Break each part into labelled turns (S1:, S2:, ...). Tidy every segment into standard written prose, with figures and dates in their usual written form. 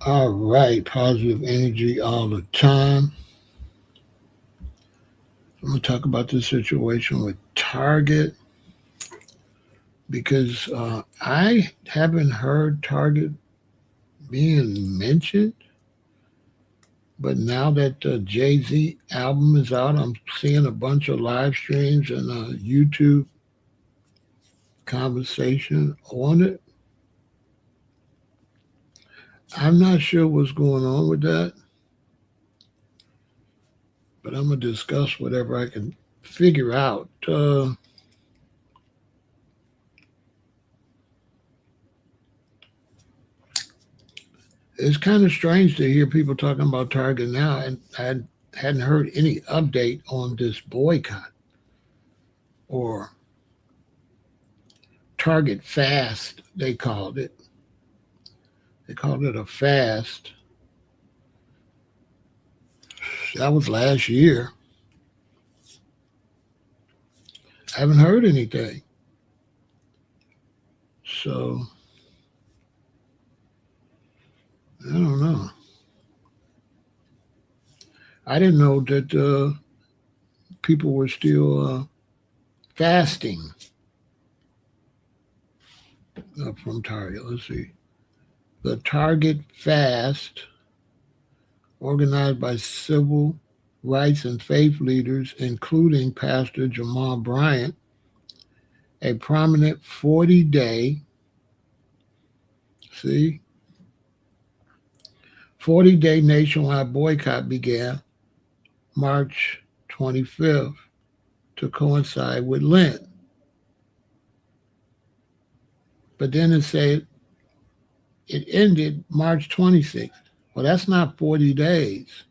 S1: All right, positive energy all the time. I'm going to talk about this situation with Target because I haven't heard Target being mentioned, but now that the Jay Z album is out, I'm seeing a bunch of live streams and a YouTube conversation on it. I'm not sure what's going on with that, but I'm going to discuss whatever I can figure out. It's kind of strange to hear people talking about Target now, and I hadn't heard any update on this boycott or Target fast, they called it. They called it a fast. That was last year. I haven't heard anything. So, I don't know. I didn't know that people were still fasting from Target. Let's see. The Target Fast, organized by civil rights and faith leaders, including Pastor Jamal Bryant, a prominent 40-day, see, 40-day nationwide boycott began March 25th to coincide with Lent. But then it said it ended March 26th. Well, that's not 40 days.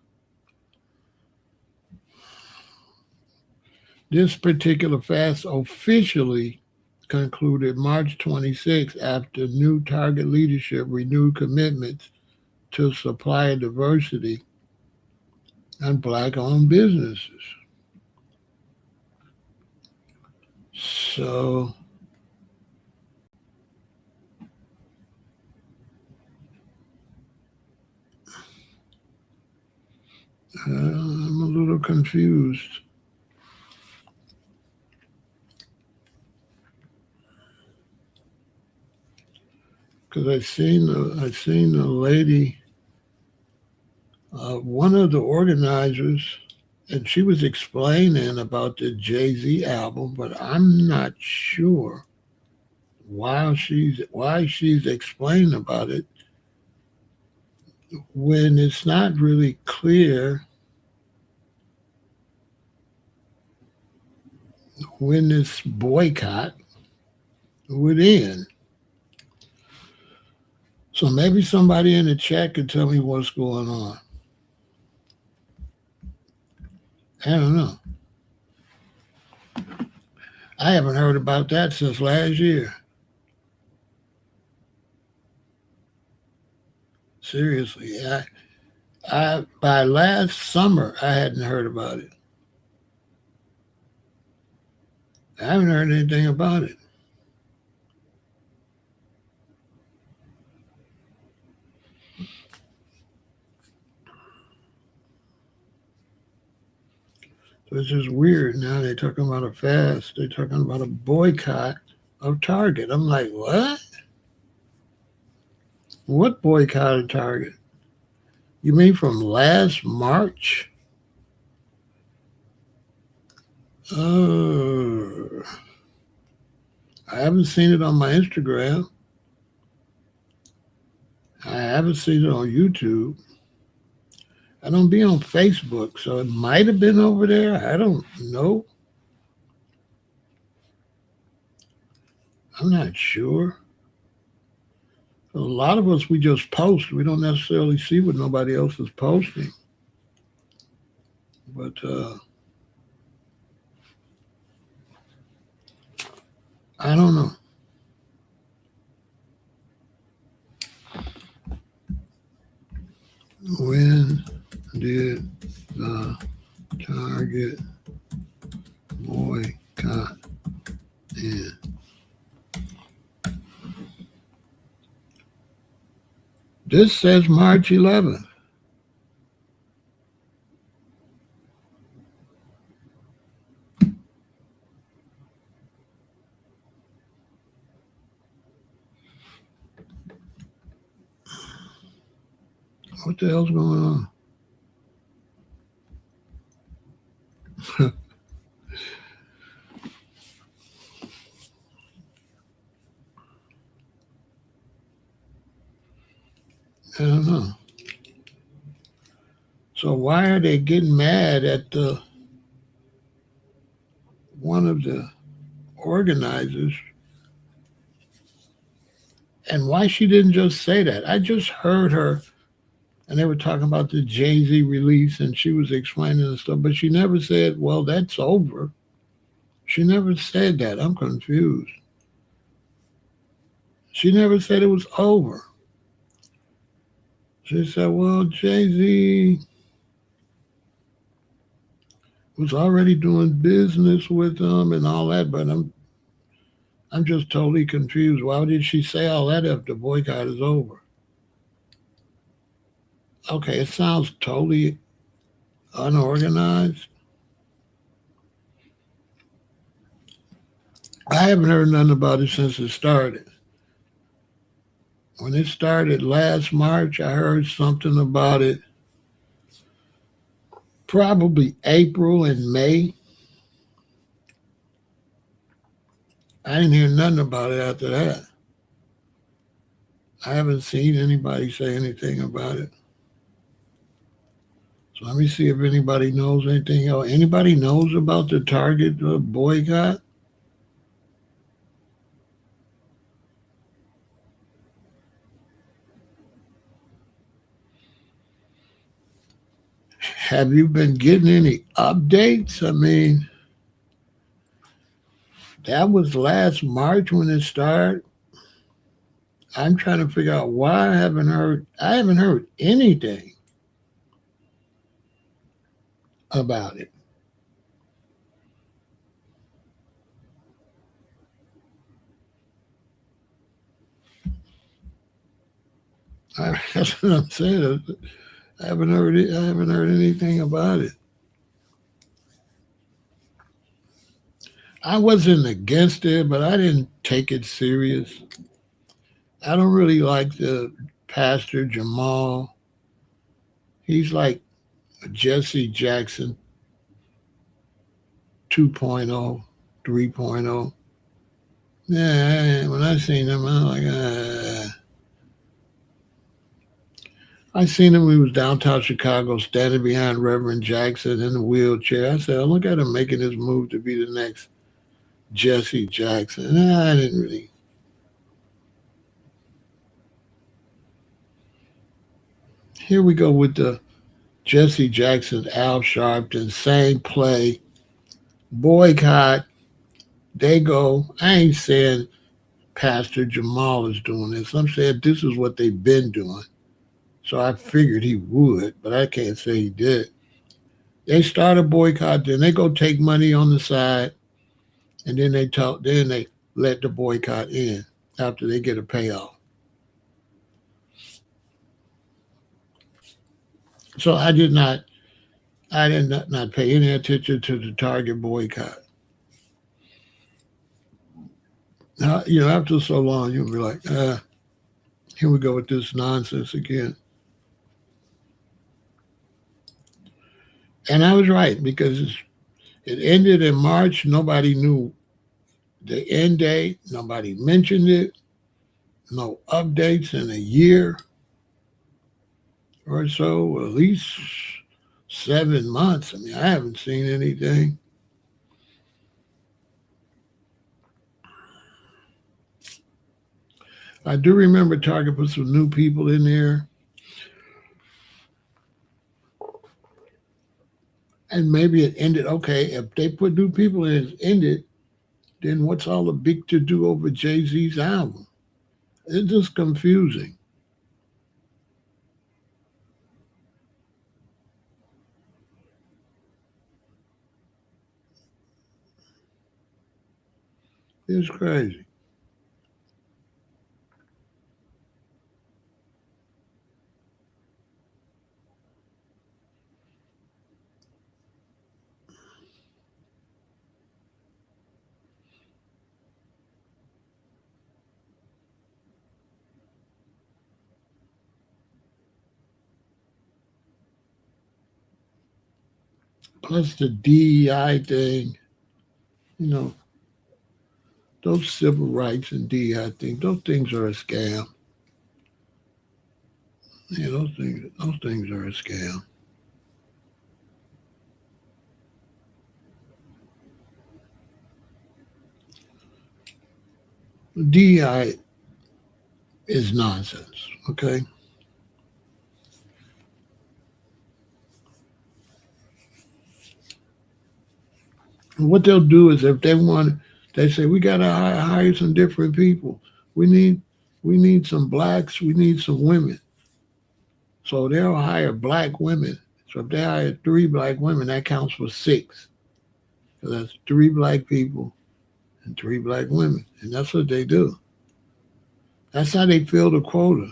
S1: This particular fast officially concluded March 26th after new Target leadership renewed commitments to supplier diversity and black owned businesses. So I'm a little confused because I seen a lady, one of the organizers, and she was explaining about the Jay Z album, but I'm not sure why she's explaining about it when it's not really clear when this boycott would end. So maybe somebody in the chat could tell me what's going on. I don't know. I haven't heard about that since last year. Seriously, I by last summer I hadn't heard about it. I haven't heard anything about it. So it's just weird. Now they're talking about a fast. They're talking about a boycott of Target. I'm like, what? What boycott of Target? You mean from last March? Oh, I haven't seen it on my Instagram. I haven't seen it on YouTube. I don't be on Facebook, so it might have been over there. I don't know. I'm not sure. A lot of us, we just post. We don't necessarily see what nobody else is posting. But I don't know. When did the Target boycott end? This says March 11th. What the hell's going on? I don't know. So why are they getting mad at the one of the organizers? And why she didn't just say that? I just heard her, and they were talking about the Jay-Z release, and she was explaining and stuff, but she never said, "Well, that's over." She never said that. I'm confused. She never said it was over. She said, "Well, Jay-Z was already doing business with them and all that," but I'm just totally confused. Why did she say all that if the boycott is over? Okay, it sounds totally unorganized. I haven't heard nothing about it since it started. When it started last March, I heard something about it probably April and May. I didn't hear nothing about it after that. I haven't seen anybody say anything about it. So let me see if anybody knows anything else. Anybody knows about the Target boycott? Have you been getting any updates? I mean, that was last March when it started. I'm trying to figure out why I haven't heard anything about it. That's what I'm saying. I haven't heard it. I haven't heard anything about it. I wasn't against it, but I didn't take it serious. I don't really like the Pastor Jamal. He's like Jesse Jackson 2.0, 3.0. Yeah, when I seen him, I'm like, I seen him when he was downtown Chicago standing behind Reverend Jackson in the wheelchair. I said, oh, look at him making his move to be the next Jesse Jackson. I didn't really. Here we go with the Jesse Jackson, Al Sharpton, same play, boycott. They go. I ain't saying Pastor Jamal is doing this. I'm saying this is what they've been doing. So I figured he would, but I can't say he did. They start a boycott, then they go take money on the side, and then they let the boycott end after they get a payoff. So I did not pay any attention to the Target boycott. Now, after so long, you'll be like, here we go with this nonsense again. And I was right because it ended in March. Nobody knew the end date. Nobody mentioned it. No updates in a year or so, at least 7 months. I mean, I haven't seen anything. I do remember Target put some new people in there, and maybe it ended. Okay, if they put new people in, it ended. Then what's all the big to do over Jay Z's album? It's just confusing. It's crazy. Plus the DEI thing, you know, those civil rights and DEI things, those things are a scam. Yeah, those things are a scam. DEI is nonsense. Okay, and what they'll do is if they want, they say we got to hire some different people. We need we need some blacks. We need some women. So they'll hire black women. So if they hire three black women, that counts for six. So that's three black people and three black women, and that's what they do. That's how they fill the quota.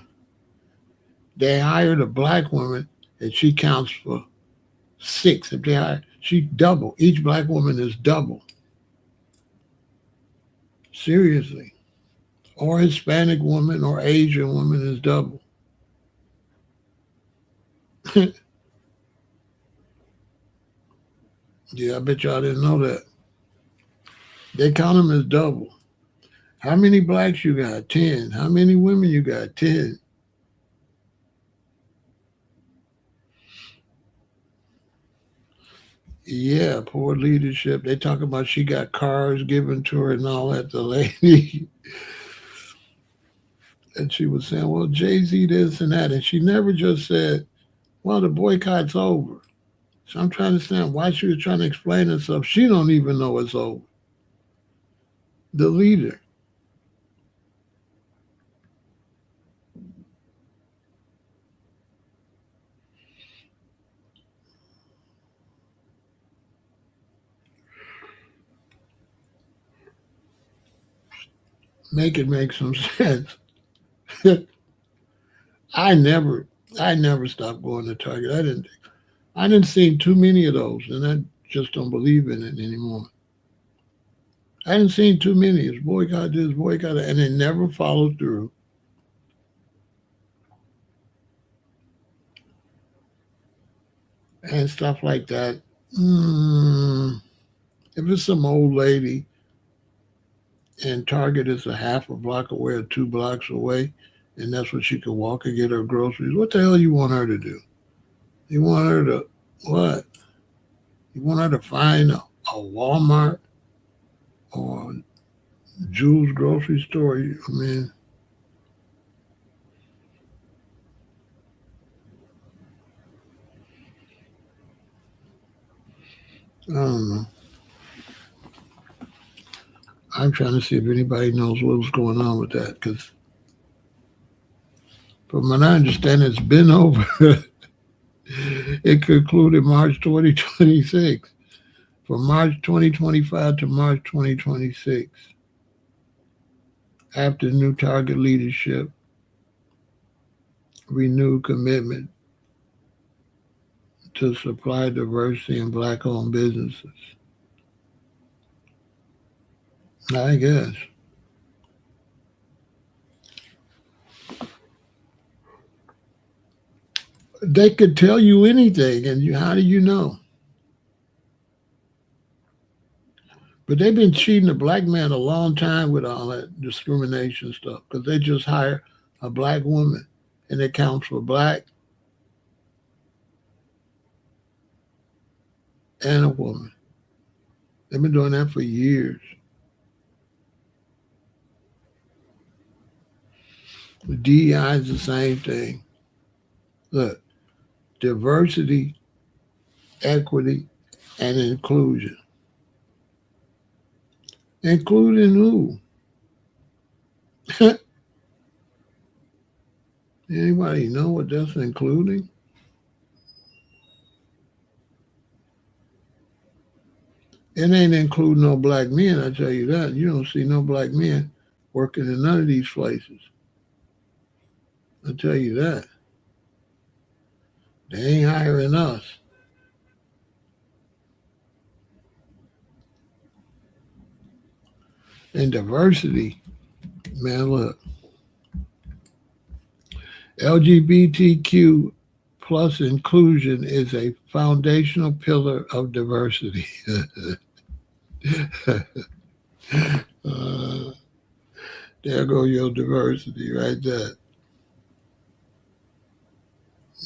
S1: They hired a black woman, and she counts for six. If they hire, she double. Each black woman is double. Seriously. Or Hispanic woman or Asian woman is double. Yeah, I bet y'all didn't know that. They count them as double. How many blacks you got? 10. How many women you got? 10. Yeah, poor leadership. They talk about she got cars given to her and all that, the lady. And she was saying, well, Jay-Z this and that. And she never just said, well, the boycott's over. So I'm trying to understand why she was trying to explain herself. She don't even know it's over. The leader. Make it make some sense. I never I never stopped going to Target. I didn't see too many of those and I just don't believe in it anymore. I didn't see too many. It's boycott this, boycott that, and it never followed through and stuff like that. Mm, if it's some old lady and Target is a half a block away or 2 blocks away, and that's what she could walk and get her groceries, what the hell you want her to do? You want her to what? You want her to find a Walmart or Jewel's grocery store? I mean, I don't know. I'm trying to see if anybody knows what was going on with that because, from what I understand, it's been over. It concluded March 2026. From March 2025 to March 2026, after new Target leadership renewed commitment to supply diversity in black-owned businesses. I guess they could tell you anything, and how do you know? But they've been cheating the black man a long time with all that discrimination stuff because they just hire a black woman and it counts for black and a woman. They've been doing that for years. The DEI is the same thing. Look, diversity, equity, and inclusion. Including who? Anybody know what that's including? It ain't including no black men, I tell you that. You don't see no black men working in none of these places. I tell you that. They ain't hiring us. And diversity, man, look, LGBTQ plus inclusion is a foundational pillar of diversity. uh, there go your diversity right there.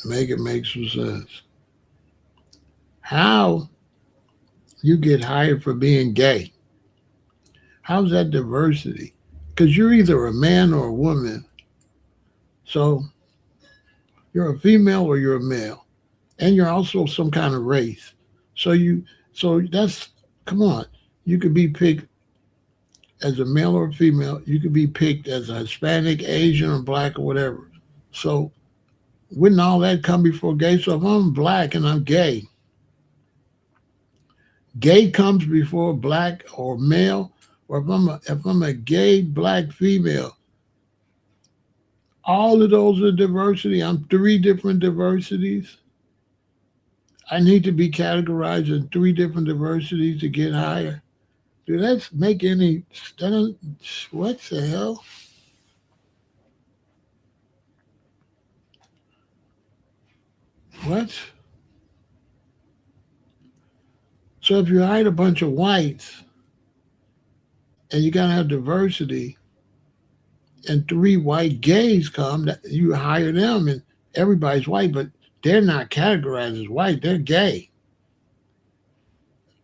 S1: Make it make some sense. How you get hired for being gay? How's that diversity? Because you're either a man or a woman. So you're a female or you're a male. And you're also some kind of race. So that's, come on. You could be picked as a male or a female. You could be picked as a Hispanic, Asian, or black or whatever. So wouldn't all that come before gay? So if I'm black and I'm gay, gay comes before black or male, or if I'm a gay black female, all of those are diversity. I'm three different diversities. I need to be categorized in three different diversities to get higher. Do that make any? What the hell? What? So if you hide a bunch of whites and you gotta have diversity, and three white gays come, you hire them, and everybody's white, but they're not categorized as white. They're gay.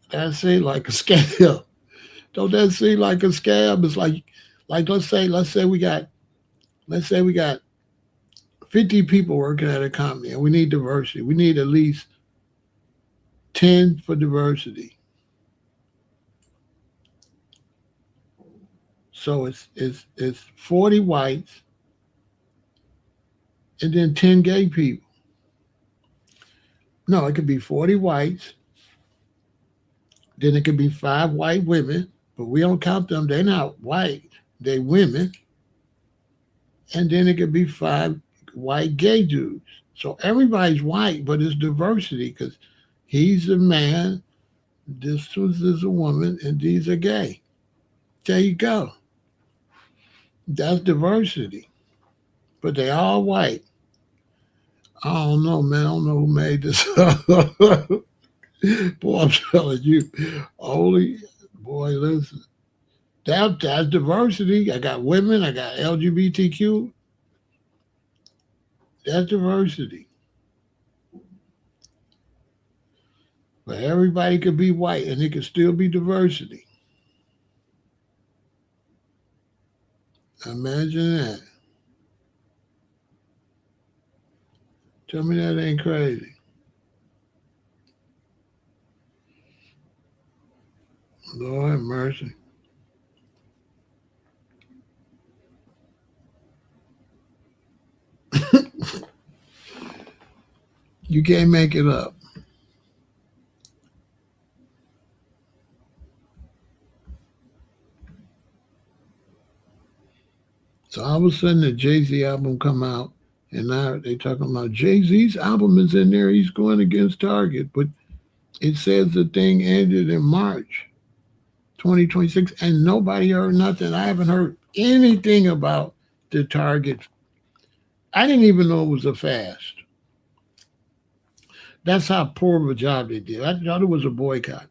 S1: That seems like a scam. Don't that seem like a scam? It's like let's say we got 50 people working at a company, and we need diversity. We need at least 10 for diversity. So it's 40 whites and then 10 gay people. No, it could be 40 whites, then it could be 5 white women, but we don't count them. They're not white, they women. And then it could be 5 white gay dudes. So everybody's white, but it's diversity because he's a man, this was is a woman, and these are gay. There you go. That's diversity. But they all white. I don't know, man. I don't know who made this up. Boy, I'm telling you, only boy, listen. That's diversity. I got women. I got LGBTQ. That's diversity. But everybody could be white, and it could still be diversity. Imagine that. Tell me that ain't crazy. Lord have mercy. You can't make it up. So all of a sudden the Jay-Z album come out, and now they talking about Jay-Z's album is in there. He's going against Target, but it says the thing ended in March 2026, and nobody heard nothing. I haven't heard anything about the Target. I didn't even know it was a fast. That's how poor of a job they did. I thought it was a boycott.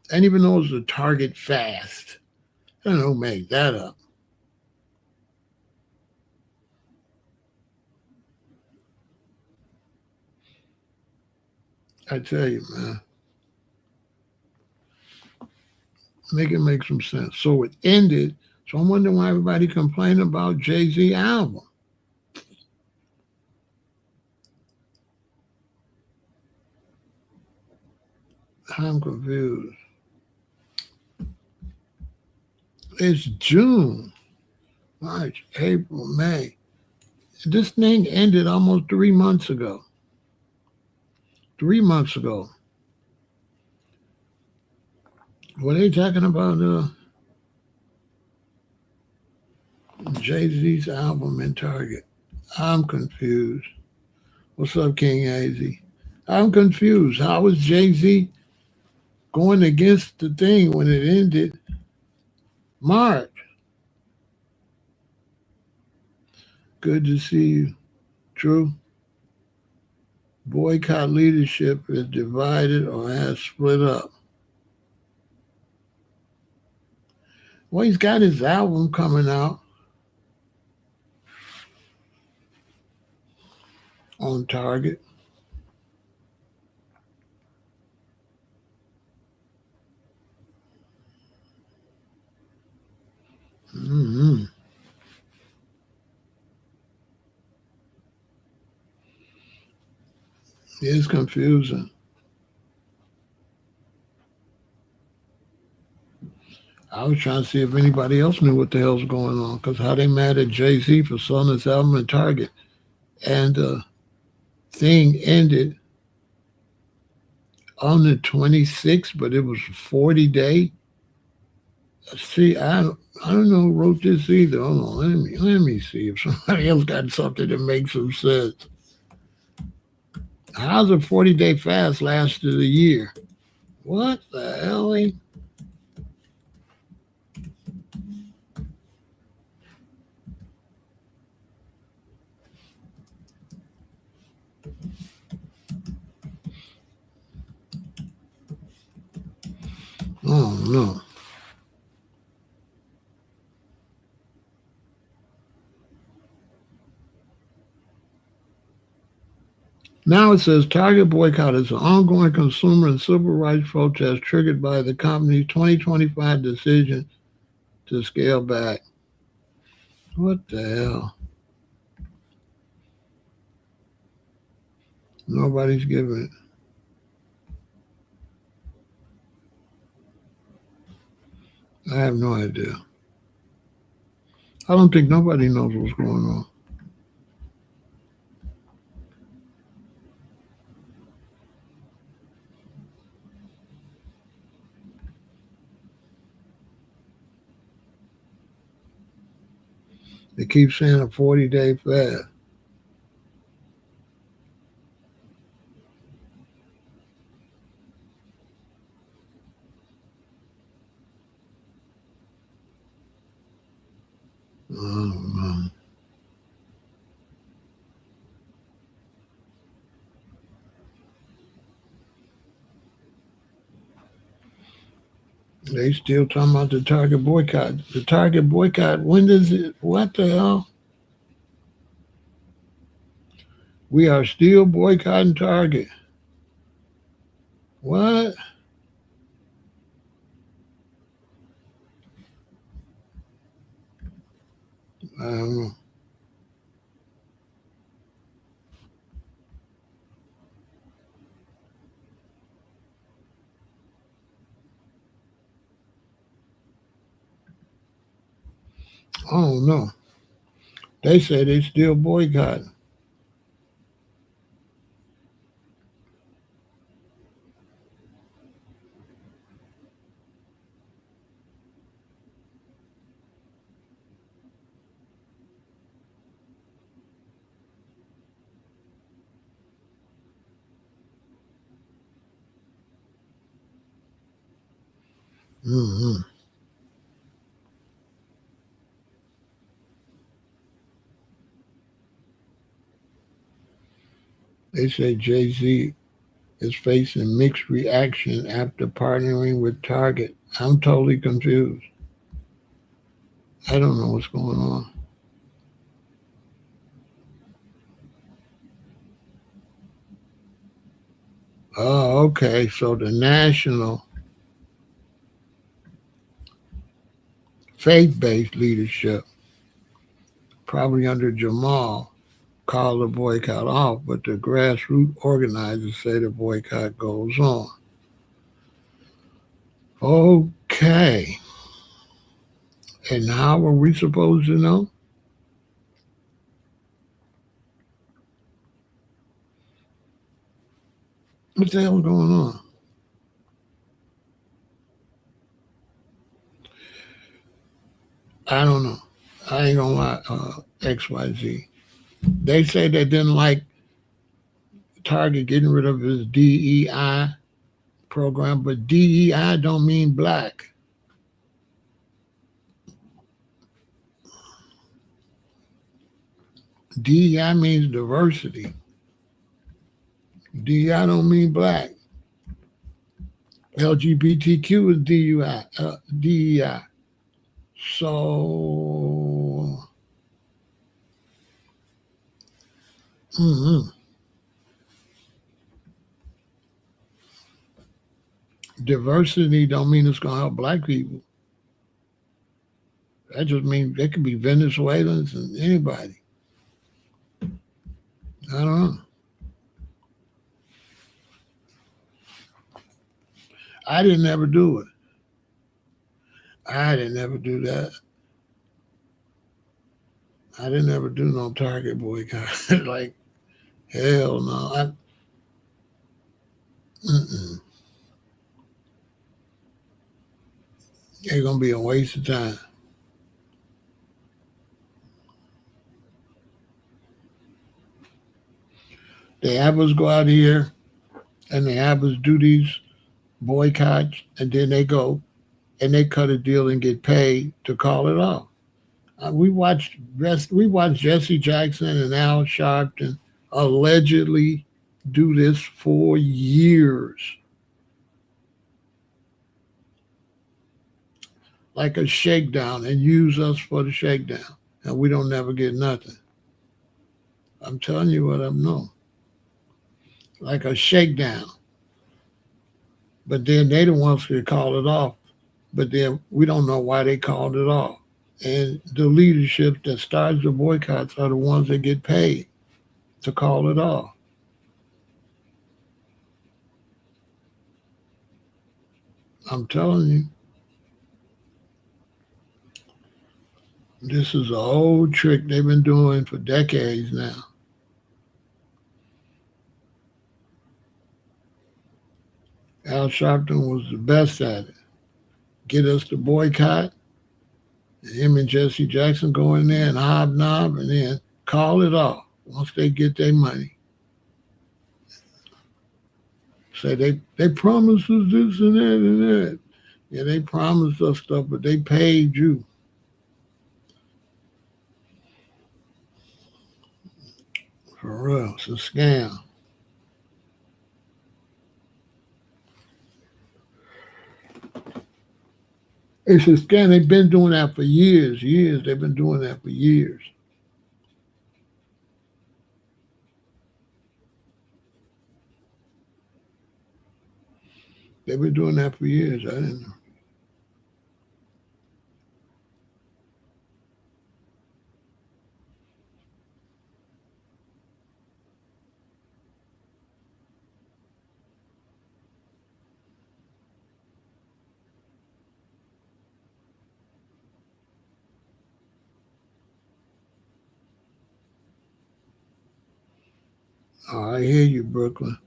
S1: I didn't even know it was a Target fast. I don't know who made that up. I tell you, man, make it make some sense. So it ended. So I'm wondering why everybody complaining about Jay-Z album. I'm confused. It's June, March, April, May. This thing ended almost 3 months ago. 3 months ago. Were they talking about Jay Z's album in Target? I'm confused. What's up, King Az? I'm confused. How was Jay Z going against the thing when it ended March? Good to see you. True. Boycott leadership is divided or has split up. Well, he's got his album coming out on Target. Mm-hmm. It's confusing. I was trying to see if anybody else knew what the hell's going on, because how they mad at Jay-Z for selling his album at Target. And the thing ended on the 26th, but it was a 40-day. See, I don't know who wrote this either. Hold on, let me see if somebody else got something that makes some sense. How's a 40-day fast lasted a year? What the hell? Oh no. Now it says Target boycott is an ongoing consumer and civil rights protest triggered by the company's 2025 decision to scale back. What the hell? Nobody's giving it. I have no idea. I don't think nobody knows what's going on. They keep saying a 40-day fast. I don't know. They still talking about the Target boycott. The Target boycott, when does it, what the hell? We are still boycotting Target. What? I don't know. I don't know. They say they still boycotting. Mm-hmm. They say Jay-Z is facing mixed reaction after partnering with Target. I'm totally confused. I don't know what's going on. Oh, okay. So the national faith-based leadership, probably under Jamal, called the boycott off, but the grassroots organizers say the boycott goes on. Okay. And how are we supposed to know? What the hell's going on? I don't know. I ain't gonna lie. XYZ. They say they didn't like Target getting rid of his DEI program, but DEI don't mean black. DEI means diversity. DEI don't mean black. LGBTQ is DEI. So, mhm. Diversity don't mean it's going to help black people. That just means they could be Venezuelans and anybody. I don't know. I didn't ever do it. I didn't ever do that. I didn't ever do no Target boycott. Like, hell no. Mm-mm. It's going to be a waste of time. They have us go out here and they have us do these boycotts, and then they go and they cut a deal and get paid to call it off. We watched Jesse Jackson and Al Sharpton allegedly do this for years, like a shakedown, and use us for the shakedown, and we don't never get nothing. I'm telling you what I know, like a shakedown. But then they the ones that call it off. But then we don't know why they called it off. And the leadership that starts the boycotts are the ones that get paid to call it off. I'm telling you, this is an old trick they've been doing for decades now. Al Sharpton was the best at it. Get us to boycott, and him and Jesse Jackson go in there and hobnob and then call it off once they get their money. Say they promised us this and that and that. Yeah, they promised us stuff, but they paid you. For real. It's a scam. It's a scam. They've been doing that for years. They've been doing that for years. They've been doing that for years. I didn't know. Oh, I hear you, Brooklyn.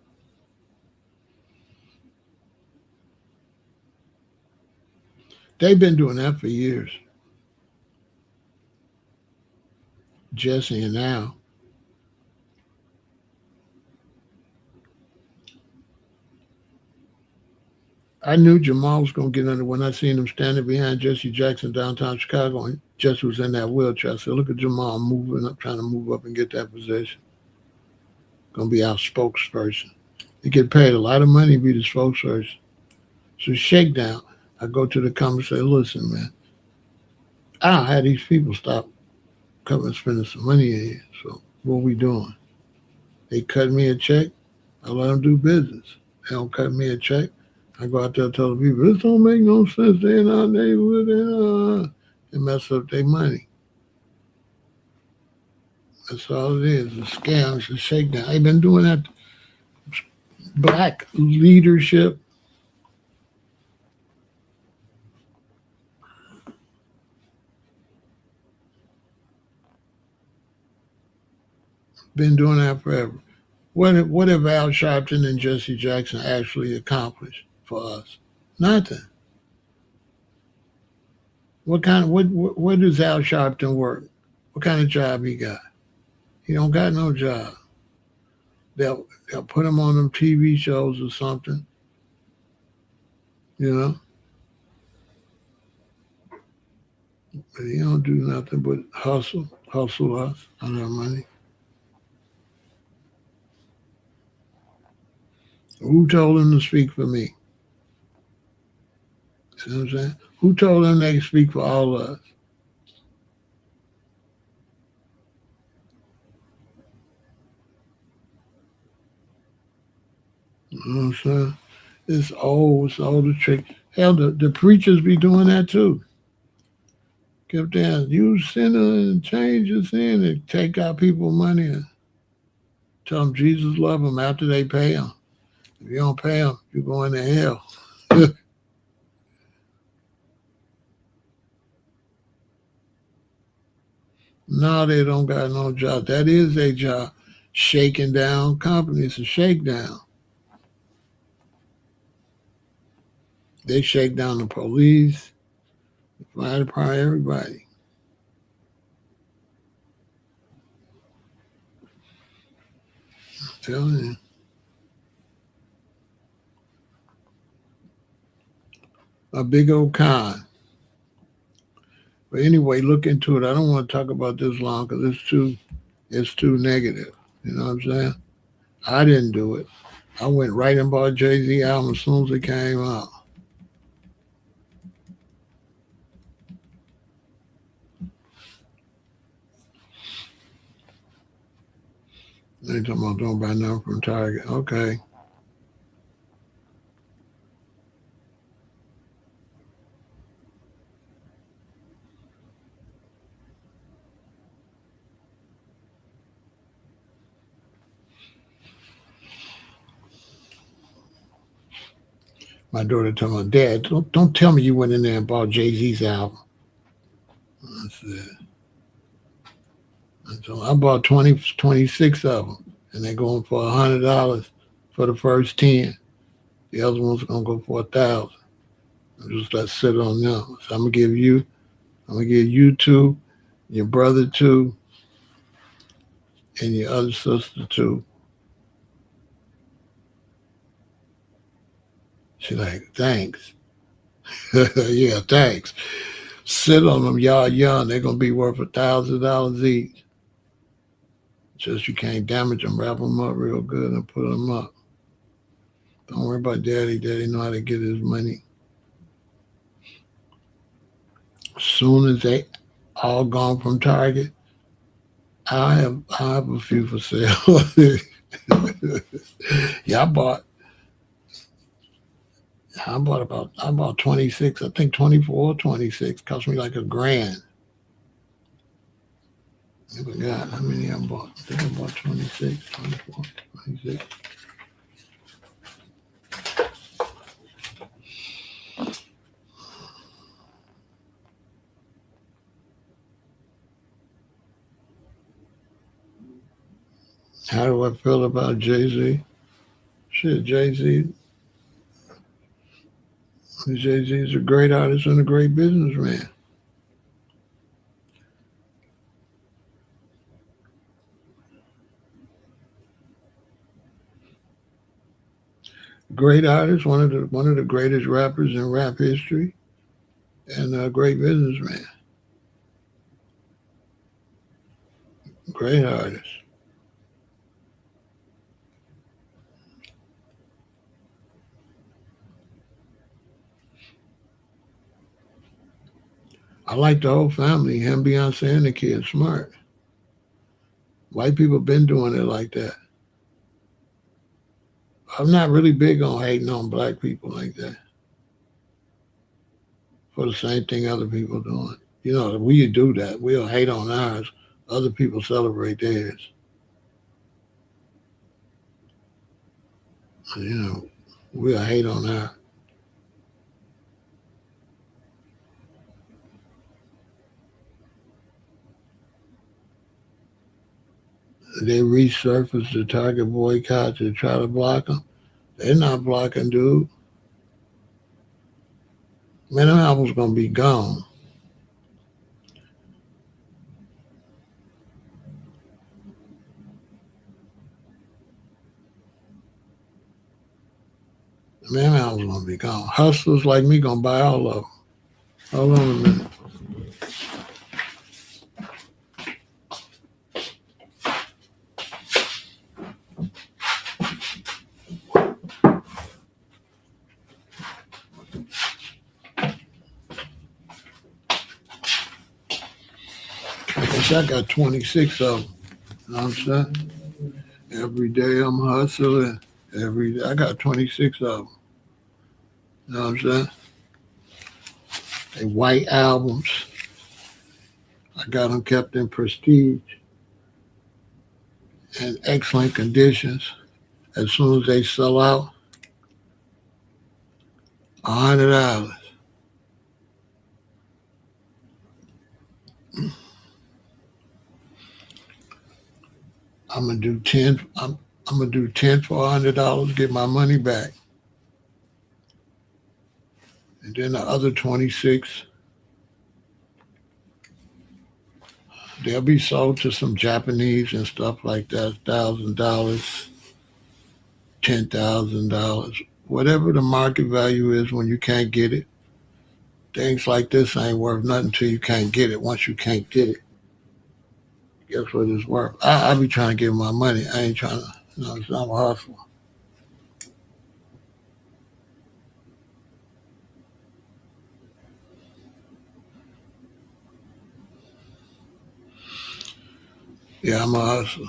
S1: They've been doing that for years. Jesse and Al. I knew Jamal was going to get under when I seen him standing behind Jesse Jackson downtown Chicago, and Jesse was in that wheelchair. I said, look at Jamal moving up, trying to move up and get that position. Going to be our spokesperson. He get paid a lot of money to be the spokesperson. So shakedown. I go to the company and say, listen, man, I had these people stop coming and spending some money in here. So what we doing? They cut me a check. I let them do business. They don't cut me a check. I go out there and tell the people, this don't make no sense. They're in our neighborhood. They mess up their money. That's all it is. A scam. It's a shakedown. They've been doing that. Black leadership. Been doing that forever. What have Al Sharpton and Jesse Jackson actually accomplished for us? Nothing. What does Al Sharpton work? What kind of job he got? He don't got no job. They'll put him on them TV shows or something, you know. But he don't do nothing but hustle us on our money. Who told them to speak for me? See what I'm saying? Who told them they could speak for all of us? You know what I'm saying? It's old the trick. Hell, the preachers be doing that too. Kept saying, you sinner and change your sin and take out people's money and tell them Jesus love them after they pay them. If you don't pay them, you're going to hell. No, they don't got no job. That is a job. Shaking down companies, a shakedown. They shake down the police, the fire department, everybody. I'm telling you. A big old con. But anyway, look into it. I don't want to talk about this long because it's too negative. You know what I'm saying? I didn't do it. I went right and bought Jay-Z album as soon as it came out. They talking about don't buy nothing from Target. Okay. My daughter told me, Dad, don't tell me you went in there and bought Jay-Z's album. I said, I bought 26 of them, and they're going for $100 for the first 10. The other one's gonna go for 1,000. Just let sit on them. So I'm gonna give you two, your brother two, and your other sister two. She's like, thanks. Yeah, thanks. Sit on them, y'all young. They're gonna be worth $1,000 each. Just you can't damage them. Wrap them up real good and put them up. Don't worry about daddy. Daddy know how to get his money. As soon as they all gone from Target, I have a few for sale. Yeah, I bought 26. I think 24 or 26 cost me like $1,000. I forgot how many I bought. I think I bought 26, 24, 26. How do I feel about Jay Z? Shit, Jay Z is a great artist and a great businessman. Great artist, one of the greatest rappers in rap history, and a great businessman. Great artist. I like the whole family. Him, Beyonce, and the kid. Smart. White people been doing it like that. I'm not really big on hating on black people like that for the same thing other people doing. We do that. We'll hate on ours. Other people celebrate theirs. You know, we'll hate on ours. They resurfaced the Target boycott to try to block them. They're not blocking, dude. Man, them album's gonna be gone. Man, them album's gonna be gone. Hustlers like me gonna buy all of them. Hold on a minute. Which I got 26 of them. You know what I'm saying? Every day I'm hustling. Every day I got 26 of them. You know what I'm saying? They white albums. I got them kept in prestige and excellent conditions. As soon as they sell out, $100. I'm gonna do 10. I'm gonna do 10 for $100. Get my money back, and then the other 26 they'll be sold to some Japanese and stuff like that. $1,000, $10,000, whatever the market value is when you can't get it. Things like this ain't worth nothing till you can't get it. Once you can't get it, guess what it's worth? I be trying to get my money. I ain't trying to. It's not a hustle. Yeah, I'm a hustler.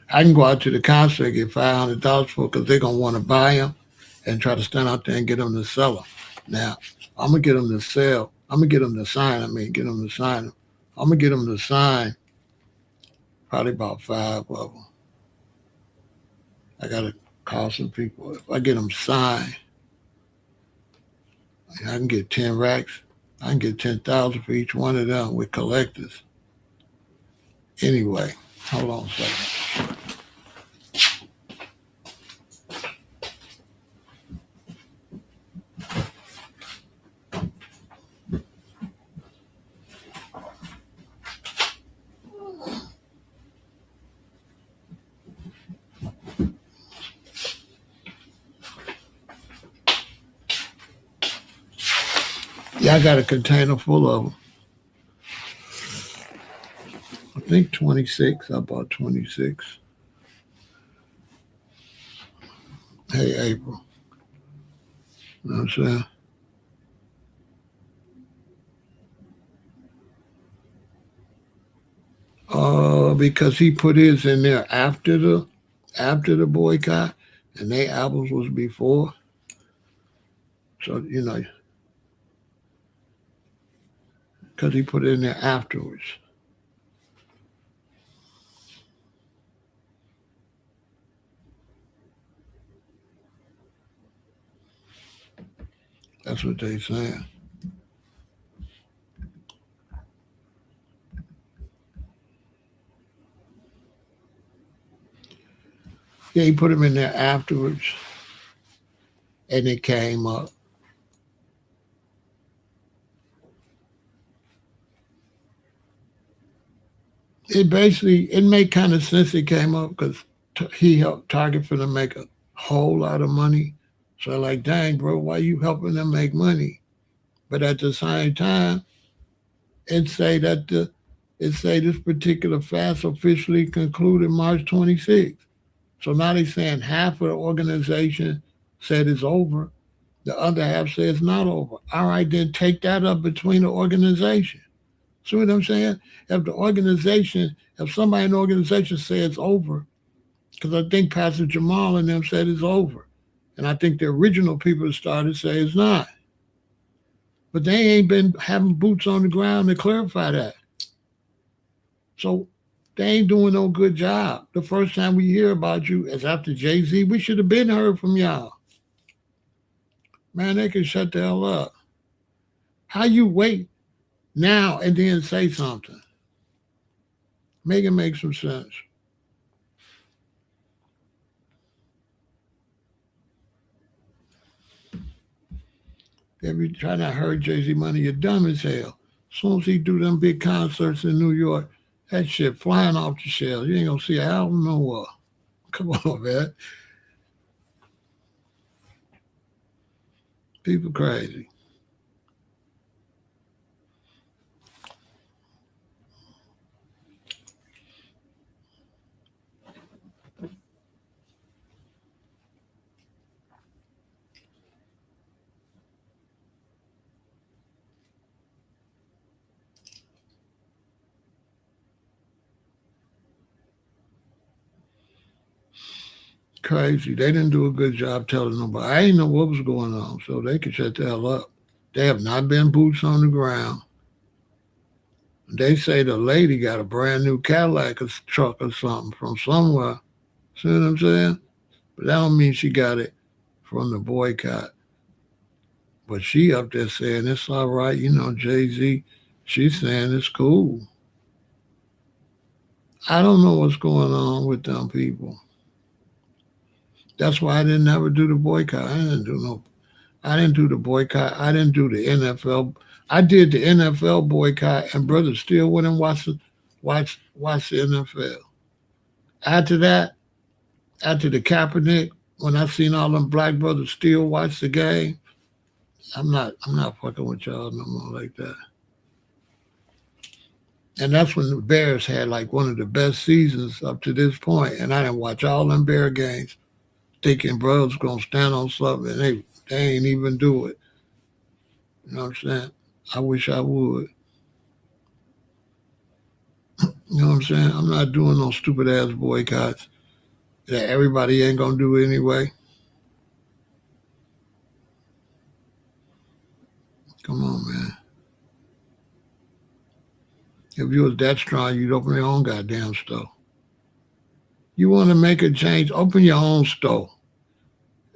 S1: I can go out to the concert and get $500 for it because they're gonna want to buy them and try to stand out there and get them to sell them. Now, I'm gonna get them to sell. I'm gonna get them to sign. I mean, get them to sign them. I'm gonna get them to sign probably about five of them. I gotta call some people. If I get them signed, I can get 10 racks. I can get 10,000 for each one of them with collectors. Anyway, hold on a second. Yeah, I got a container full of them. I think 26. I bought 26. Hey, April. You know what I'm saying? Because he put his in there after the boycott, and their albums was before. So because he put it in there afterwards. That's what they saying. Yeah, he put them in there afterwards, and it came up. It made kind of sense. It came up because he helped Target for them make a whole lot of money. So like, dang, bro, why you helping them make money? But at the same time, it say that this particular fast officially concluded March 26th. So now they're saying half of the organization said it's over. The other half says it's not over. All right, then take that up between the organization. See what I'm saying? If somebody in the organization says it's over, because I think Pastor Jamal and them said it's over. And I think the original people that started say it's not. But they ain't been having boots on the ground to clarify that. So they ain't doing no good job. The first time we hear about you is after Jay-Z. We should have been heard from y'all. Man, they can shut the hell up. How you wait now and then say something? Make it make some sense. If you try to hurt Jay-Z money, you're dumb as hell. As soon as he do them big concerts in New York, that shit flying off the shelves. You ain't gonna see an album no more. Come on, man. People crazy. crazy. They didn't do a good job telling nobody. I didn't know what was going on, so they could shut the hell up. They have not been boots on the ground. They say the lady got a brand new Cadillac or truck or something from somewhere. See what I'm saying? But that don't mean she got it from the boycott. But she up there saying it's all right, Jay Z. She's saying it's cool. I don't know what's going on with them people. That's why I didn't ever do the boycott. I didn't do the boycott. I didn't do the NFL. I did the NFL boycott, and brothers still wouldn't watch the NFL. After that, after the Kaepernick, when I seen all them black brothers still watch the game, I'm not fucking with y'all no more like that. And that's when the Bears had like one of the best seasons up to this point. And I didn't watch all them Bear games, thinking brothers gonna stand on something, and they ain't even do it. You know what I'm saying? I wish I would. You know what I'm saying? I'm not doing no stupid ass boycotts that everybody ain't gonna do anyway. Come on, man. If you was that strong, you'd open your own goddamn store. You want to make a change? Open your own store.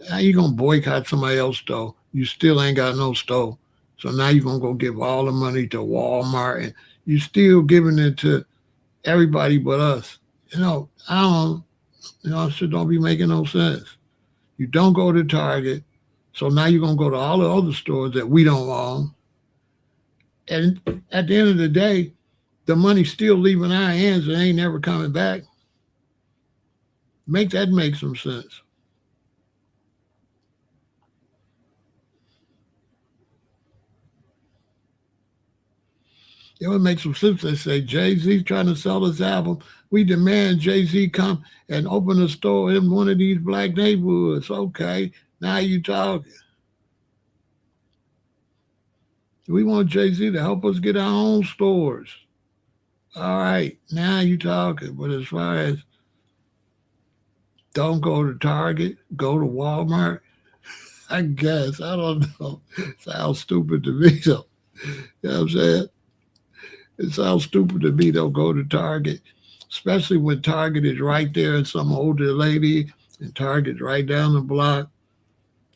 S1: How you gonna boycott somebody else's store? You still ain't got no store. So now you're gonna go give all the money to Walmart, and you still giving it to everybody but us. I don't. Shit don't be making no sense. You don't go to Target, so now you're gonna go to all the other stores that we don't own, and at the end of the day, the money's still leaving our hands and ain't never coming back. Make that make some sense. It would make some sense. They say Jay Z trying to sell his album. We demand Jay Z come and open a store in one of these black neighborhoods. Okay, now you talking. We want Jay Z to help us get our own stores. All right, now you talking. But as far as don't go to Target, go to Walmart. I guess I don't know. Sounds stupid to me though. You know what I'm saying? It sounds stupid to me. Don't go to Target, especially when Target is right there and some older lady, and Target's right down the block,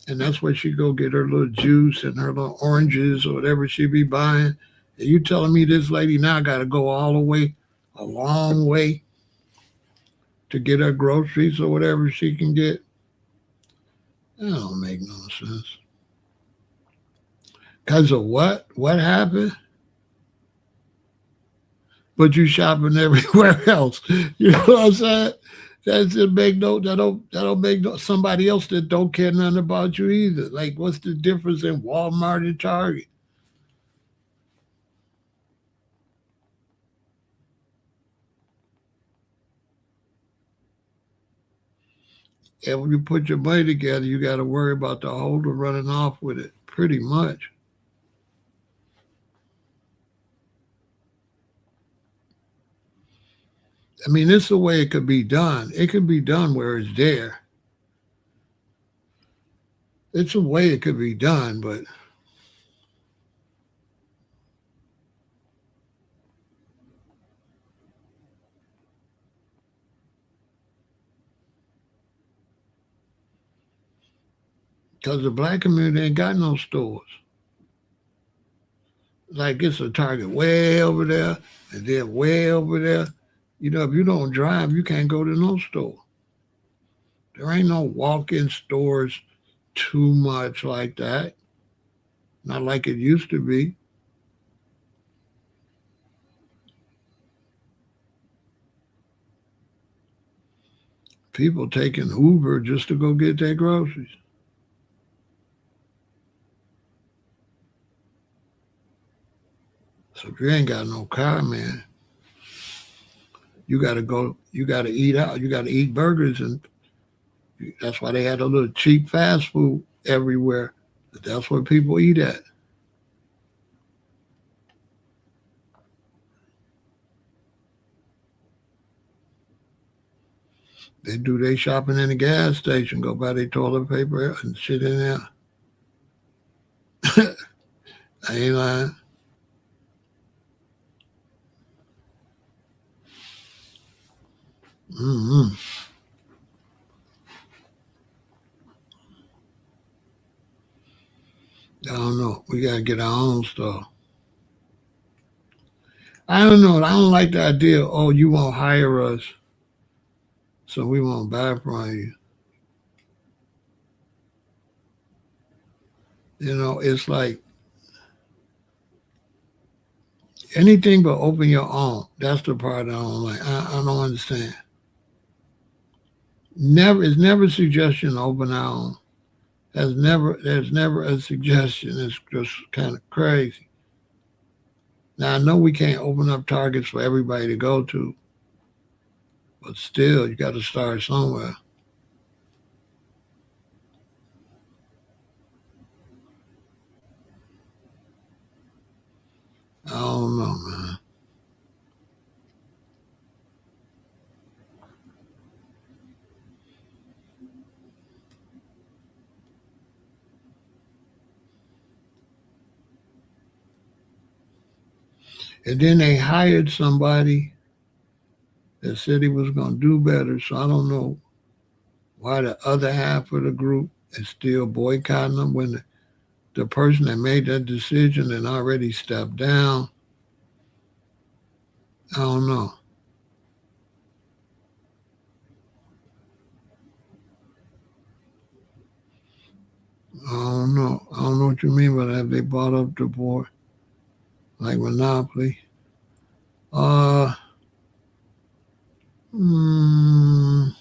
S1: and that's where she go get her little juice and her little oranges or whatever she be buying. And you telling me this lady now got to go all the way, a long way, to get her groceries or whatever she can get? That don't make no sense. Because of what? What happened? But you shopping everywhere else. You know what I'm saying? That just make no that don't make no somebody else that don't care nothing about you either. Like what's the difference in Walmart and Target? And when you put your money together, you got to worry about the holder running off with it. Pretty much. I mean, this is the way it could be done. It could be done where it's there. It's a way it could be done, but because the black community ain't got no stores. Like it's a Target way over there, and then way over there. If you don't drive, you can't go to no store. There ain't no walk-in stores too much like that. Not like it used to be. People taking Uber just to go get their groceries. So if you ain't got no car, man, you got to go. You got to eat out. You got to eat burgers, and that's why they had a little cheap fast food everywhere. That's where people eat at. They do their shopping in the gas station, go buy their toilet paper and shit in there. I ain't lying. Mm-hmm. I don't know. We gotta get our own stuff. I don't know. I don't like the idea. Oh, you won't hire us, so we won't buy from you. You know, it's like anything but open your own. That's the part I don't like. I don't understand. Never, it's never a suggestion to open our own. There's never a suggestion. It's just kind of crazy. Now I know we can't open up targets for everybody to go to, but still, you got to start somewhere. I don't know, man. And then they hired somebody that said he was going to do better. So I don't know why the other half of the group is still boycotting them when the person that made that decision and already stepped down. I don't know. I don't know. I don't know what you mean by that. They bought up the board like Monopoly. Uh, mm,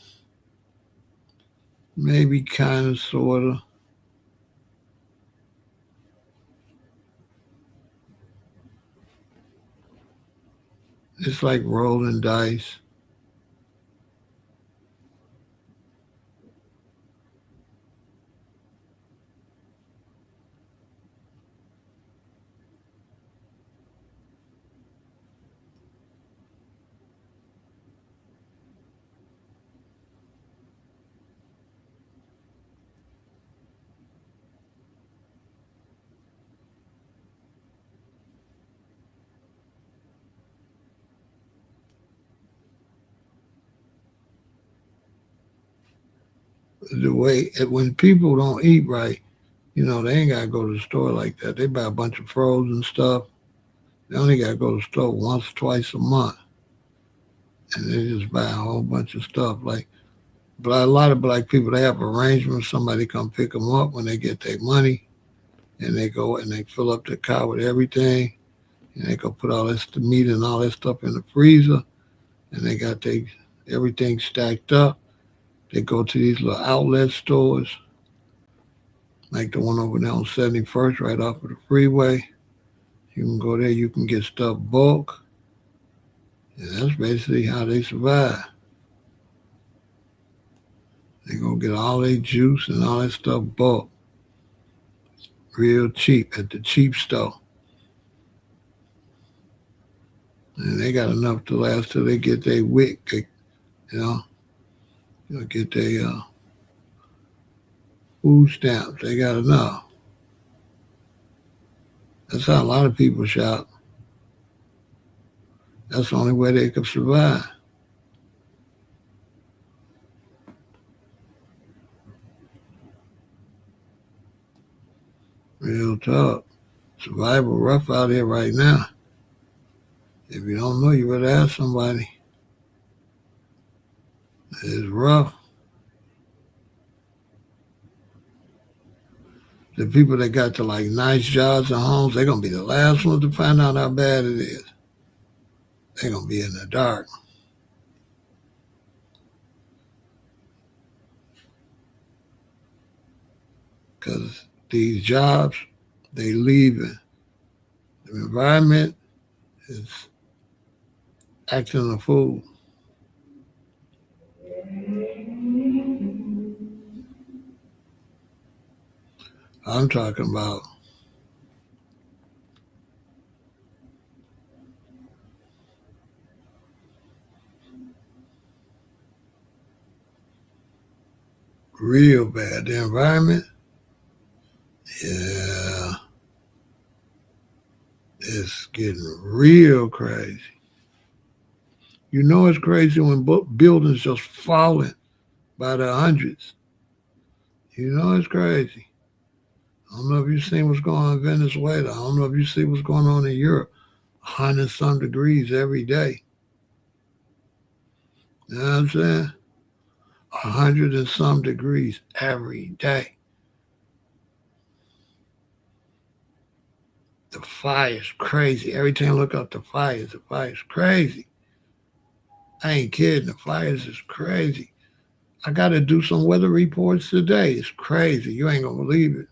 S1: maybe kind of, sort of. It's like rolling dice. The way when people don't eat right, they ain't gotta go to the store like that. They buy a bunch of frozen stuff. They only gotta go to the store once, twice a month, and they just buy a whole bunch of stuff. Like, but a lot of black people, they have arrangements. Somebody come pick them up when they get their money, and they go and they fill up the car with everything, and they go put all this meat and all that stuff in the freezer, and they got everything stacked up. They go to these little outlet stores, like the one over there on 71st, right off of the freeway. You can go there, you can get stuff bulk, and that's basically how they survive. They go get all their juice and all that stuff bulk, real cheap at the cheap store. And they got enough to last till they get their wick, you know, get their food stamps. They got enough. That's how a lot of people shop. That's the only way they could survive. Real talk. Survival rough out here right now. If you don't know, you better ask somebody. It's rough. The people that got to like nice jobs and homes, they're gonna be the last ones to find out how bad it is. They're gonna be in the dark because these jobs, they leaving. The environment is acting a fool. I'm talking about real bad. The environment, yeah, it's getting real crazy. You know it's crazy when buildings just falling by the hundreds. You know it's crazy. I don't know if you've seen what's going on in Venezuela. I don't know if you see what's going on in Europe. 100 some degrees every day. You know what I'm saying? 100 and some degrees every day. The fire's crazy. Every time I look up the fire's crazy. I ain't kidding. The fires is crazy. I got to do some weather reports today. It's crazy. You ain't going to believe it.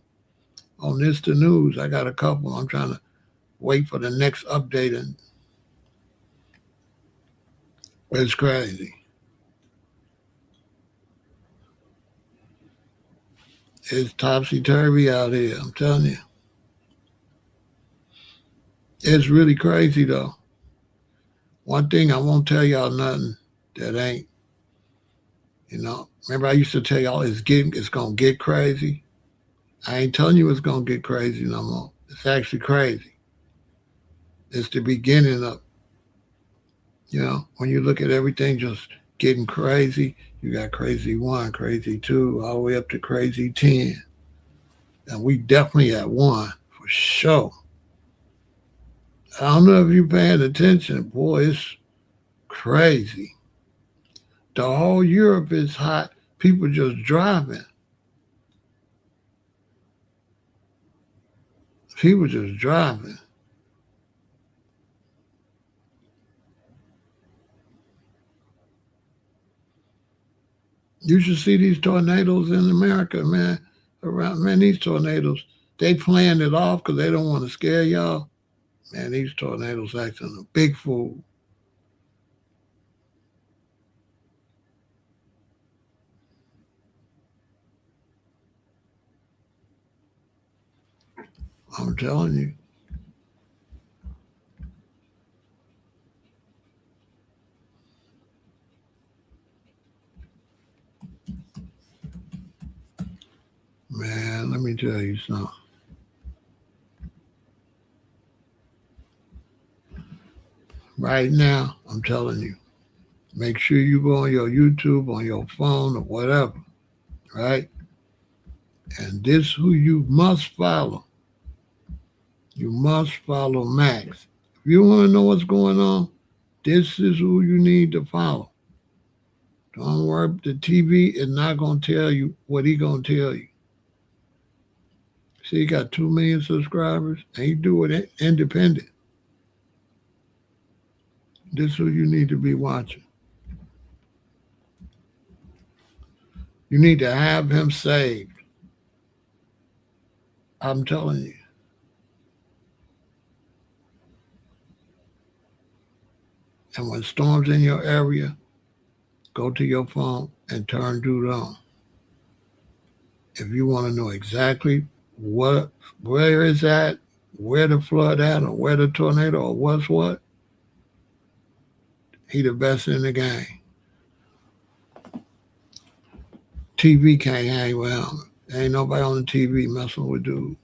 S1: On this, the news, I got a couple. I'm trying to wait for the next update. And it's crazy. It's topsy-turvy out here. I'm telling you. It's really crazy, though. One thing, I won't tell y'all nothing that ain't, remember I used to tell y'all it's going to get crazy. I ain't telling you it's going to get crazy no more. It's actually crazy. It's the beginning of, when you look at everything just getting crazy, you got crazy 1, crazy 2, all the way up to crazy 10. And we definitely at 1 for sure. I don't know if you're paying attention. Boy, it's crazy. The whole Europe is hot. People just driving. People just driving. You should see these tornadoes in America, man. Around, man, these tornadoes, they playing it off because they don't want to scare y'all. Man, these tornadoes acting a big fool. I'm telling you. Man, let me tell you something. Right now, I'm telling you, make sure you go on your YouTube, on your phone, or whatever, right? And this who you must follow. You must follow Max. If you want to know what's going on, this is who you need to follow. Don't worry, the TV is not going to tell you what he going to tell you. See, he got 2 million subscribers, and he do it independent. This is who you need to be watching. You need to have him saved. I'm telling you. And when storms in your area, go to your phone and turn dude on. If you want to know exactly where is that, where the flood at, or where the tornado, or what's what, he the best in the game. TV can't hang with him. Ain't nobody on the TV messing with dude.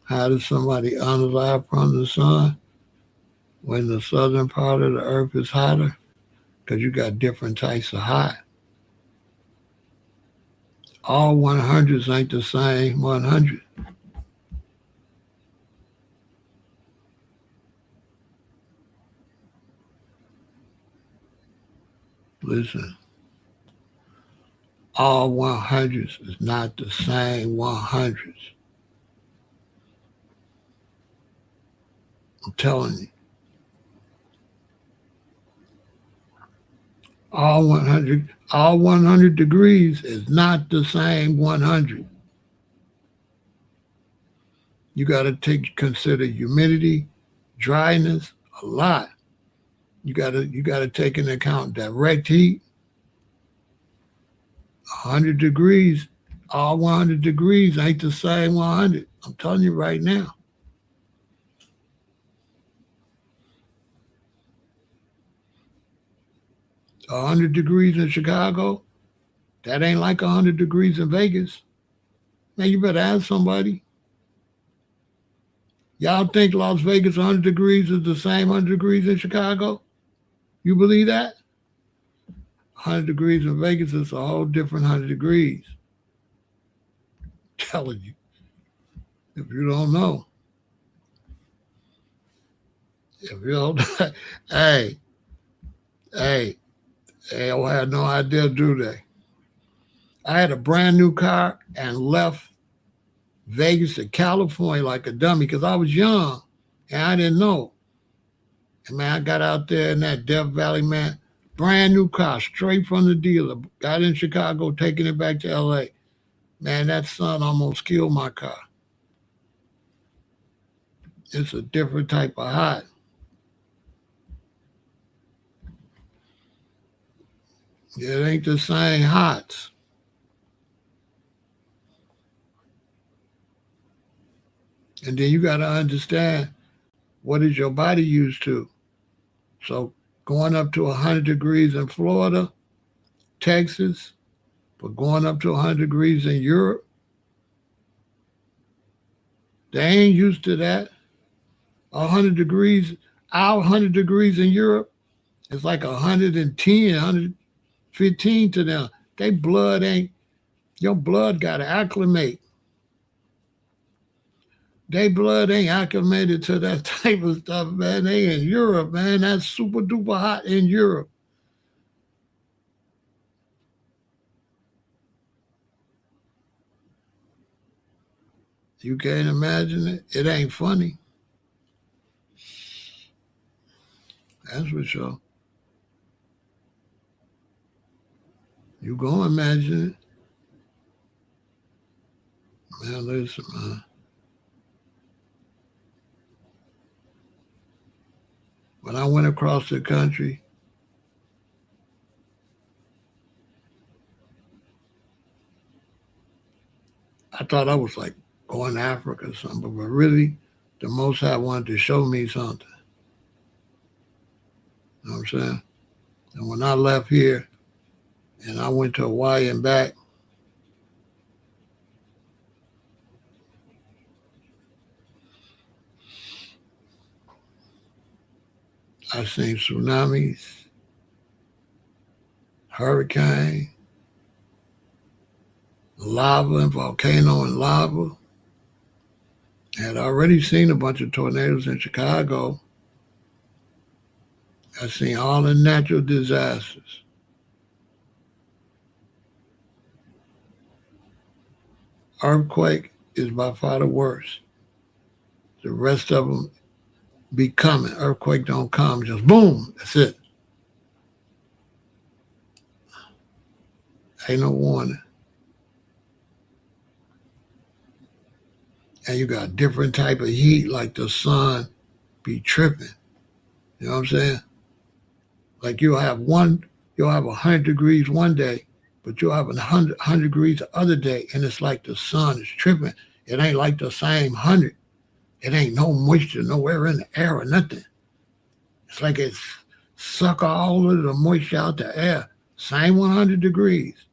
S1: How does somebody unalive from the sun when the southern part of the earth is hotter? Because you got different types of hot. All 100s ain't the same 100. Listen, all 100s is not the same 100s. I'm telling you. All 100 degrees is not the same 100. You got to consider humidity, dryness, a lot. You got to take into account direct heat. 100 degrees All 100 degrees ain't the same 100. I'm telling you right now. 100 degrees in Chicago, that ain't like 100 degrees in Vegas. Man, you better ask somebody. Y'all think Las Vegas 100 degrees is the same 100 degrees in Chicago? You believe that? 100 degrees in Vegas is a whole different 100 degrees. Telling you. If you don't know. If you don't, hey, hey, they don't have no idea, do they? I had a brand new car and left Vegas to California like a dummy because I was young and I didn't know. And man, I got out there in that Death Valley, man, brand new car, straight from the dealer. Got in Chicago, taking it back to LA. Man, that sun almost killed my car. It's a different type of hot. It ain't the same hots. And then you got to understand what is your body used to. So going up to 100 degrees in Florida, Texas, but going up to 100 degrees in Europe, they ain't used to that. 100 degrees, our 100 degrees in Europe is like 110, 115 to them. They blood ain't, your blood got to acclimate. They blood ain't acclimated to that type of stuff, man. They in Europe, man. That's super duper hot in Europe. You can't imagine it. It ain't funny. That's for sure. You go imagine it. Man, listen, man. When I went across the country, I thought I was like going to Africa or something, but really, the Most High wanted to show me something. You know what I'm saying? And when I left here and I went to Hawaii and back, I seen tsunamis, hurricane, lava and volcano and lava. I had already seen a bunch of tornadoes in Chicago. I seen all the natural disasters. Earthquake is by far the worst. The rest of them be coming. Earthquake don't come, just boom, that's it. Ain't no warning. And you got different type of heat, like the sun be tripping. You know what I'm saying? Like you'll have 100 degrees one day, but you'll have 100 degrees the other day, and it's like the sun is tripping. It ain't like the same 100. It ain't no moisture nowhere in the air or nothing. It's like it's suck all of the moisture out the air. Same 100 degrees,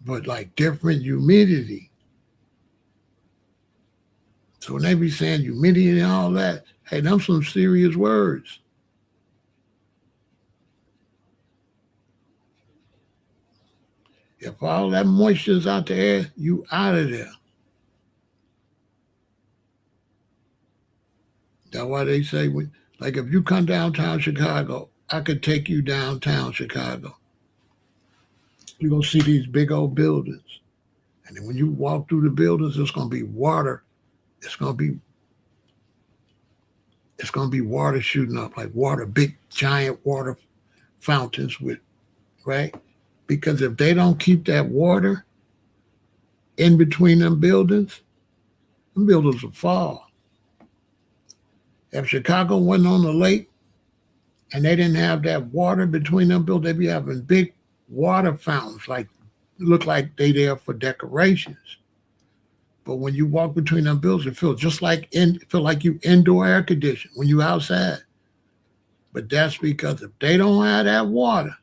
S1: but like different humidity. So when they be saying humidity and all that, hey, them some serious words. If all that moisture's out the air, you out of there. That's why they say, like, if you come downtown Chicago, I could take you downtown Chicago. You're going to see these big old buildings. And then when you walk through the buildings, it's going to be water. It's going to be water shooting up, like water, big giant water fountains with, right? Because if they don't keep that water in between them buildings will fall. If Chicago wasn't on the lake and they didn't have that water between them buildings, they'd be having big water fountains, like look like they there for decorations. But when you walk between them buildings, it feels just like feel like you indoor air conditioned when you outside. But that's because if they don't have that water,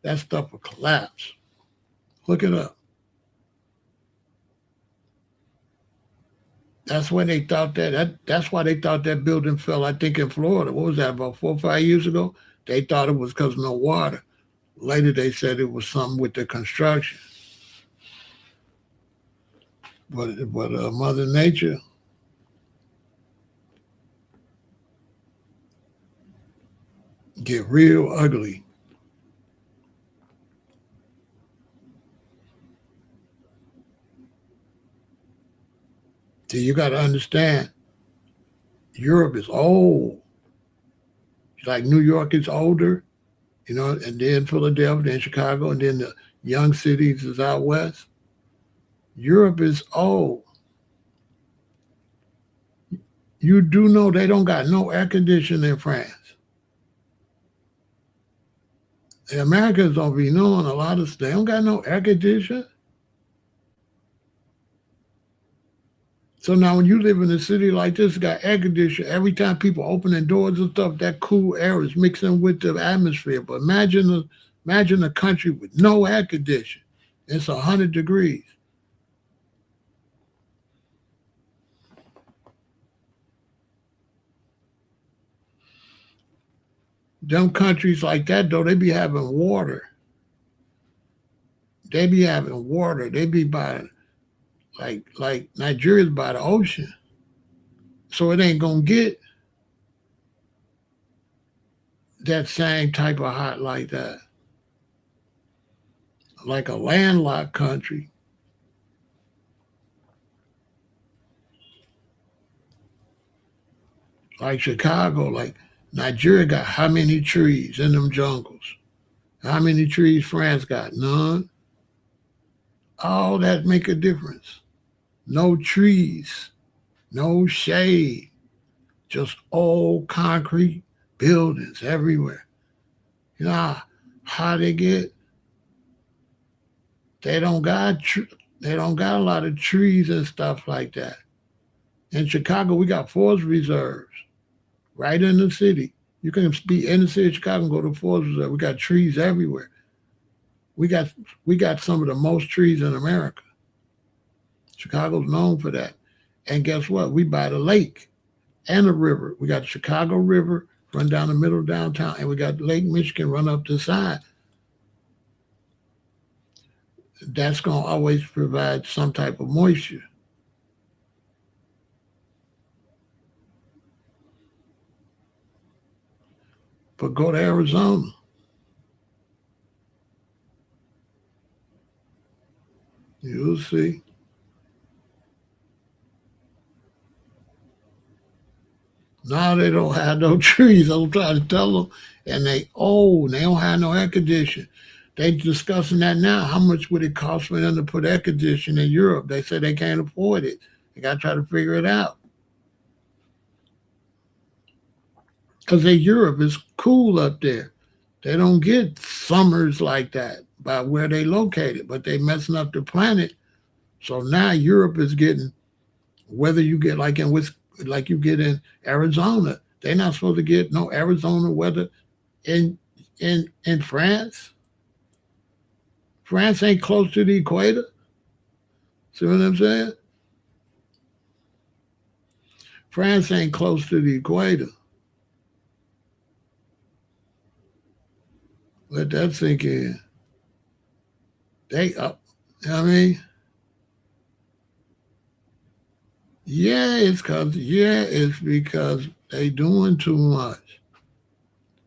S1: that stuff will collapse. Look it up. That's when they thought that's why they thought that building fell, I think in Florida. What was that, about 4 or 5 years ago? They thought it was because of no water. Later they said it was something with the construction. But Mother Nature get real ugly. So you got to understand, Europe is old. Like New York is older, and then Philadelphia, then Chicago, and then the young cities is out west. Europe is old. You do know they don't got no air conditioning in France. The Americans don't be knowing a lot of, they don't got no air conditioning. So now when you live in a city like this, got air conditioning, every time people open their doors and stuff, that cool air is mixing with the atmosphere. But imagine a country with no air conditioning. It's 100 degrees. Them countries like that, though, they be having water. They be having water. They be by, like Nigeria's by the ocean. So it ain't going to get that same type of hot like that. Like a landlocked country. Like Chicago, like Nigeria got how many trees in them jungles? How many trees France got? None. All that make a difference. No trees, no shade, just old concrete buildings everywhere. You know how they get? They don't got they don't got a lot of trees and stuff like that. In Chicago, we got forest reserves right in the city. You can be in the city of Chicago and go to forest reserve. We got trees everywhere. We got we got some of the most trees in America. Chicago's known for that. And guess what? We by the lake and the river. We got the Chicago River run down the middle of downtown, and we got Lake Michigan run up the side. That's going to always provide some type of moisture. But go to Arizona. You'll see. Now they don't have no trees. I'm trying to tell them. And they old. They don't have no air conditioning. They discussing that now. How much would it cost for them to put air conditioning in Europe? They say they can't afford it. They got to try to figure it out. Because Europe is cool up there. They don't get summers like that by where they located, but they messing up the planet. So now Europe is getting, whether you get like you get in Arizona, they're not supposed to get no Arizona weather in in France. France ain't close to the equator. See what I'm saying? France ain't close to the equator. Let that sink in. They up. I mean, it's because they doing too much.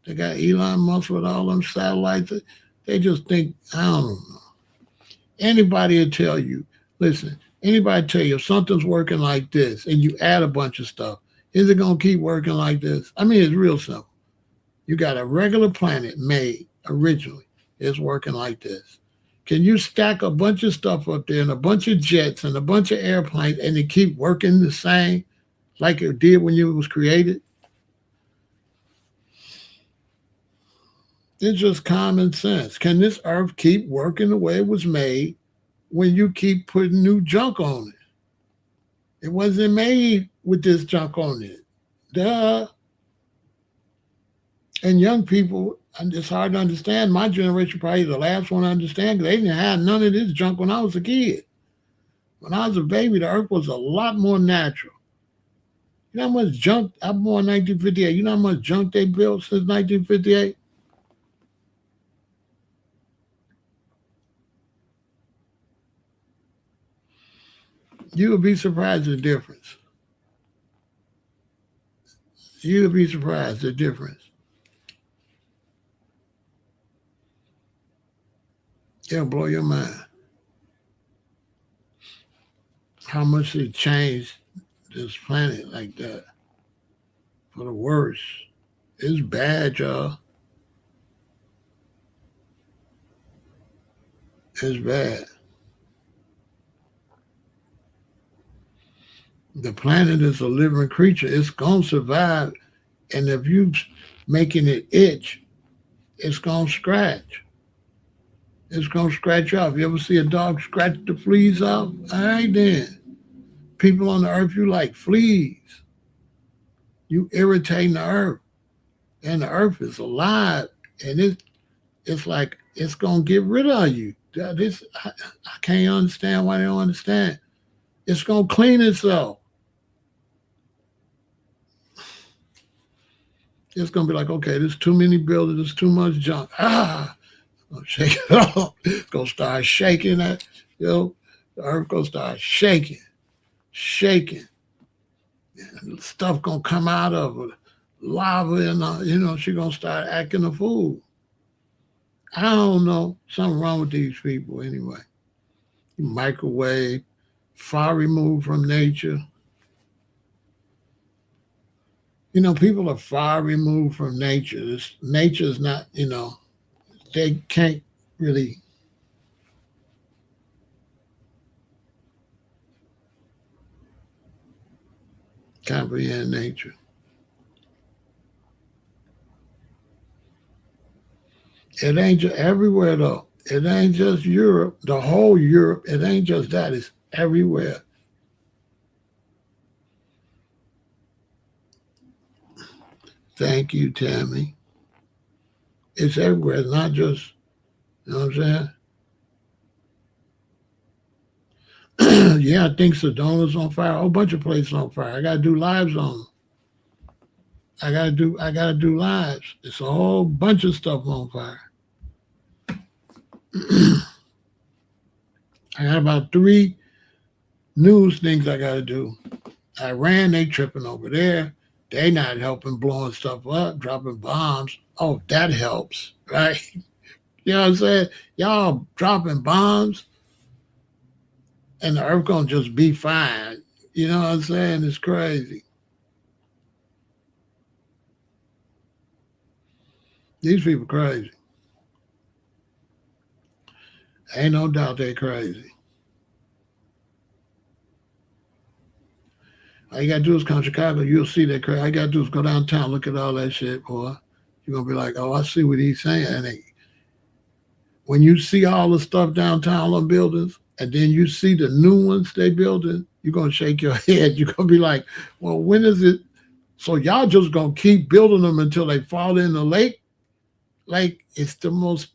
S1: They got Elon Musk with all them satellites. They just think, I don't know. Anybody will tell you, listen, anybody tell you if something's working like this and you add a bunch of stuff, is it going to keep working like this? I mean, it's real simple. You got a regular planet made originally. It's working like this. Can you stack a bunch of stuff up there and a bunch of jets and a bunch of airplanes and it keep working the same like it did when it was created? It's just common sense. Can this earth keep working the way it was made when you keep putting new junk on it? It wasn't made with this junk on it. Duh. And young people, and it's hard to understand. My generation probably the last one to understand because they didn't have none of this junk when I was a kid. When I was a baby, the earth was a lot more natural. You know how much junk, I'm born in 1958, you know how much junk they built since 1958? You would be surprised at the difference. You would be surprised at the difference. It'll blow your mind how much they changed this planet like that for the worse. It's bad, y'all. It's bad. The planet is a living creature. It's gonna survive, and if you making it itch, it's gonna scratch. It's gonna scratch off. You ever see a dog scratch the fleas off? All right then. People on the earth, you like fleas. You irritating the earth, and the earth is alive, and it's like it's gonna get rid of you. This I can't understand why they don't understand. It's gonna clean itself. It's gonna be like, okay, there's too many buildings, there's too much junk. Gonna shake it off. It's gonna start shaking that, the earth gonna start shaking, shaking. And stuff gonna come out of it. Lava and she gonna start acting a fool. I don't know. Something wrong with these people anyway. Microwave, far removed from nature. People are far removed from nature. Nature is not, they can't really comprehend nature. It ain't just everywhere though. It ain't just Europe, the whole Europe. It ain't just that. It's everywhere. Thank you, Tammy. It's everywhere. It's not just, you know what I'm saying? Yeah, I think Sedona's on fire. A whole bunch of places on fire. I gotta do lives on them. I gotta do lives. It's a whole bunch of stuff on fire. I got about three news things I gotta do. Iran, they tripping over there. They not helping blowing stuff up, dropping bombs. Oh, that helps, right? You know what I'm saying? Y'all dropping bombs and the earth gonna just be fine. You know what I'm saying? It's crazy. These people crazy. Ain't no doubt they crazy. All you gotta do is come to Chicago, you'll see that crazy. All you gotta do is go downtown, look at all that shit, boy. You're gonna be like, oh, I see what he's saying. And when you see all the stuff downtown on buildings, and then you see the new ones they building, you're gonna shake your head. You're gonna be like, well, when is it? So y'all just gonna keep building them until they fall in the lake? Like it's the most.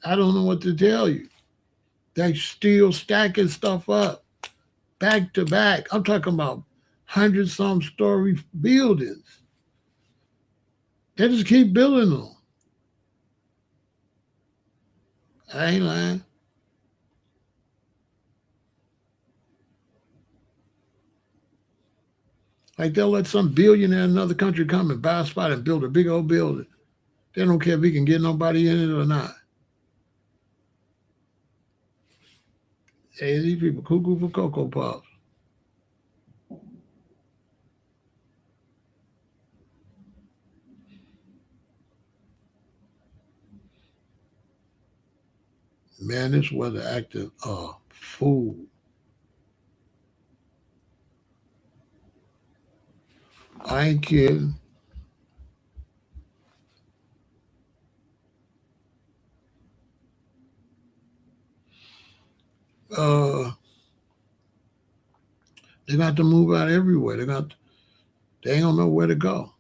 S1: I don't know what to tell you. They still stacking stuff up back to back. I'm talking about hundred some story buildings. They just keep building them. I ain't lying. Like they'll let some billionaire in another country come and buy a spot and build a big old building. They don't care if he can get nobody in it or not. Hey, these people cuckoo for Cocoa Puffs. Man, this weather acting a fool. I ain't kidding. uh, they got to move out everywhere. They ain't gonna know where to go.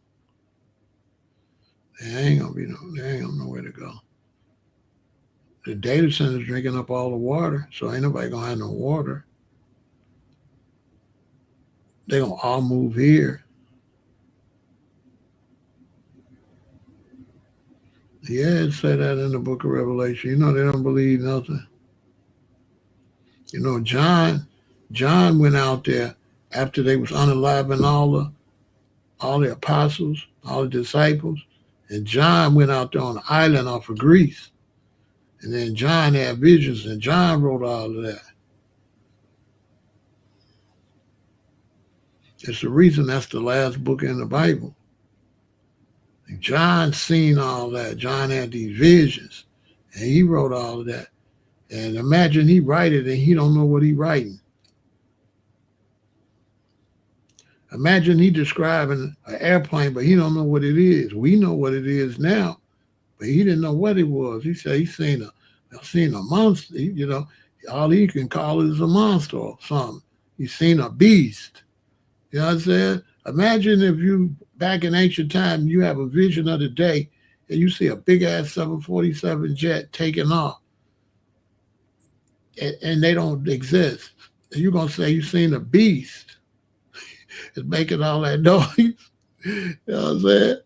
S1: They ain't gonna know where to go. The data center's drinking up all the water, so ain't nobody gonna have no water. They gonna all move here. Yeah, it said that in the book of Revelation. They don't believe nothing. John went out there after they was unaliving all the apostles, all the disciples, and John went out there on the island off of Greece. And then John had visions, and John wrote all of that. It's the reason that's the last book in the Bible. John seen all that. John had these visions, and he wrote all of that. And imagine he write it and he don't know what he writing. Imagine he describing an airplane, but he don't know what it is. We know what it is now, but he didn't know what it was. He said he seen a monster. All he can call it is a monster or something. He's seen a beast. You know what I'm saying? Imagine if you, back in ancient time, you have a vision of the day and you see a big ass 747 jet taking off and they don't exist. And you're going to say you seen a beast. It's making all that noise. You know what I'm saying?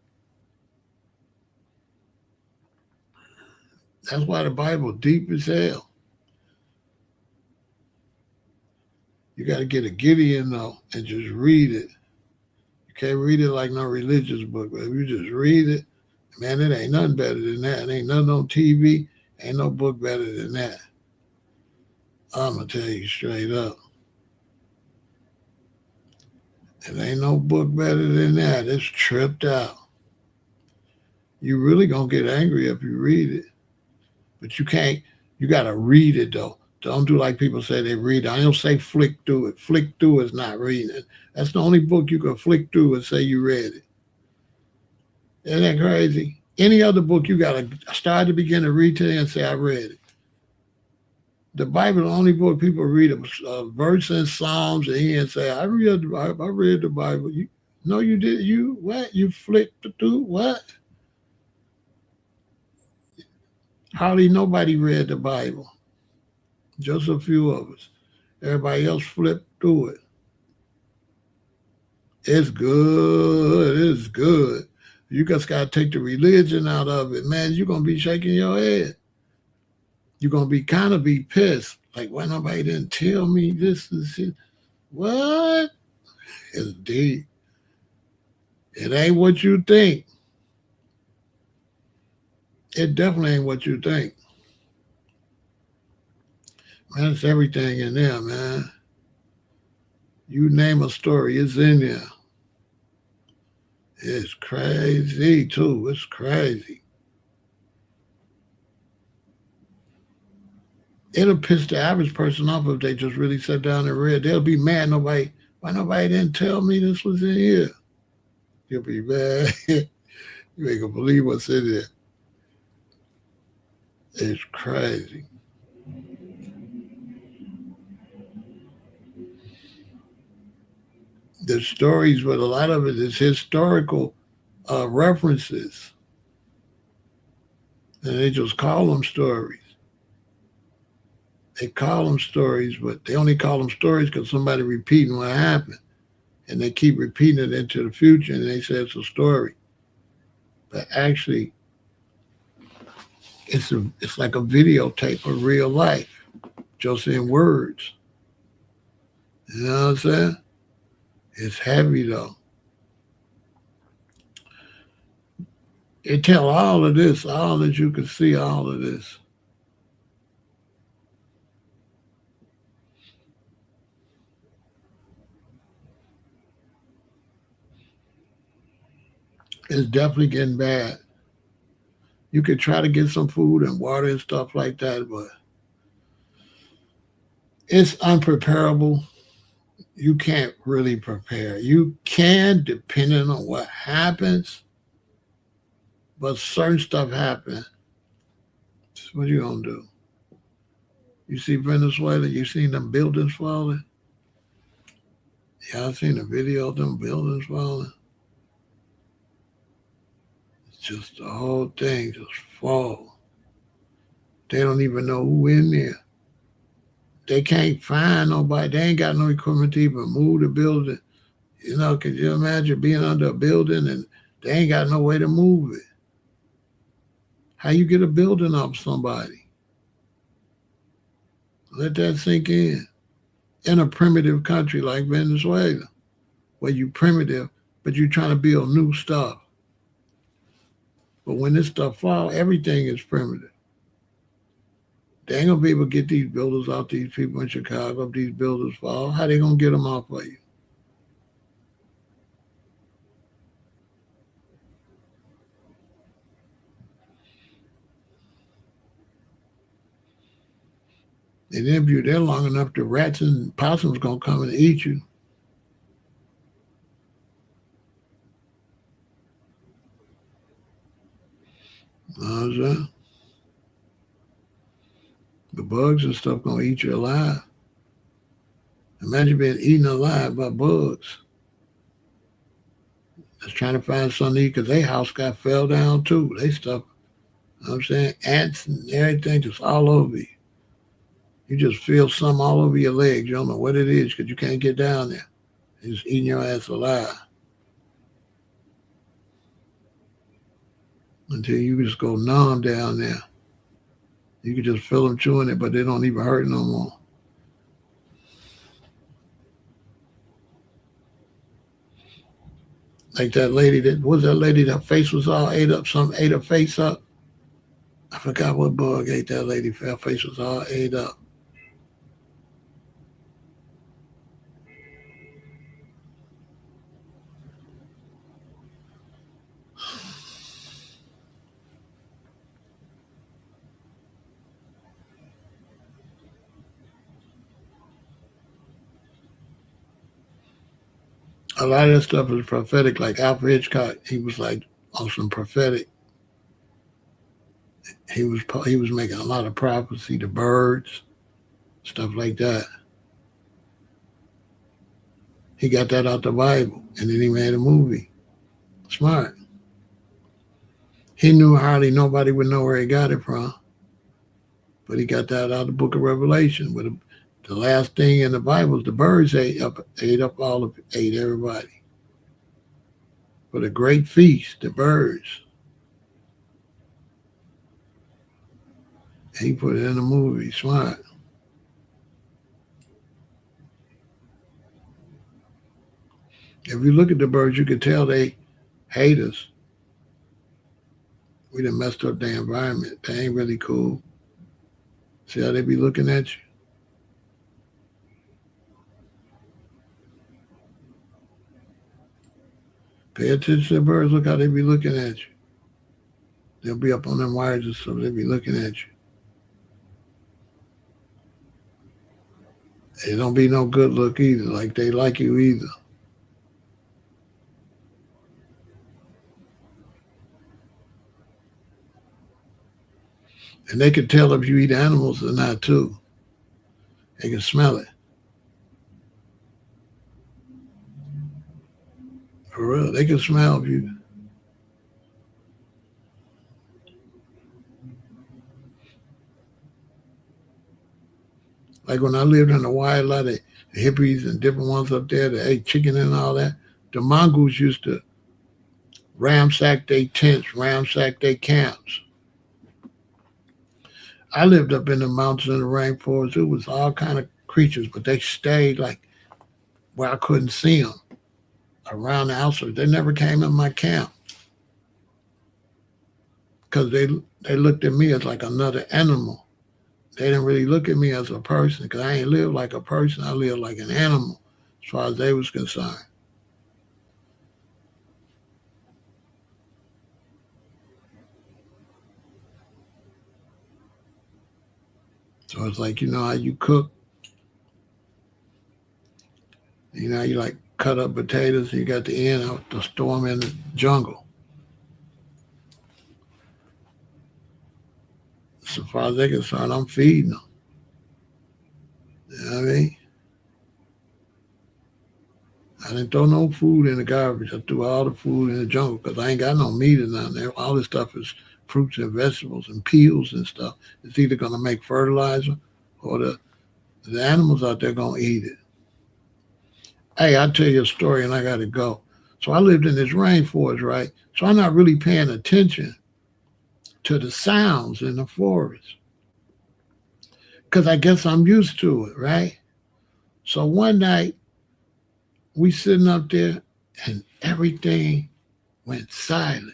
S1: That's why the Bible deep as hell. You got to get a Gideon though and just read it. You can't read it like no religious book, but if you just read it, man, it ain't nothing better than that. It ain't nothing on TV. Ain't no book better than that. I'm going to tell you straight up. It ain't no book better than that. It's tripped out. You really going to get angry if you read it. But you can't. You got to read it, though. Don't do like people say they read it. I don't say flick through it. Flick through is not reading it. That's the only book you can flick through and say you read it. Isn't that crazy? Any other book, you got to start at the beginning, read to the end, and say, I read it. The Bible, the only book people read a verse in Psalms and he and say, I read the Bible. I read the Bible. No, you did. You what? You flicked through what? Hardly nobody read the Bible. Just a few of us. Everybody else flipped through it. It's good. It's good. You just got to take the religion out of it, man. You're going to be shaking your head. You're going to be pissed. Like, why nobody didn't tell me this is it? What? It's deep. It ain't what you think. It definitely ain't what you think. Man, it's everything in there, man. You name a story, it's in there. It's crazy, too. It's crazy. It'll piss the average person off if they just really sat down and read. They'll be mad. Why nobody didn't tell me this was in here? You'll be mad. You ain't gonna believe what's in there. It's crazy. The stories, but a lot of it is historical references. And they just call them stories. They call them stories, but they only call them stories because somebody repeating what happened. And they keep repeating it into the future, and they say it's a story. But actually, it's like a videotape of real life, just in words. You know what I'm saying? It's heavy, though. It tell all of this, all that you can see, all of this. It's definitely getting bad. You could try to get some food and water and stuff like that, but it's unpreparable. You can't really prepare. You can, depending on what happens, but certain stuff happens. What are you gonna do? You see Venezuela, you seen them buildings falling? Y'all seen the video of them buildings falling? It's just the whole thing just fall. They don't even know who in there. They can't find nobody. They ain't got no equipment to even move the building. You know, could you imagine being under a building and they ain't got no way to move it? How you get a building off somebody? Let that sink in. In a primitive country like Venezuela, where you primitive, but you're trying to build new stuff. But when this stuff fall, everything is primitive. They ain't gonna be able to get these builders off these people in Chicago if these builders fall. How they gonna get them off of you? And then if you're there long enough, the rats and possums gonna come and eat you. You know what I'm saying? The bugs and stuff gonna eat you alive. Imagine being eaten alive by bugs. Just trying to find something to eat because their house got fell down too. They stuff, you know what I'm saying? Ants and everything just all over you. You just feel something all over your legs. You don't know what it is because you can't get down there. It's just eating your ass alive. Until you just go numb down there. You can just feel them chewing it, but they don't even hurt no more. Like that lady that face was all ate up, some ate her face up. I forgot what bug ate that lady. Her face was all ate up. A lot of that stuff is prophetic. Like Alfred Hitchcock, he was like on some prophetic. He was making a lot of prophecy. The birds, stuff like that. He got that out the Bible, and then he made a movie. Smart. He knew hardly nobody would know where he got it from, but he got that out of the Book of Revelation. But the last thing in the Bible is the birds ate up ate everybody. For the great feast, the birds. He put it in the movie. Smart. If you look at the birds, you can tell they hate us. We done messed up their environment. They ain't really cool. See how they be looking at you? Pay attention to the birds. Look how they be looking at you. They'll be up on them wires and stuff. They be looking at you. It don't be no good look either. Like they like you either. And they can tell if you eat animals or not too. They can smell it. For real. They can smell if you. Like when I lived in the wild, a lot of hippies and different ones up there that ate chicken and all that, the mongoose used to ransack their tents, ransack their camps. I lived up in the mountains in the rainforest. It was all kind of creatures, but they stayed like where I couldn't see them around the outskirts. They never came in my camp because they looked at me as like another animal. They didn't really look at me as a person because I ain't live like a person. I live like an animal as far as they was concerned. So it's like, you know how you cook? You know, you like cut up potatoes, you got the end out to store them in the jungle. So far as they're concerned, I'm feeding them. You know what I mean? I didn't throw no food in the garbage. I threw all the food in the jungle because I ain't got no meat in there. All this stuff is fruits and vegetables and peels and stuff. It's either going to make fertilizer or the animals out there going to eat it. Hey, I'll tell you a story and I got to go. So I lived in this rainforest, right? So I'm not really paying attention to the sounds in the forest because I guess I'm used to it, right? So one night we sitting up there and everything went silent.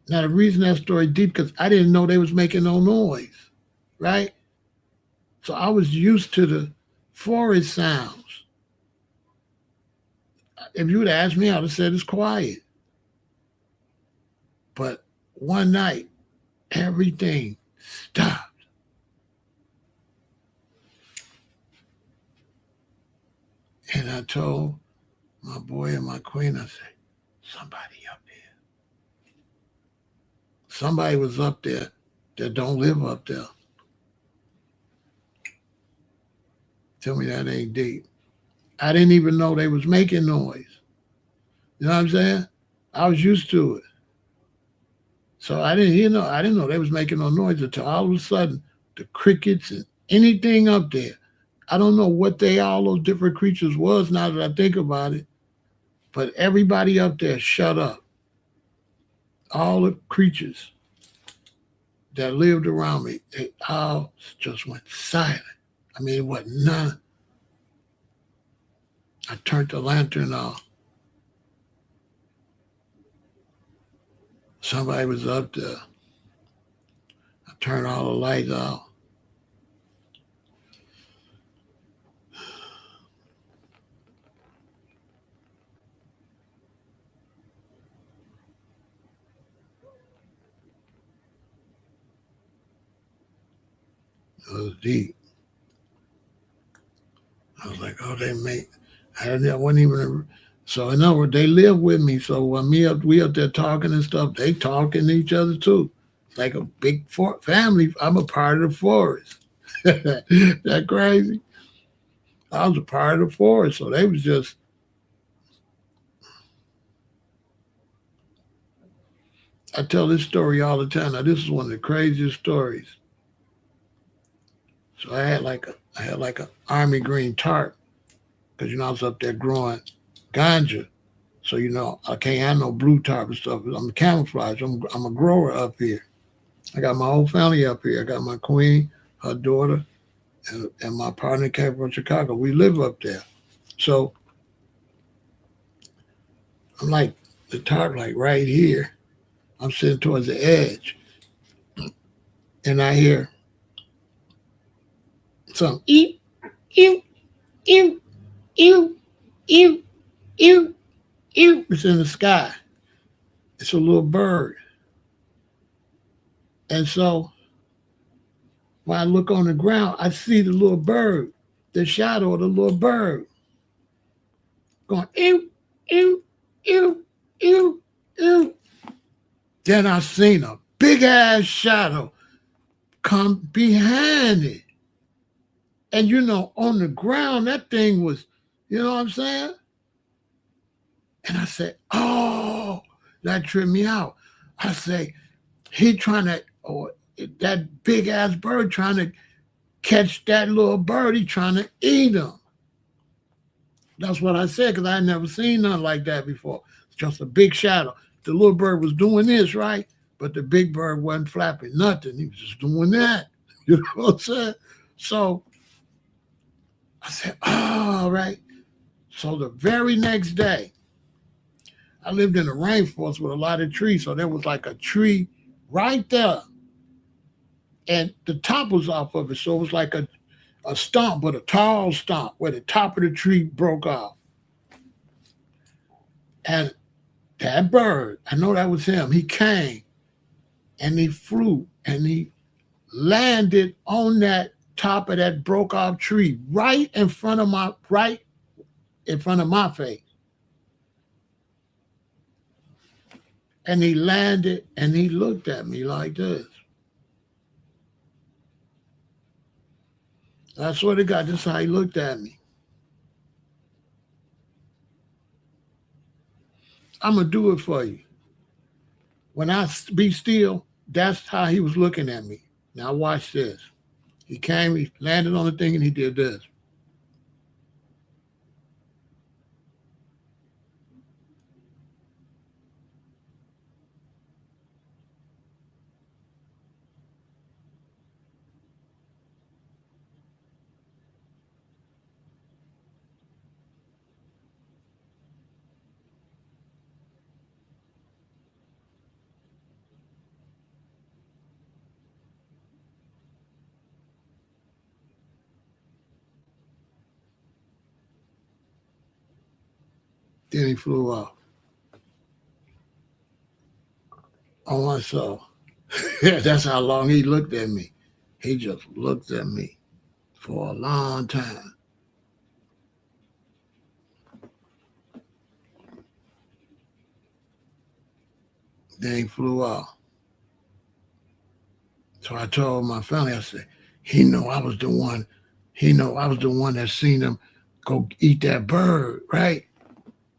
S1: Now the reason that story deep because I didn't know they was making no noise, right? So I was used to the forest sounds. If you would have asked me, I would have said it's quiet. But one night, everything stopped. And I told my boy and my queen, I said, somebody up there. Somebody was up there that don't live up there. Tell me that ain't deep. I didn't even know they was making noise. You know what I'm saying? I was used to it. So I didn't know they was making no noise until all of a sudden the crickets and anything up there. I don't know what all those different creatures was now that I think about it, but everybody up there shut up. All the creatures that lived around me, they all just went silent. I mean, it wasn't none. I turned the lantern off. Somebody was up there. I turned all the lights off. It was deep. I was like, oh, I wasn't even, so in other words, they live with me. So when we up there talking and stuff, they talking to each other too. It's like a big family. I'm a part of the forest. That crazy? I was a part of the forest. So they was just, I tell this story all the time. Now, this is one of the craziest stories. So I had like a army green tarp because I was up there growing ganja. So I can't have no blue tarp and stuff. I'm camouflage. I'm a grower up here. I got my whole family up here. I got my queen, her daughter, and my partner came from Chicago. We live up there. So I'm like the tarp, like right here. I'm sitting towards the edge, and I hear some eep, eep, eep, eep, eep, eep, eep. It's in the sky. It's a little bird. And so when I look on the ground, I see the little bird, the shadow of the little bird going, ew, ew, ew, ew, ew. Then I seen a big ass shadow come behind it. And on the ground, that thing was, you know what I'm saying? And I said, oh, that tripped me out. I say, he trying to, or that big ass bird trying to catch that little bird. He trying to eat him. That's what I said because I had never seen nothing like that before. It's just a big shadow. The little bird was doing this, right? But the big bird wasn't flapping nothing. He was just doing that. You know what I'm saying? So I said, oh, all right. So the very next day, I lived in a rainforest with a lot of trees. So there was like a tree right there. And the top was off of it. So it was like a stump, but a tall stump where the top of the tree broke off. And that bird, I know that was him. He came and he flew and he landed on that top of that broke off tree right in front of my face. And he landed and he looked at me like this. I swear to God, this is how he looked at me. I'm gonna do it for you. When be still, that's how he was looking at me. Now watch this. He came, he landed on the thing, and he did this. Then he flew off on myself. That's how long he looked at me. He just looked at me for a long time. Then he flew off. So I told my family, I said, he know I was the one. He know I was the one that seen him go eat that bird, right?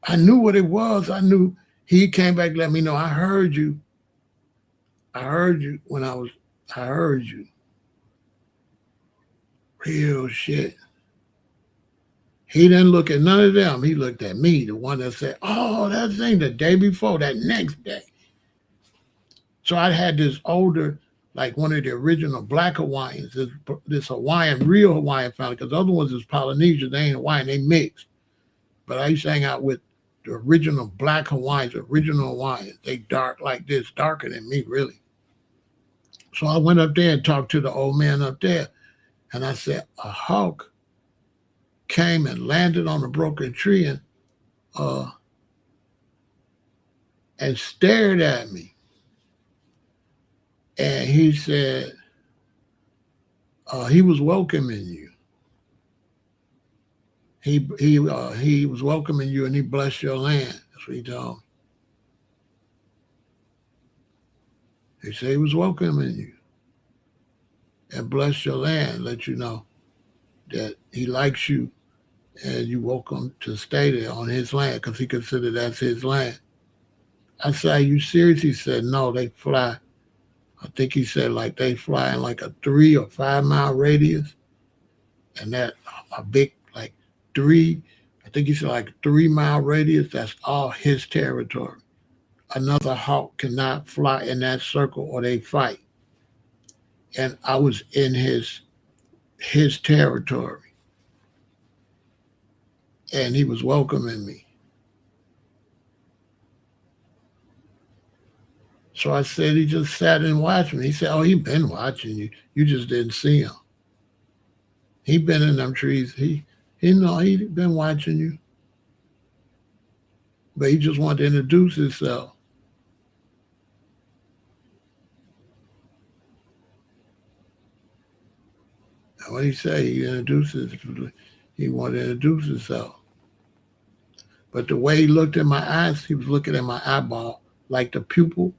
S1: I knew what it was. I knew he came back, let me know. I heard you. I heard you when I heard you. Real shit. He didn't look at none of them. He looked at me, the one that said, oh, that thing the day before, that next day. So I had this older, like one of the original black Hawaiians, this Hawaiian, real Hawaiian family, because the other ones is Polynesian, they ain't Hawaiian, they mixed. But I used to hang out with the original black Hawaiians, original Hawaiians. They dark like this, darker than me, really. So I went up there and talked to the old man up there. And I said, a hawk came and landed on a broken tree uh, and stared at me. And he said, he was welcoming you. He was welcoming you and he blessed your land. That's what he told me. He said he was welcoming you and bless your land, let you know that he likes you and you welcome to stay there on his land because he considered that's his land. I said, are you serious? He said, no, they fly. I think he said like they fly in like a 3 or 5 mile radius. And that a big like 3, I think he said like 3 mile radius, that's all his territory. Another hawk cannot fly in that circle or they fight. And I was in his territory. And he was welcoming me. So I said he just sat and watched me. He said, oh, he been watching you. You just didn't see him. He been in them trees. He know he been watching you. But he just wanted to introduce himself. And what he say? He wanted to introduce himself. But the way he looked in my eyes, he was looking at my eyeball, like the pupil.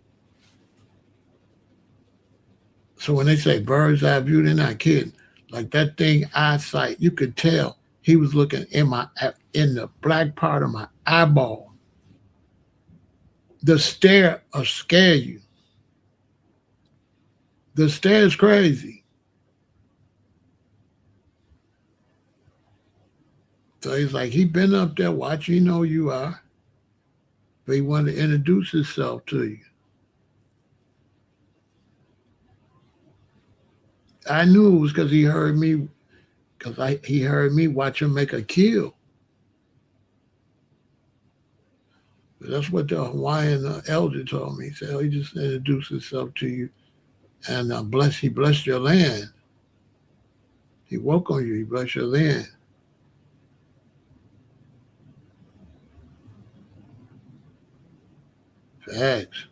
S1: So when they say bird's eye view, they're not kidding. Like that thing eyesight, you could tell he was looking in the black part of my eyeball. The stare will scare you. The stare is crazy. So he's like, he been up there watching, you know you are. But he wanted to introduce himself to you. I knew it was because he heard me, he heard me watch him make a kill. But that's what the Hawaiian elder told me. He said, oh, he just introduced himself to you and he blessed your land. He welcomed you, he blessed your land. Facts.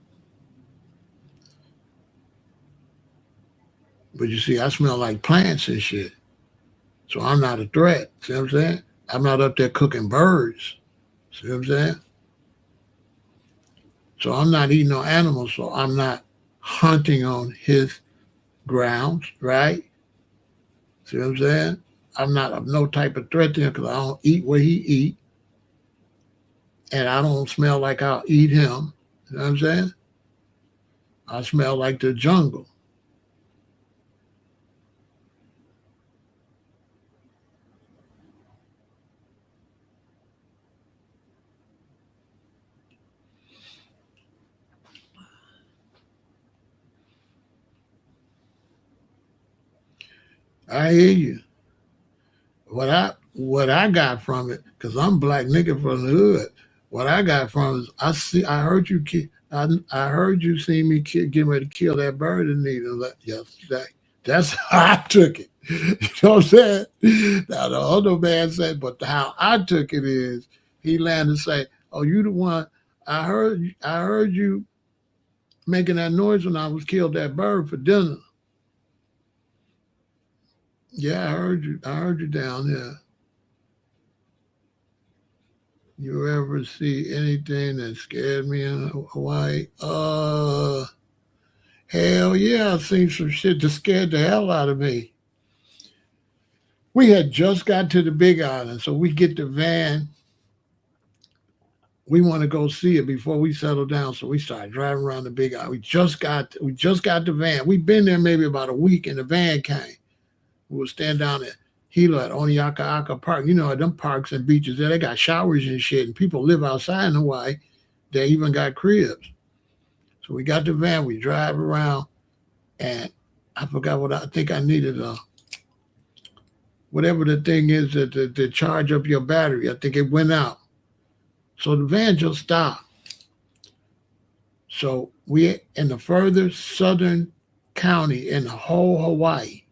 S1: But you see, I smell like plants and shit. So I'm not a threat. See what I'm saying? I'm not up there cooking birds. See what I'm saying? So I'm not eating no animals. So I'm not hunting on his grounds, right? See what I'm saying? I'm not of no type of threat to him because I don't eat where he eat, and I don't smell like I'll eat him. You know what I'm saying? I smell like the jungle. I hear you. What I got from it, cause I'm black nigga from the hood. What I got from it is I heard you I heard you see me getting ready to kill that bird in the yesterday. That's how I took it. You know what I'm saying? Now the other man said, but how I took it is he landed and say, "Oh, you the one? I heard you making that noise when I was killed that bird for dinner. Yeah, I heard you. I heard you down there. You ever see anything that scared me in Hawaii? Hell yeah, I've seen some shit that scared the hell out of me. We had just got to the Big Island, so we get the van. We want to go see it before we settle down, so we start driving around the Big Island. We just got the van. We've been there maybe about a week, and the van came. We would stand down at Hilo at Oniaka Park. You know, at them parks and beaches there, they got showers and shit, and people live outside in Hawaii. They even got cribs. So we got the van, we drive around, and I forgot what I think I needed. Whatever the thing is that to charge up your battery. I think it went out. So the van just stopped. So we in the furthest southern county in the whole Hawaii.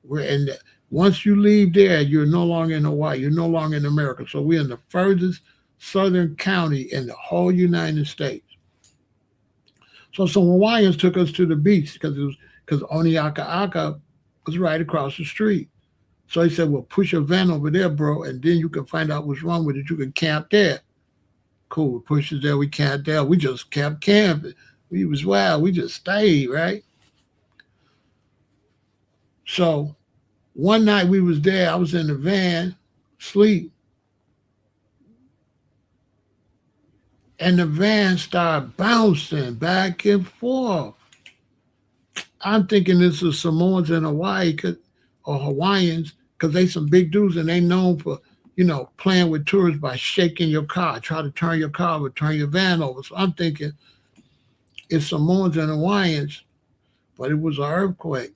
S1: We're in the once you leave there, you're no longer in Hawaii. You're no longer in America. So we're in the furthest southern county in the whole United States. So some Hawaiians took us to the beach because Oniaka was right across the street. So he said, "Well, push your van over there, bro, and then you can find out what's wrong with it. You can camp there." Cool. Push us there. We camped there. We just kept camping. We was wild. We just stayed, right? So one night we was there. I was in the van, sleep, and the van started bouncing back and forth. I'm thinking this is Samoans in Hawaii or Hawaiians because they some big dudes and they known for playing with tourists by shaking your car, try to turn your car over, turn your van over. So I'm thinking it's Samoans and Hawaiians, but it was an earthquake.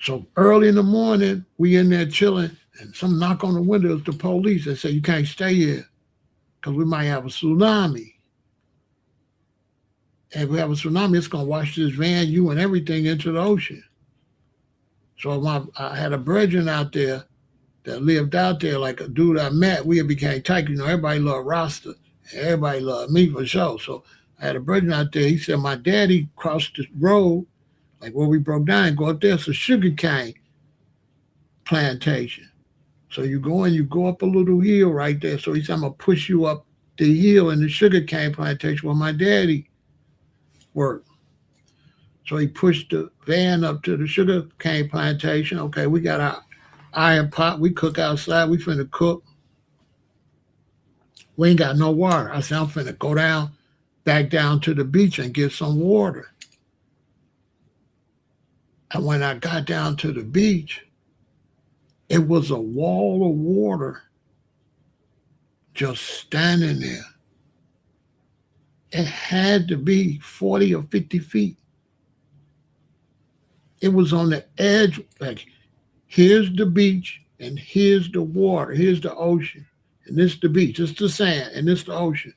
S1: So early in the morning, we in there chilling, and some knock on the window. It's the police. They say you can't stay here because we might have a tsunami. And if we have a tsunami, it's gonna wash this van, you, and everything into the ocean. So I had a brethren out there that lived out there, like a dude I met. We became tight. Everybody loved Rasta. Everybody loved me for sure. So I had a brethren out there. He said my daddy crossed the road, like where we broke down, and go up there. It's a sugar cane plantation. So you go and you go up a little hill right there. So he said, "I'm gonna push you up the hill in the sugar cane plantation where my daddy worked." So he pushed the van up to the sugar cane plantation. Okay, we got our iron pot. We cook outside. We finna cook. We ain't got no water. I said, I'm finna go back down to the beach and get some water. And when I got down to the beach, it was a wall of water just standing there. It had to be 40 or 50 feet. It was on the edge, like here's the beach and here's the water, here's the ocean, and this the beach, it's the sand, and this the ocean.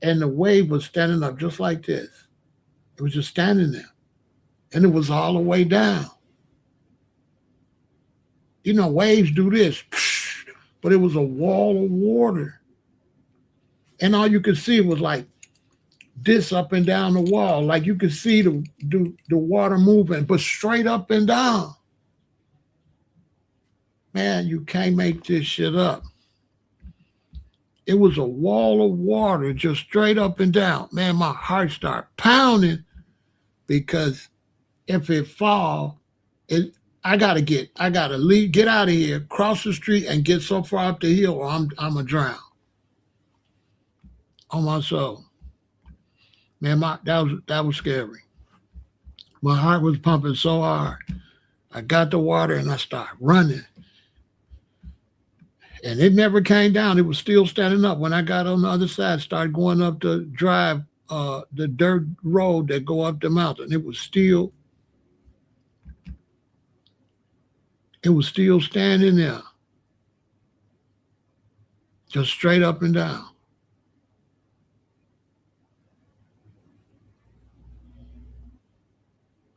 S1: And the wave was standing up just like this. It was just standing there. And it was all the way down. Waves do this, but it was a wall of water. And all you could see was like this up and down the wall. Like you could see the water moving, but straight up and down. Man, you can't make this shit up. It was a wall of water just straight up and down. Man, my heart started pounding because if it fall, it I gotta leave, get out of here, cross the street, and get so far up the hill, or I'm a drown on my soul. Man, that was scary. My heart was pumping so hard. I got the water and I started running, and it never came down. It was still standing up. When I got on the other side, started going up the drive, the dirt road that go up the mountain. It was still standing there, just straight up and down.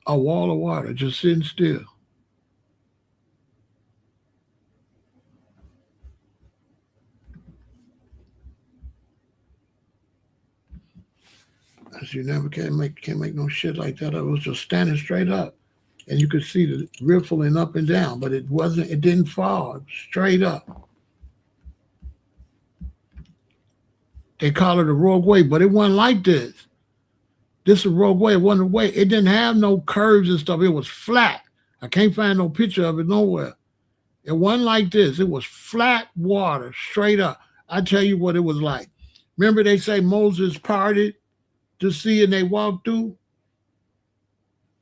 S1: A wall of water just sitting still. As you never can't make no shit like that. It was just standing straight up. And you could see the rippling up and down, but it didn't fall. It was straight up. They call it a rogue wave, but it wasn't like this. This is a rogue wave. It wasn't a wave. It didn't have no curves and stuff. It was flat. I can't find no picture of it nowhere. It wasn't like this. It was flat water, straight up. I tell you what it was like. Remember they say Moses parted the sea and they walked through?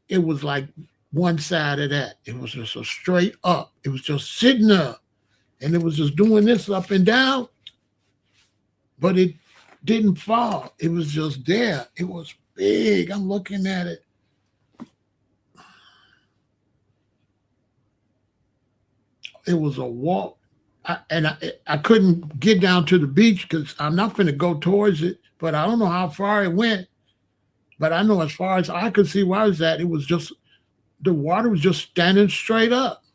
S1: It was like one side of that. It was just a straight up. It was just sitting there. And it was just doing this up and down, but it didn't fall. It was just there. It was big. I'm looking at it. It was a walk. I couldn't get down to the beach because I'm not going to go towards it, but I don't know how far it went. But I know as far as I could see where I was at, it was just, the water was just standing straight up.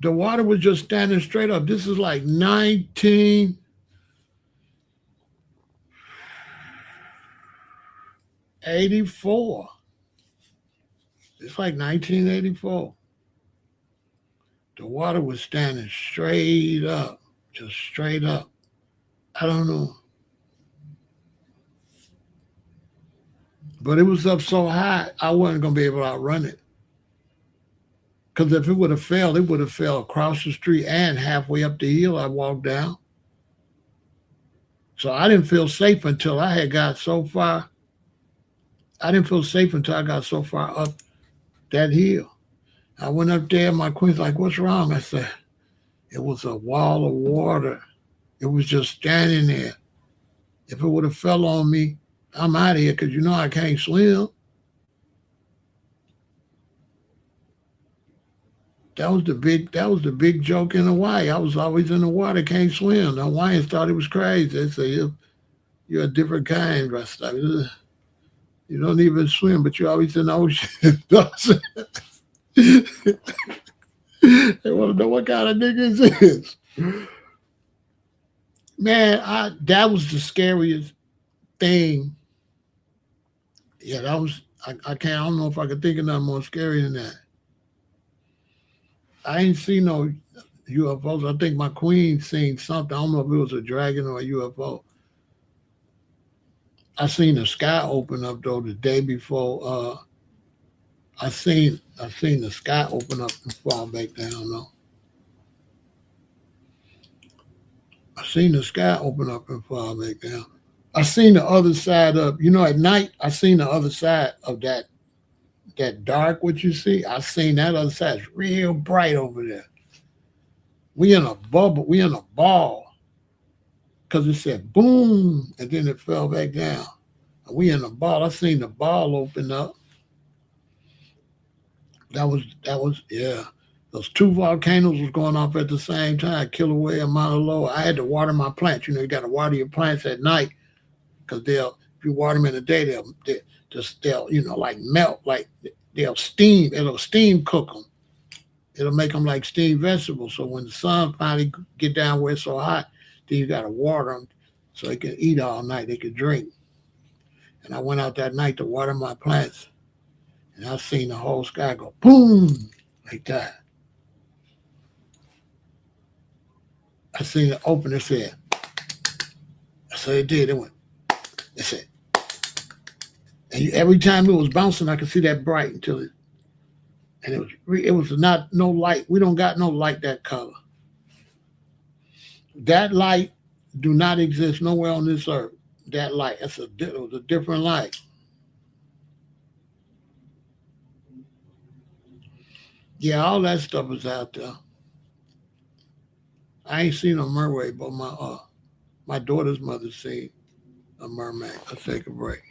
S1: The water was just standing straight up. This is like 1984. It's like 1984. The water was standing straight up, just straight up. I don't know. But it was up so high, I wasn't going to be able to outrun it. Because if it would have fell, it would have fell across the street and halfway up the hill I walked down. So I didn't feel safe until I had got so far. I didn't feel safe until I got so far up that hill. I went up there, my queen's like, what's wrong? I said, it was a wall of water. It was just standing there. If it would have fell on me, I'm out of here because you know I can't swim. That was the big joke in Hawaii. I was always in the water, can't swim. The Hawaiians thought it was crazy. They say you're a different kind, Rasta. You don't even swim, but you're always in the ocean. They want to know what kind of nigga is this. Man, that was the scariest thing. Yeah, that was I can't. I don't know if I could think of nothing more scary than that. I ain't seen no UFOs. I think my queen seen something. I don't know if it was a dragon or a UFO. I seen the sky open up though the day before. I seen the sky open up and fall back down though. I seen the sky open up and fall back down. I seen the other side of, at night. I seen the other side of that dark. What you see? I seen that other side. It's real bright over there. We in a bubble. We in a ball because it said boom and then it fell back down. We in a ball. I seen the ball open up. That was yeah. Those two volcanoes was going off at the same time, Kilauea and Mauna Loa. I had to water my plants. You got to water your plants at night because if you water them in the day, they'll like melt, like they'll steam. It'll steam cook them. It'll make them like steamed vegetables. So when the sun finally get down where it's so hot, then you got to water them so they can eat all night. They can drink. And I went out that night to water my plants, and I seen the whole sky go boom like that. I seen it open. It said, so it did. It went. It said, And every time it was bouncing, I could see that bright until it, and it was not no light. We don't got no light that color. That light do not exist nowhere on this earth. That light, it was a different light. Yeah, all that stuff is out there. I ain't seen a mermaid, but my daughter's mother seen a mermaid. Let's take a break.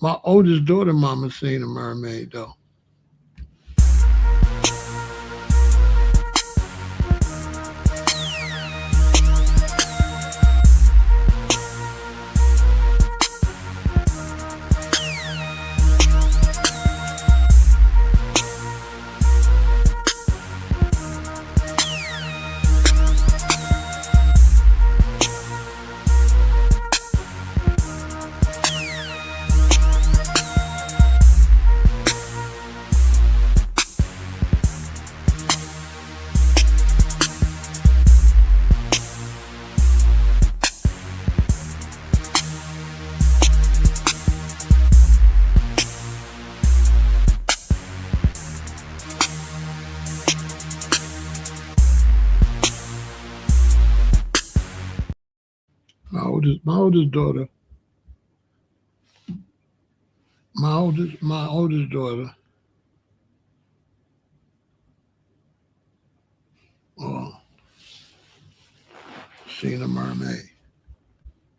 S1: My oldest daughter, mama, seen a mermaid though. My oldest daughter, my oldest daughter, uh, seen a mermaid.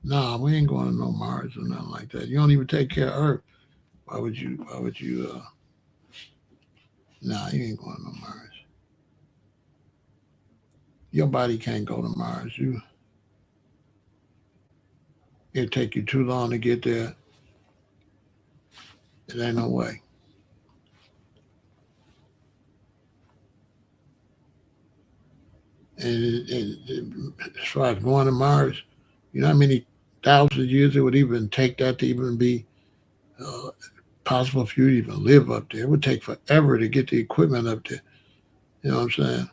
S1: Nah, we ain't going to no Mars or nothing like that. You don't even take care of Earth. Why would you? Why would you? Nah, you ain't going to no Mars. Your body can't go to Mars. It'll take you too long to get there. It ain't no way. And as far as going to Mars, you know how many thousands of years it would even take that to even be uh, possible for you to even live up there. It would take forever to get the equipment up there. You know what I'm saying?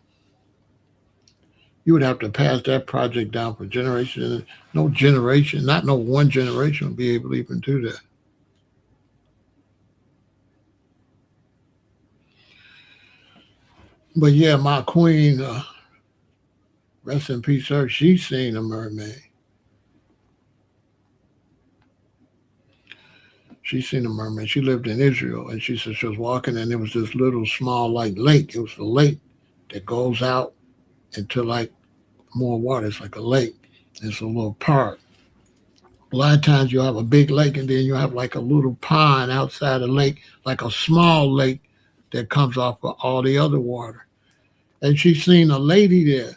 S1: You would have to pass that project down for generations. No generation, not no one generation would be able to even do that. But yeah, my queen, rest in peace, her. She's seen a mermaid. She's seen a mermaid. She lived in Israel, and she said she was walking, and there was this little small like lake. It was a lake that goes out into like more water. It's like a lake. It's a little park. A lot of times you have a big lake, and then you have like a little pond outside the lake, like a small lake that comes off of all the other water. And she seen a lady there.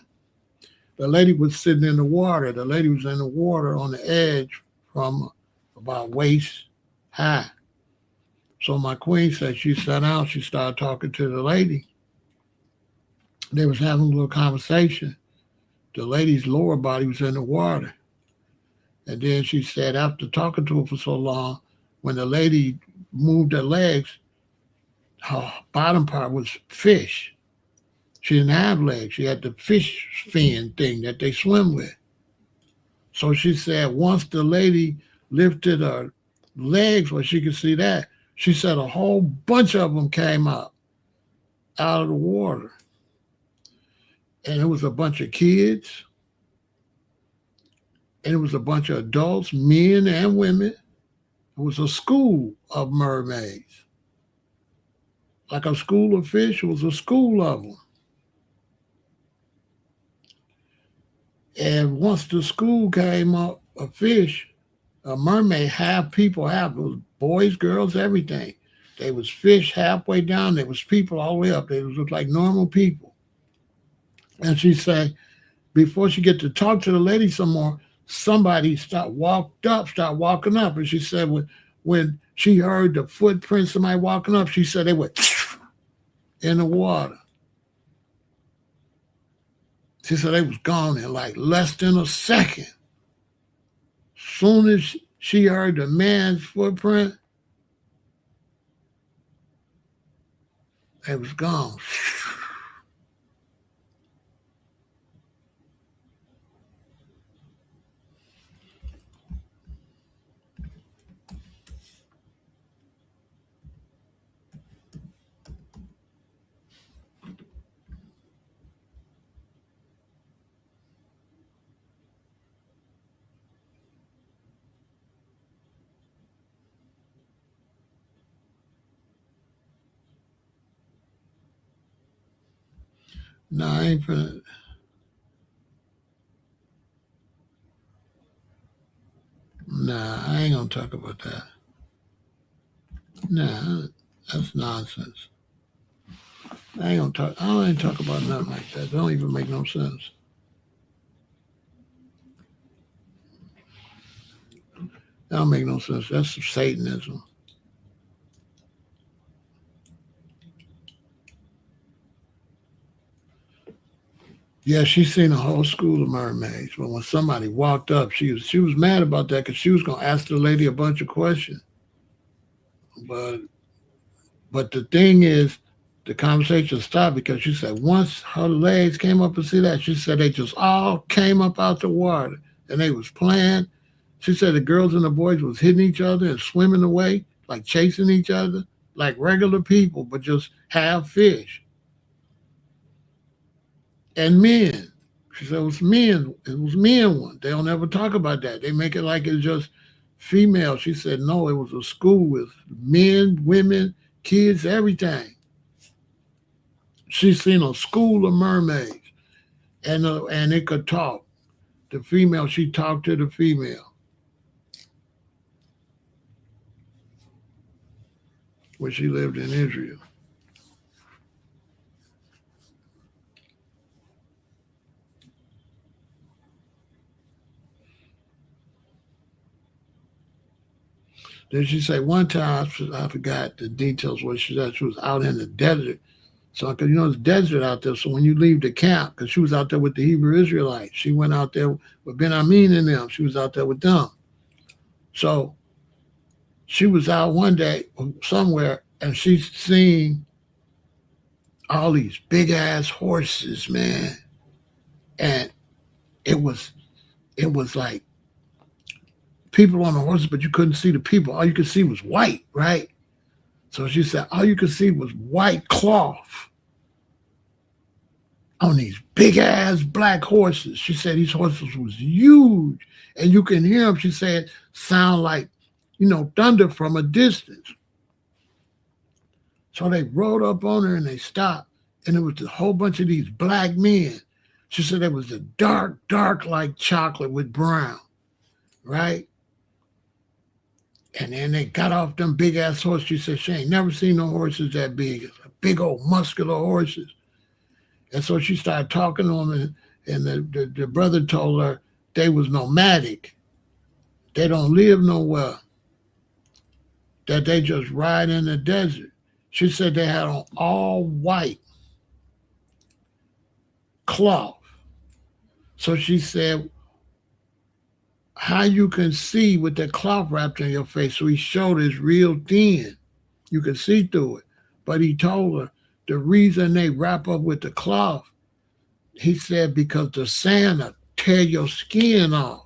S1: The lady was sitting in the water. The lady was in the water on the edge from about waist high. So my queen said she sat down, she started talking to the lady. They was having a little conversation. The lady's lower body was in the water. And then she said after talking to her for so long, when the lady moved her legs, her bottom part was fish. She didn't have legs. She had the fish fin thing that they swim with. So she said once the lady lifted her legs where she could see that, she said a whole bunch of them came out of the water. And it was a bunch of kids, and it was a bunch of adults, men and women. It was a school of mermaids. Like a school of fish, it was a school of them. And once the school came up of fish, a mermaid, half people, half it was boys, girls, everything. They was fish halfway down. There was people all the way up. They was looked like normal people. And she said, before she get to talk to the lady some more, somebody start walking up. And she said when she heard the footprints, somebody walking up, she said they went in the water. She said they was gone in like less than a second. Soon as she heard the man's footprint, they was gone. No, I ain't finna. Nah, I ain't gonna talk about that. Nah, that's nonsense. I ain't gonna talk. I ain't talk about nothing like that. That don't even make no sense. That don't make no sense. That's Satanism. Yeah, she seen a whole school of mermaids, but when somebody walked up, she was mad about that because she was gonna ask the lady a bunch of questions. But but the thing is, the conversation stopped because she said once her legs came up to see that, she said they just all came up out the water and they was playing. She said the girls and the boys was hitting each other and swimming away, like chasing each other, like regular people, but just half fish. And men. She said it was men. It was men one. They don't ever talk about that. They make it like it's just female. She said no, it was a school with men, women, kids, everything. She seen a school of mermaids, and it could talk. The female, she talked to the female when she lived in Israel. Then she said one time, I forgot the details, what she said. She was out in the desert. So, because it's desert out there. So when you leave the camp, because she was out there with the Hebrew Israelites, she went out there with Ben Amin and them. She was out there with them. So she was out one day somewhere and she seen all these big ass horses, man. And it was it was like people on the horses, but you couldn't see the people. All you could see was white, right? So she said all you could see was white cloth on these big ass black horses. She said these horses was huge, and you can hear them. She said sound like thunder from a distance. So they rode up on her and they stopped, and it was a whole bunch of these black men. She said it was a dark, dark like chocolate with brown, right? And then they got off them big ass horses. She said she ain't never seen no horses that big, big old muscular horses. And so she started talking to them, and the brother told her they was nomadic. They don't live nowhere. That they just ride in the desert. She said they had on all white cloth. So she said, how you can see with that cloth wrapped in your face. So he showed it's real thin. You can see through it. But he told her the reason they wrap up with the cloth, he said, because the sand will tear your skin off.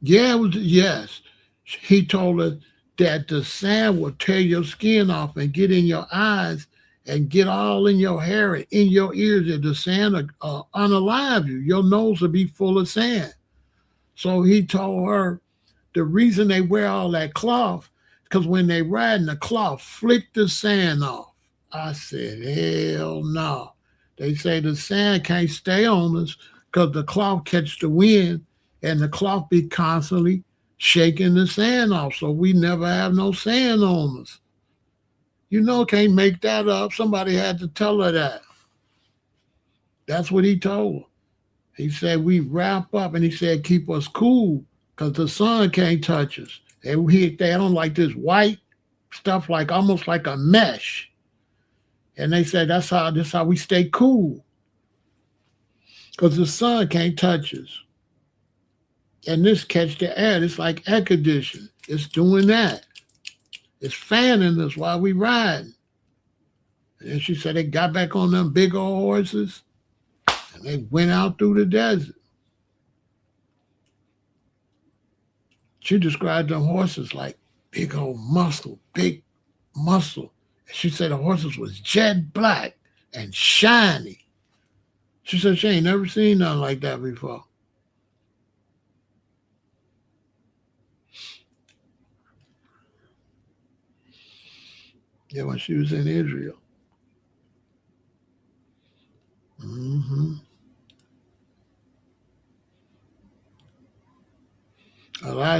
S1: Yeah, it was, yes. He told us that the sand will tear your skin off and get in your eyes and get all in your hair and in your ears, and the sand will unalive you. Your nose will be full of sand. So he told her the reason they wear all that cloth, because when they ride in the cloth, flick the sand off. I said, hell no. They say the sand can't stay on us because the cloth catch the wind and the cloth be constantly shaking the sand off. So we never have no sand on us. Can't make that up. Somebody had to tell her that. That's what he told her. He said we wrap up, and he said keep us cool because the sun can't touch us. They don't like this white stuff, like almost like a mesh. And they said that's how we stay cool because the sun can't touch us. And this catch the air. It's like air conditioning. It's doing that. It's fanning us while we riding. And she said they got back on them big old horses and they went out through the desert. She described them horses like big old muscle, big muscle. She said the horses was jet black and shiny. She said she ain't never seen nothing like that before. Yeah, when she was in Israel.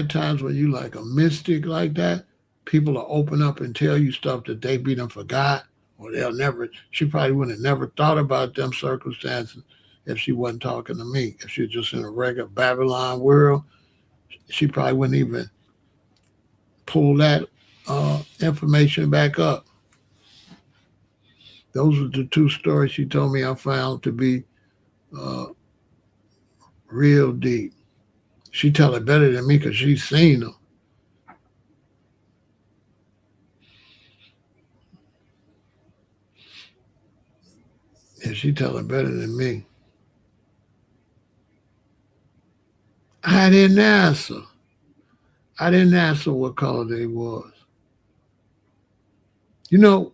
S1: of times when you like a mystic like that, people will open up and tell you stuff that they be done forgot, or they'll never. She probably wouldn't have never thought about them circumstances if she wasn't talking to me. If she was just in a regular Babylon world, she probably wouldn't even pull that information back up. Those are the two stories she told me I found to be uh, real deep. She tell it better than me because she's seen them. And she tell it better than me. I didn't answer. I didn't answer what color they was. You know,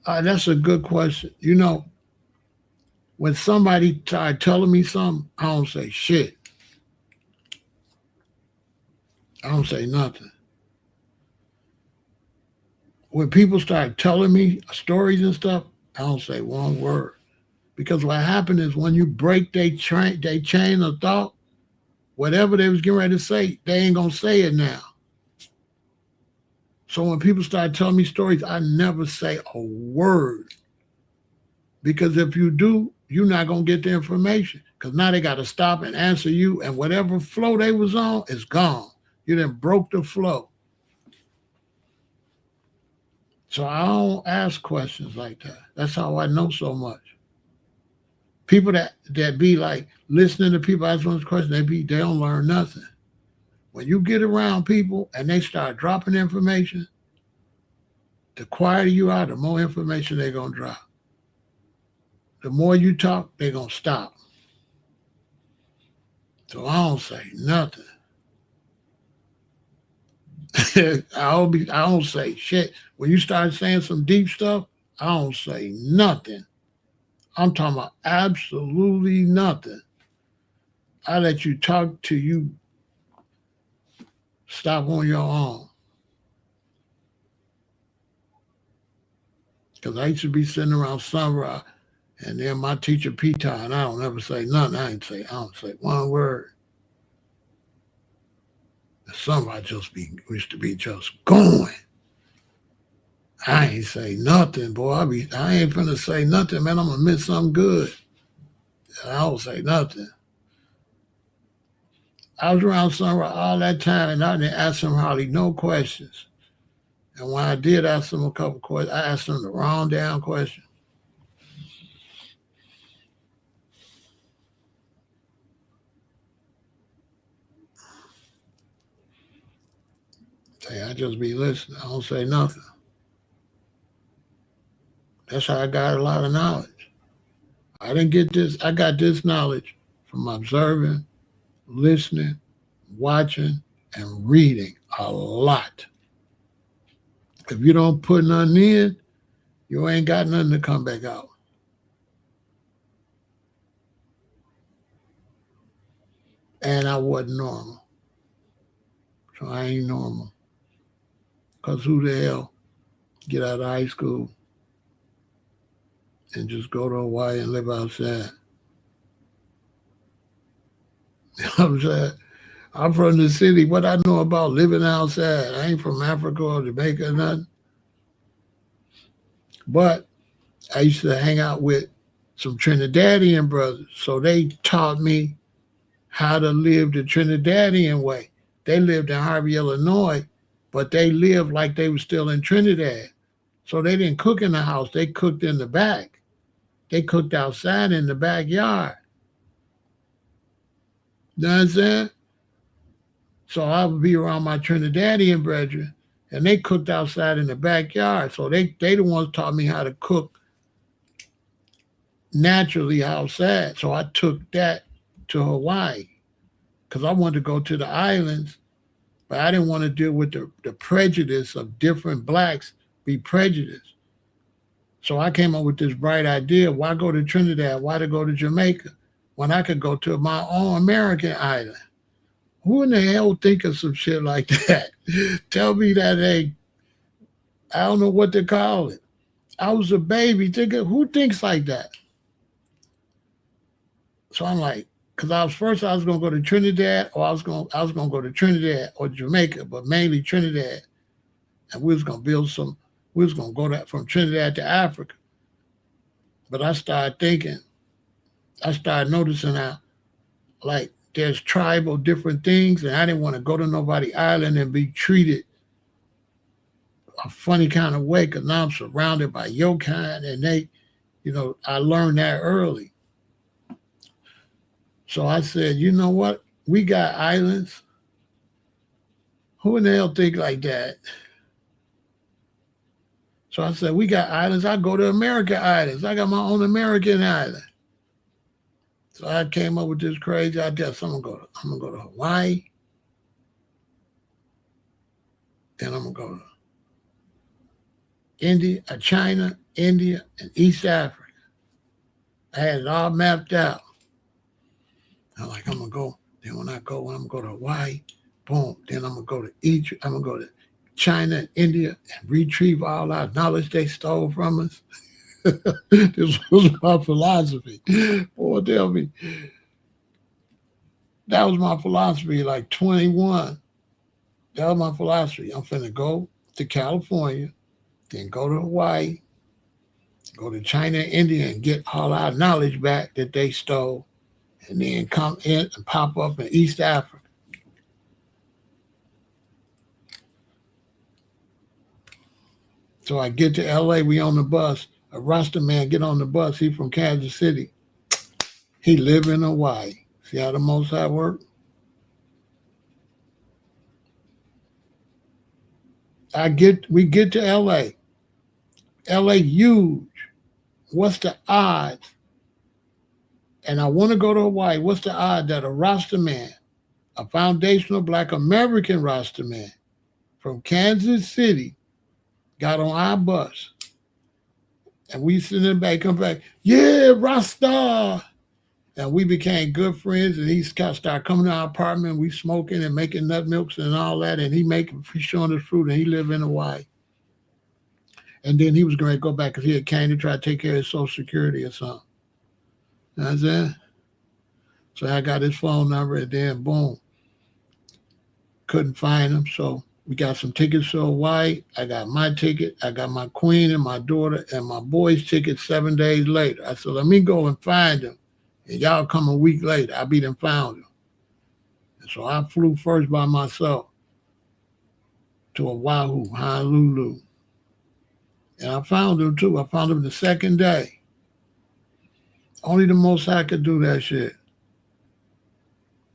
S1: that's a good question. You know, when somebody started telling me something, I don't say shit. I don't say nothing. When people start telling me stories and stuff, I don't say one word. Because what happened is when you break their chain of thought, whatever they was getting ready to say, they ain't gonna say it now. So when people start telling me stories, I never say a word. Because if you do, you're not gonna get the information. Because now they gotta stop and answer you, and whatever flow they was on is gone. You then broke the flow. So I don't ask questions like that. That's how I know so much. People that be like listening to people ask those questions, they don't learn nothing. When you get around people and they start dropping information, the quieter you are, the more information they're gonna drop. The more you talk, they're gonna stop. So I don't say nothing. I don't say shit. When you start saying some deep stuff, I don't say nothing. I'm talking about absolutely nothing. I let you talk till you stop on your own. Because I used to be sitting around Sunrise, and then my teacher Peter, and I don't ever say nothing. I don't say one word. And Sunrise used to be just going. I ain't say nothing, boy. I ain't finna say nothing, man. I'm gonna miss something good. I don't say nothing. I was around Sunrise all that time, and I didn't ask him hardly no questions. And when I did ask him a couple questions, I asked him the wrong damn question. Say, I just be listening. I don't say nothing. That's how I got a lot of knowledge. I didn't get this. I got this knowledge from observing, listening, watching, and reading a lot. If you don't put nothing in, you ain't got nothing to come back out. And I wasn't normal. So I ain't normal. Because who the hell get out of high school and just go to Hawaii and live outside? You know what I'm saying? I'm from the city. What I know about living outside, I ain't from Africa or Jamaica or nothing. But I used to hang out with some Trinidadian brothers. So they taught me how to live the Trinidadian way. They lived in Harvey, Illinois, but they lived like they were still in Trinidad. So they didn't cook in the house. They cooked in the back. They cooked outside in the backyard. You know what I'm saying? So I would be around my Trinidadian brethren, and they cooked outside in the backyard. So they the ones taught me how to cook naturally outside. So I took that to Hawaii because I wanted to go to the islands, but I didn't want to deal with the prejudice of different blacks be prejudiced. So I came up with this bright idea. Why go to Trinidad? Why to go to Jamaica when I could go to my own American island? Who in the hell think of some shit like that? Tell me that I don't know what to call it. I was a baby. Who thinks like that? So I'm like, because I was going to go to Trinidad, or I was going to go to Trinidad or Jamaica, but mainly Trinidad, and we was going to build some. We was going to go from Trinidad to Africa. But I started noticing how, like, there's tribal different things, and I didn't want to go to nobody island and be treated a funny kind of way, because now I'm surrounded by your kind, and I learned that early. So I said, you know what? We got islands. Who in the hell think like that? So I said, we got islands. I go to American Islands. I got my own American island. So I came up with this crazy idea. So I'm gonna go to Hawaii. Then I'm gonna go to China, India, and East Africa. I had it all mapped out. I'm like, I'm gonna go. Then when I'm gonna go to Hawaii, boom. Then I'm gonna go to Egypt. I'm gonna go to China and India and retrieve all our knowledge they stole from us. This was my philosophy. Boy, tell me. That was my philosophy, like 21. That was my philosophy. I'm finna go to California, then go to Hawaii, go to China and India and get all our knowledge back that they stole, and then come in and pop up in East Africa. So I get to LA, we on the bus. A Rasta man get on the bus. He from Kansas City. He live in Hawaii. See how the Most High work? We get to LA. LA huge. What's the odds? And I want to go to Hawaii. What's the odds that a Rasta man, a foundational Black American Rasta man from Kansas City, got on our bus, and we sit in the back, come back, yeah, Rasta. And we became good friends, and he started coming to our apartment. We smoking and making nut milks and all that, and he's showing us fruit, and he live in Hawaii. And then he was going to go back because he had came to try to take care of his Social Security or something. You know what I'm saying? So I got his phone number, and then boom, couldn't find him. So we got some tickets to Hawaii. I got my ticket. I got my queen and my daughter and my boy's ticket 7 days later. I said, let me go and find him. And y'all come a week later. I beat and found him. And so I flew first by myself to Oahu, Honolulu. And I found him too. I found him the second day. Only the Most High could do that shit.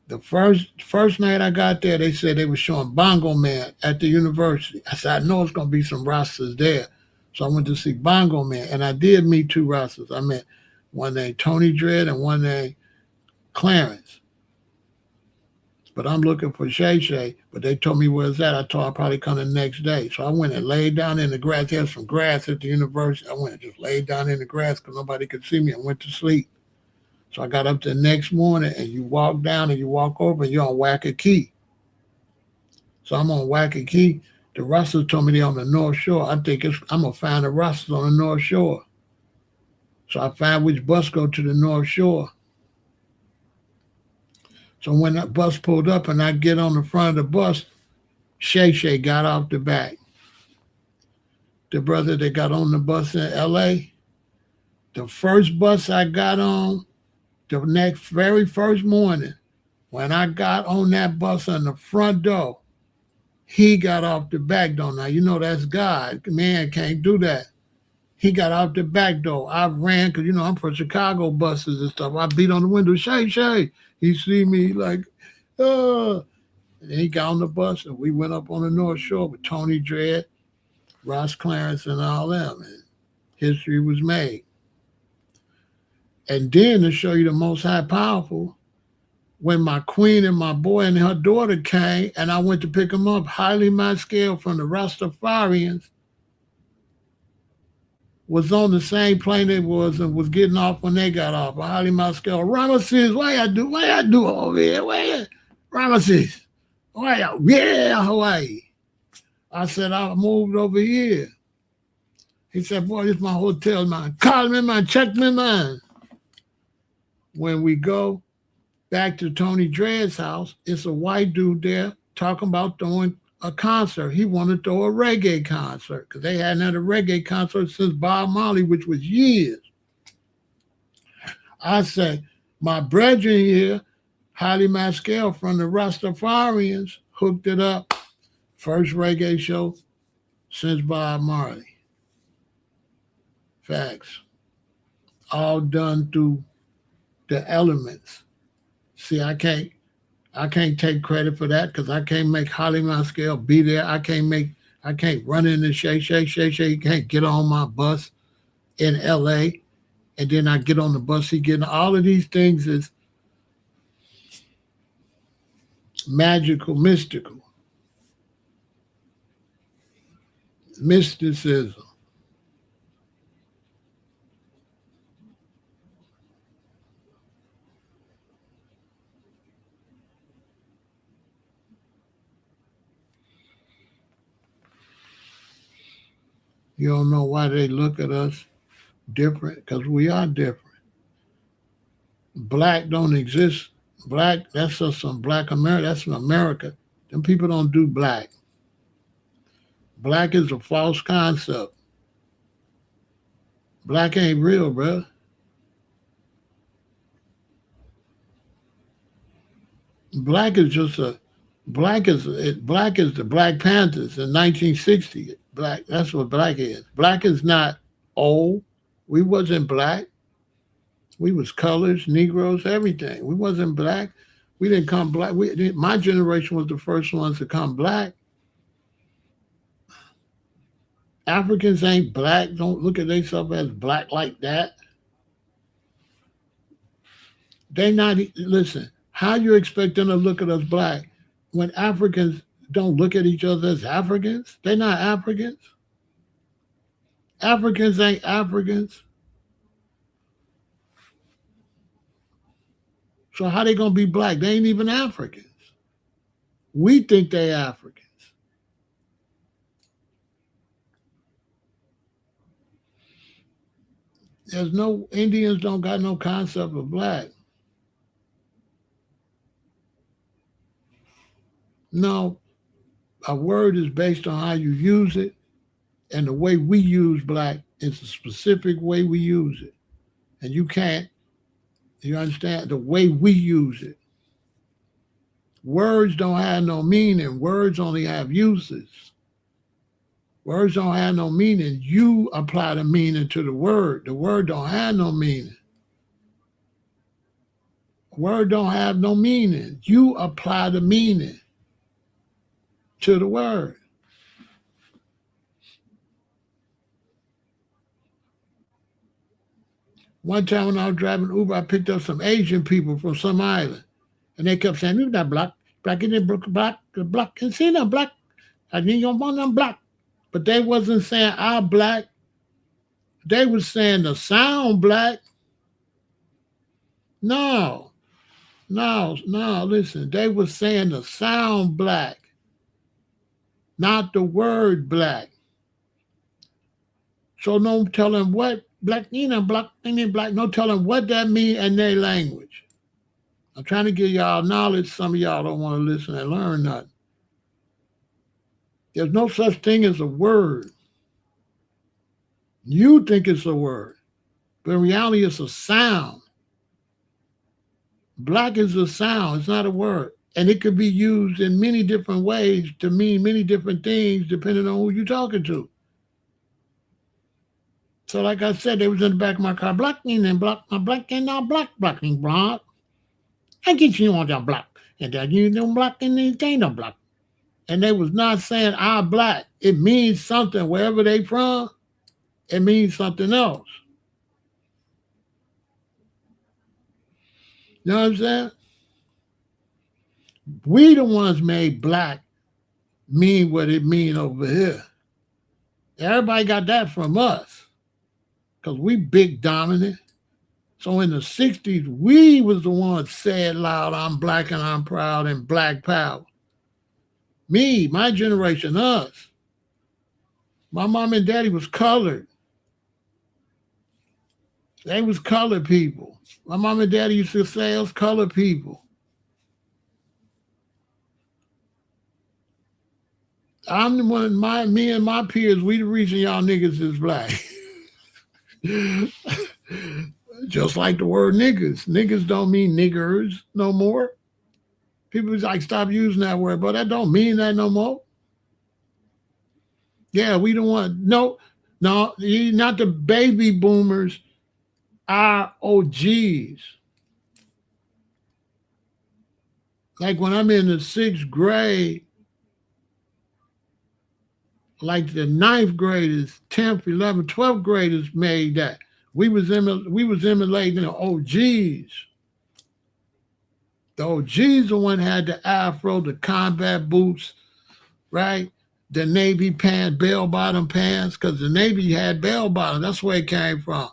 S1: The first night I got there, they said they were showing Bongo Man at the university. I said, I know it's going to be some Rastas there. So I went to see Bongo Man, and I did meet two Rastas. I met one named Tony Dredd and one named Clarence. But I'm looking for Shay Shay, but they told me where it's at. I told I'd probably come the next day. So I went and laid down in the grass. There's some grass at the university. I went and just laid down in the grass because nobody could see me. I went to sleep. So I got up the next morning, and you walk down and you walk over, and you're on Waikiki. So I'm on Waikiki. The Rastas told me they're on the North Shore. I'm going to find the Rastas on the North Shore. So I found which bus go to the North Shore. So when that bus pulled up and I get on the front of the bus, Shay Shay got off the back. The brother that got on the bus in L.A., the first bus I got on, the very first morning, when I got on that bus on the front door, he got off the back door. Now, you know that's God. Man can't do that. He got out the back door. I ran because, I'm from Chicago buses and stuff. I beat on the window, Shay, Shay. He see me like, And he got on the bus, and we went up on the North Shore with Tony Dredd, Ross Clarence, and all them. And history was made. And then to show you the Most High powerful, when my queen and my boy and her daughter came, and I went to pick them up, highly my scale from the Rastafarians, was on the same plane they was and was getting off when they got off. Highly my scale. Ramesses, why I do over here? Ramesses, yeah, Hawaii. I said, I moved over here. He said, boy, this is my hotel, man. Call me, man. Check me, man. When we go, back to Tony Dread's house. It's a white dude there talking about throwing a concert. He wanted to throw a reggae concert because they hadn't had a reggae concert since Bob Marley, which was years. I said, my brethren here, Haile Mascal from the Rastafarians, hooked it up. First reggae show since Bob Marley. Facts. All done through the elements. See, I can't take credit for that because I can't make Haile Mascal be there. I can't run in the Shay. You can't get on my bus in LA and then I get on the bus. He getting all of these things is magical, mystical. Mysticism. You don't know why they look at us different because we are different. Black don't exist. Black, that's just some black America. That's from America. Them people don't do black. Black is a false concept. Black ain't real, bro. Black is the Black the Black Panthers in 1960. Black, that's what black is. Black is not old. We wasn't black. We was colors, Negroes, everything. We wasn't black. We didn't come black. My generation was the first ones to come black. Africans ain't black. Don't look at themselves as black like that. They not, listen, how you expect them to look at us black when Africans don't look at each other as Africans? They're not Africans. Africans ain't Africans. So how they gonna be black? They ain't even Africans. We think they Africans. There's no, Indians don't got no concept of black. No, a word is based on how you use it, and the way we use black is a specific way we use it. And you can't, you understand, the way we use it. Words don't have no meaning. Words only have uses. Words don't have no meaning. You apply the meaning to the word. The word don't have no meaning. Word don't have no meaning. You apply the meaning to the word. One time when I was driving Uber, I picked up some Asian people from some island. And they kept saying, "You're not black. Black in black. Can see them black. I need you want them black." But they wasn't saying I'm black. They was saying the sound black. No, listen. They was saying the sound black, not the word black. So no telling what black, black, black, no telling what that mean in their language. I'm trying to give y'all knowledge. Some of y'all don't want to listen and learn nothing. There's no such thing as a word. You think it's a word, but in reality, it's a sound. Black is a sound. It's not a word. And it could be used in many different ways to mean many different things depending on who you're talking to. So like I said, they was in the back of my car, blacking and black, my black and now blacking, black. I get you on that black. And that you don't black and they don't black. And they was not saying I'm black. It means something wherever they from. It means something else. You know what I'm saying? We the ones made black mean what it mean over here. Everybody got that from us because we big dominant. So in the 60s, we was the ones said loud, I'm black and I'm proud and black power. Me, my generation, us. My mom and daddy was colored. They was colored people. My mom and daddy used to say us colored people. I'm the one, me and my peers, we the reason y'all niggas is black. Just like the word niggas. Niggas don't mean niggers no more. People like stop using that word, but that don't mean that no more. Yeah, we don't want no, not the baby boomers, our OGs. Like when I'm in the sixth grade, like the ninth graders, 10th, 11th, 12th graders made that. We was emulating the OGs. The OGs the one had the afro, the combat boots, right? The navy pants, bell bottom pants, because the navy had bell bottom. That's where it came from.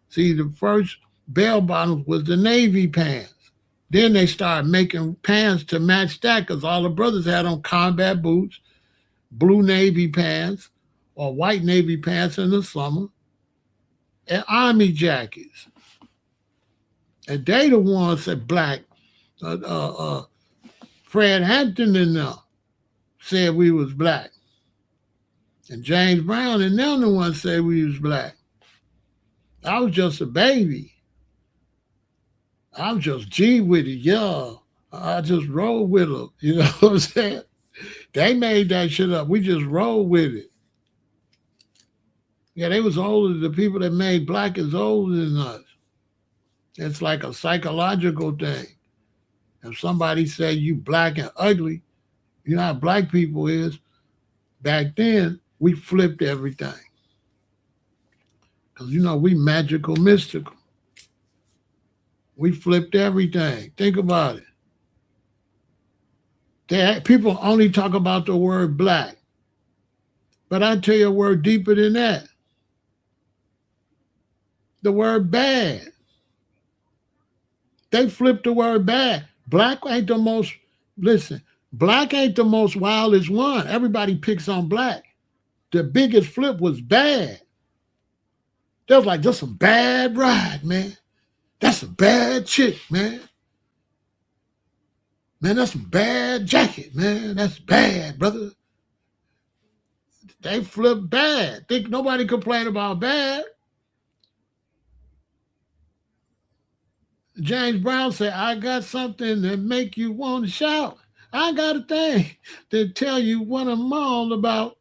S1: See, the first bell bottoms was the navy pants. Then they started making pants to match that because all the brothers had on combat boots, blue navy pants, or white navy pants in the summer, and army jackets. And they the ones that black, uh, uh, uh, Fred Hampton and them said we was black. And James Brown and them the ones said we was black. I was just a baby. I was just G with it, yeah. I just rolled with them. You know what I'm saying? They made that shit up. We just rolled with it. Yeah, they was older. The people that made black is older than us. It's like a psychological thing. If somebody said you black and ugly, you know how black people is. Back then, we flipped everything. Because, we magical, mystical. We flipped everything. Think about it. People only talk about the word black. But I tell you a word deeper than that. The word bad. They flipped the word bad. Black ain't the most, listen, black ain't the most wildest one. Everybody picks on black. The biggest flip was bad. They was like, that's a bad ride, man. That's a bad chick, man. Man, that's a bad jacket, man. That's bad, brother. They flip bad. Think nobody complain about bad. James Brown said, I got something that make you want to shout. I got a thing to tell you what I'm all about.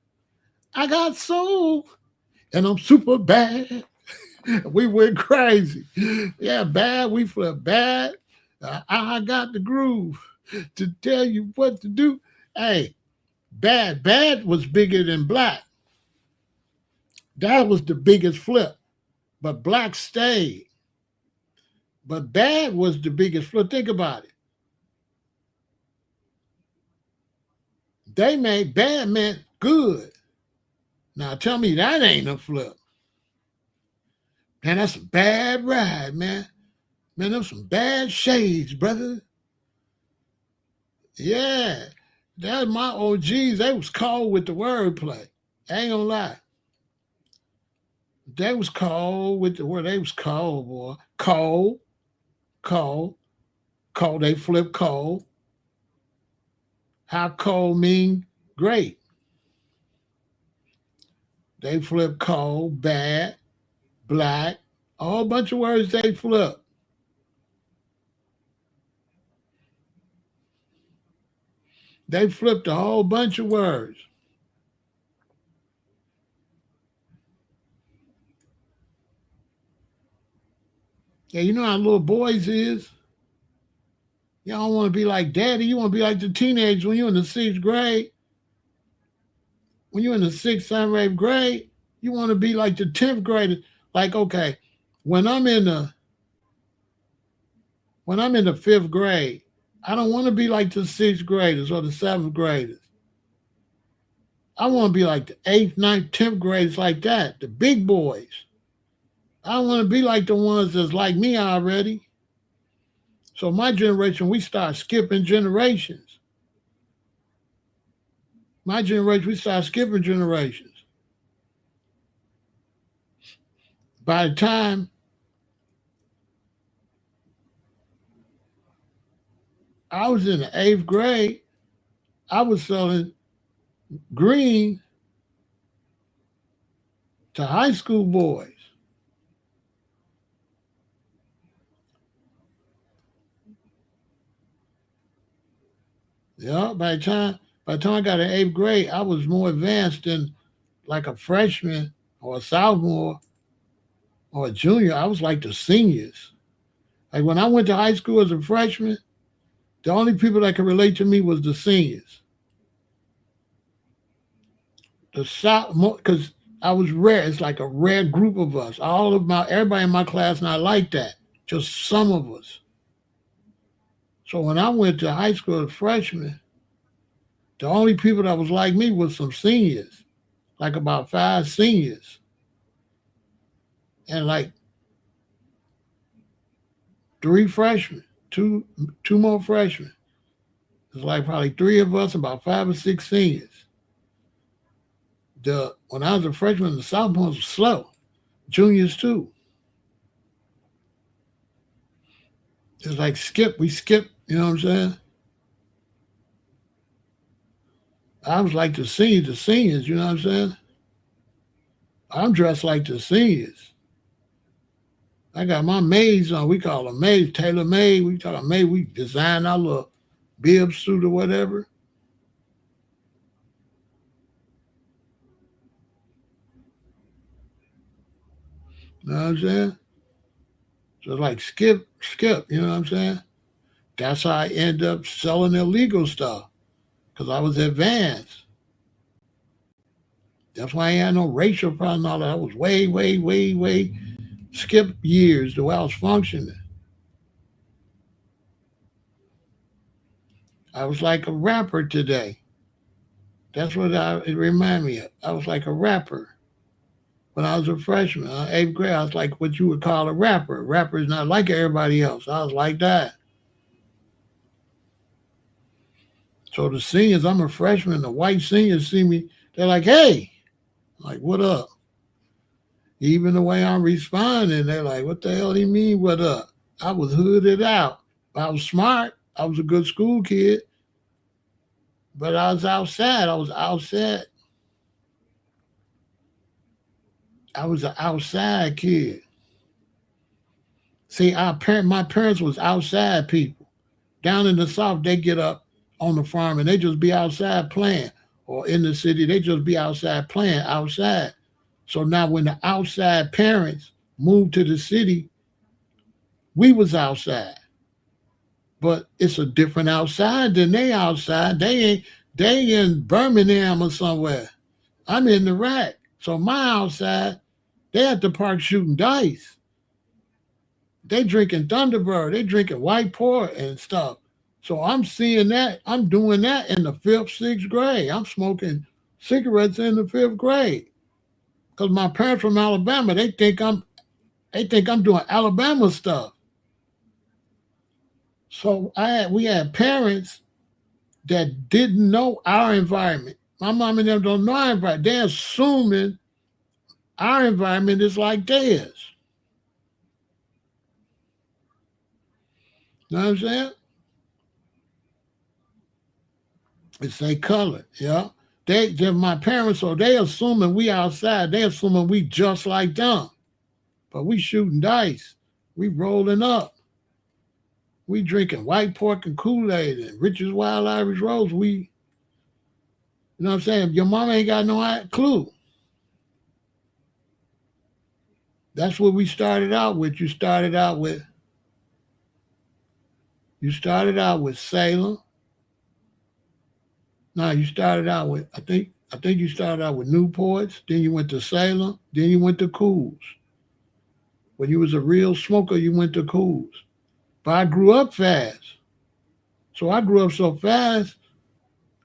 S1: I got soul and I'm super bad. We went crazy. Yeah, bad. We flip bad. I got the groove to tell you what to do. Hey, bad. Bad was bigger than black. That was the biggest flip. But black stayed. But bad was the biggest flip. Think about it. They made bad meant good. Now tell me that ain't a flip. Man, that's a bad ride, man. Man, them some bad shades, brother. Yeah. That's my OGs. They was cold with the wordplay. I ain't gonna lie. They was cold with the word. They was cold, boy. Cold, cold, cold. They flip cold. How cold mean great. They flip cold, bad, black. A whole bunch of words they flip. They flipped a whole bunch of words. Yeah, you know how little boys is? You don't want to be like daddy. You want to be like the teenagers when you're in the sixth grade. When you're in the sixth, seventh, eighth grade, you want to be like the 10th grader. Like, okay, when I'm in the fifth grade, I don't want to be like the sixth graders or the seventh graders. I want to be like the eighth, ninth, 10th graders like that, the big boys. I don't want to be like the ones that's like me already. So my generation, we start skipping generations. My generation, we start skipping generations. By the time I was in the 8th grade. I was selling green to high school boys. Yeah, by the time I got to 8th grade, I was more advanced than like a freshman or a sophomore or a junior. I was like the seniors. Like when I went to high school as a freshman, the only people that could relate to me was the seniors. The south, because I was rare. It's like a rare group of us. Everybody in my class not like that. Just some of us. So when I went to high school as a freshman, the only people that was like me was some seniors, like about 5 seniors, and like 3 freshmen, two more freshmen. It's like probably three of us, about 5 or 6 seniors. The When I was a freshman, the sophomores were slow. Juniors too. It's like skip. We skip. You know what I'm saying? I was like the seniors. The seniors. You know what I'm saying? I'm dressed like the seniors. I got my maids on. We call them maids, tailor made. We talk made. We design our little bib suit or whatever. You know what I'm saying? So it's like skip. You know what I'm saying? That's how I end up selling illegal stuff because I was advanced. That's why I ain't had no racial problem. All that. I was way skip years the way I was functioning. I was like a rapper today. That's what it reminded me of. I was like a rapper when I was a freshman, 8th grade. I was like what you would call a rapper. A rapper is not like everybody else. I was like that. So the seniors, I'm a freshman. The white seniors see me. They're like, "Hey," I'm like, "What up?" Even the way I'm responding, they're like, "What the hell do you mean? What up?" I was hooded out. I was smart. I was a good school kid, but I was outside. I was outside. I was an outside kid. See, my parents was outside people. Down in the south, they get up on the farm and they just be outside playing, or in the city, they just be outside playing outside. So now, when the outside parents moved to the city, we was outside, but it's a different outside than they outside. They in Birmingham or somewhere. I'm in the rack. So my outside, they at the park shooting dice. They drinking Thunderbird. They drinking white port and stuff. So I'm seeing that. I'm doing that in the 5th, 6th grade. I'm smoking cigarettes in the 5th grade. Cause my parents from Alabama, they think I'm doing Alabama stuff. So we had parents that didn't know our environment. My mom and them don't know our environment. They're assuming our environment is like theirs. You know what I'm saying? It's they color, yeah. They're my parents, so they assuming we outside. They assuming we just like them. But we shooting dice. We rolling up. We drinking white pork and Kool-Aid and Richard's Wild Irish Rose. You know what I'm saying? Your mama ain't got no clue. That's what we started out with. You started out with Salem. No, you started out with I think you started out with Newports, then you went to Salem, then you went to Cools. When you was a real smoker, you went to Cools. But I grew up fast. So I grew up so fast,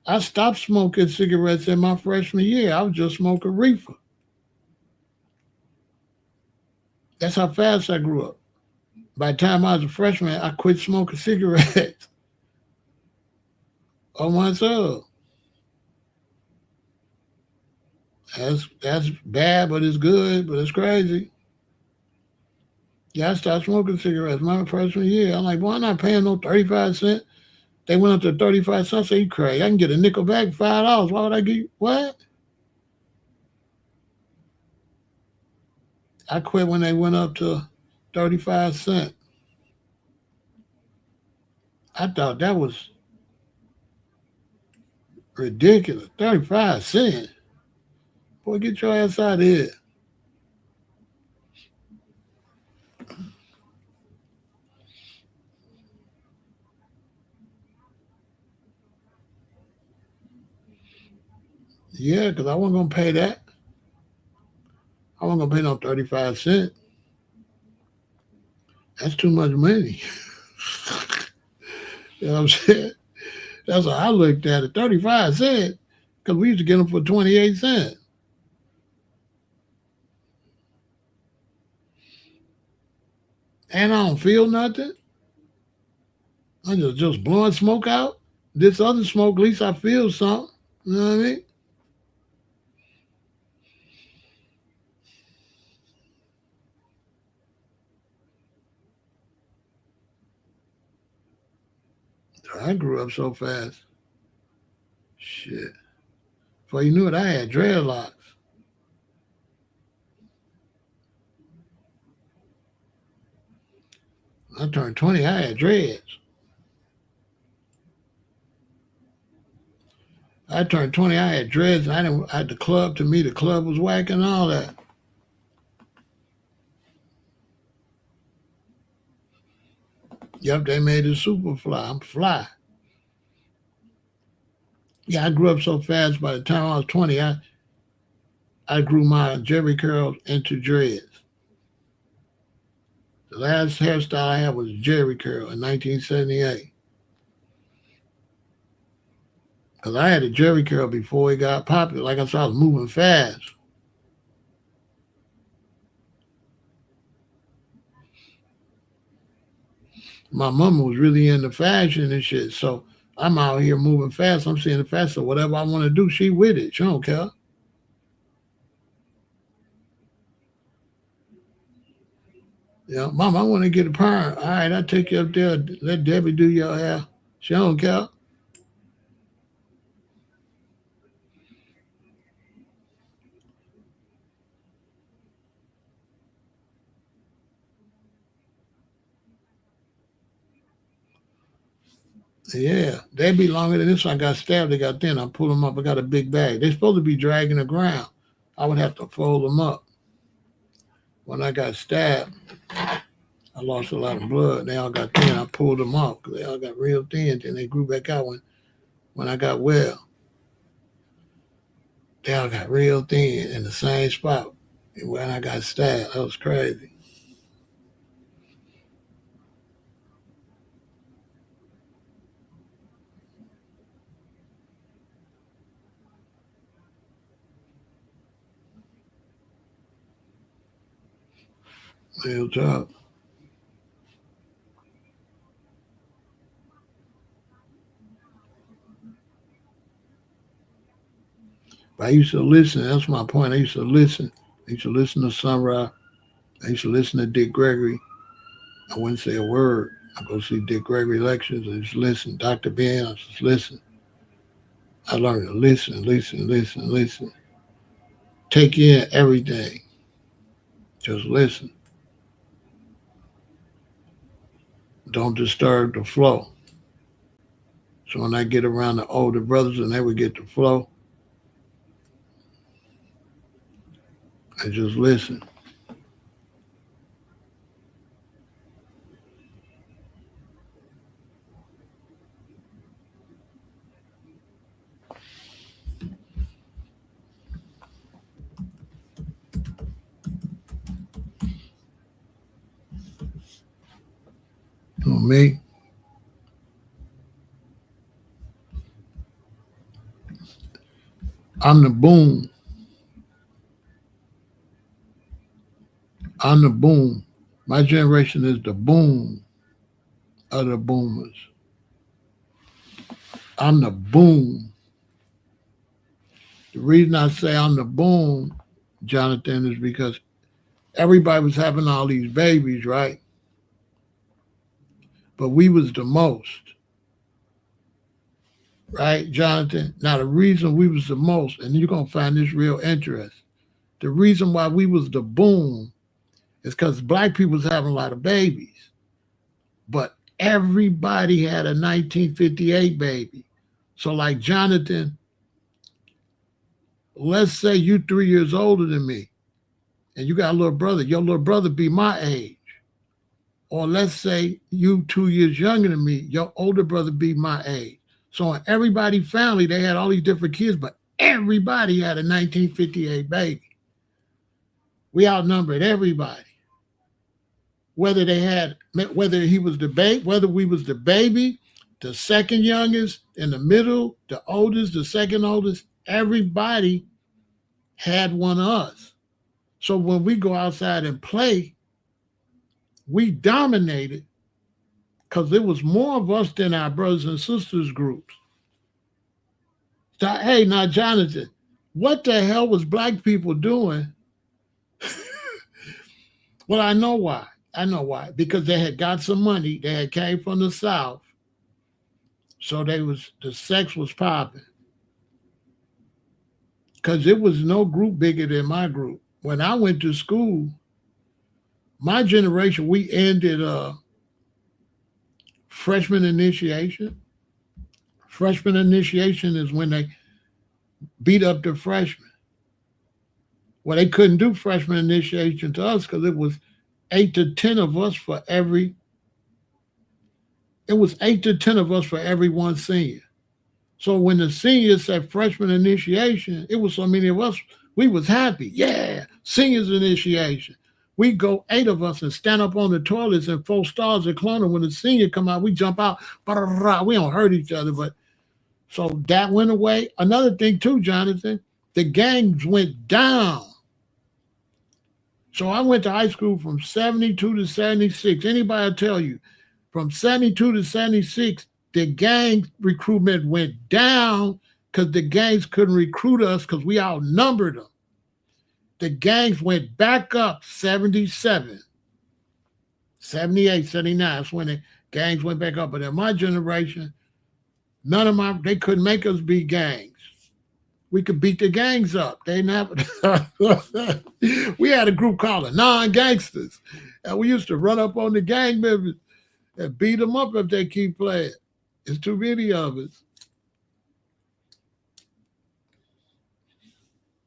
S1: I stopped smoking cigarettes in my freshman year. I was just smoking reefer. That's how fast I grew up. By the time I was a freshman, I quit smoking cigarettes on myself. That's bad, but it's good, but it's crazy. Yeah, I started smoking cigarettes my freshman year. I'm like, why am I not paying no 35 cents? They went up to 35 cents. I said, you crazy. I can get a nickel back for $5. Why would I give you what? I quit when they went up to 35 cents. I thought that was ridiculous. 35 cents. Boy, get your ass out of here. Yeah, because I wasn't going to pay that. I wasn't going to pay no 35 cents. That's too much money. You know what I'm saying? That's how I looked at it. 35 cents. Because we used to get them for 28 cents. And I don't feel nothing. I'm just blowing smoke out. This other smoke, at least I feel something. You know what I mean? I grew up so fast. Shit. Before you knew it, I had dreadlocks. I turned 20, I had dreads. I turned 20, I had dreads, and I didn't at the club. To me, the club was whack and all that. Yep, they made it super fly. I'm fly. Yeah, I grew up so fast. By the time I was 20, I grew my Jerry curls into dreads. The last hairstyle I had was Jerry curl in 1978. Because I had a Jerry curl before it got popular. Like I said, I was moving fast. My mama was really into fashion and shit. So I'm out here moving fast. I'm seeing the fast. So whatever I want to do, she with it. She don't care. Yeah, Mom, I want to get a perm. All right, I'll take you up there. Let Debbie do your hair. She don't care. Yeah, they be longer than this one. I got stabbed. They got thin. I pulled them up. I got a big bag. They're supposed to be dragging the ground. I would have to fold them up. When I got stabbed, I lost a lot of blood. They all got thin. I pulled them off because they all got real thin. Then they grew back out when I got well. They all got real thin in the same spot. And when I got stabbed, that was crazy. Real talk. But I used to listen. That's my point. I used to listen. I used to listen to Sunrise. I used to listen to Dick Gregory. I wouldn't say a word. I go see Dick Gregory lectures. I just listen. Dr. Ben, I just listen. I learned to listen, listen, listen, listen. Take in everything. Just listen. Don't disturb the flow. So when I get around the older brothers and they would get the flow, I just listen. For me, I'm the boom. I'm the boom. My generation is the boom of the boomers. I'm the boom. The reason I say I'm the boom, Jonathan, is because everybody was having all these babies, right? But we was the most. right, Jonathan? Now, the reason we was the most, and you're going to find this real interesting, the reason why we was the boom is because black people was having a lot of babies, but everybody had a 1958 baby. So, like Jonathan, let's say you 3 years older than me, and you got a little brother. Your little brother be my age. Or let's say you 2 years younger than me, your older brother be my age. So in everybody's family, they had all these different kids, but everybody had a 1958 baby. We outnumbered everybody. Whether he was the baby, whether we was the baby, the second youngest, in the middle, the oldest, the second oldest, everybody had one of us. So when we go outside and play, we dominated because there was more of us than our brothers and sisters groups. So, hey, now, Jonathan, what the hell was black people doing? Well, I know why. I know why. Because they had got some money. They had came from the South. So the sex was popping. Because there was no group bigger than my group. When I went to school, my generation, we ended freshman initiation. Freshman initiation is when they beat up the freshmen. Well, they couldn't do freshman initiation to us because it was 8 to 10 of us for every. It was 8 to 10 of us for every one senior. So when the seniors said freshman initiation, it was so many of us. We was happy. Yeah, seniors initiation. We go 8 of us and stand up on the toilets and 4 stars at Clona. When the senior come out, we jump out. We don't hurt each other, but so that went away. Another thing too, Jonathan, the gangs went down. So I went to high school from 72 to 76. Anybody tell you, from 72 to 76, the gang recruitment went down because the gangs couldn't recruit us because we outnumbered them. The gangs went back up 77, 78, 79. That's when the gangs went back up. But in my generation, they couldn't make us be gangs. We could beat the gangs up. They never. We had a group called the Non-Gangsters, and we used to run up on the gang members and beat them up if they keep playing. It's too many of us.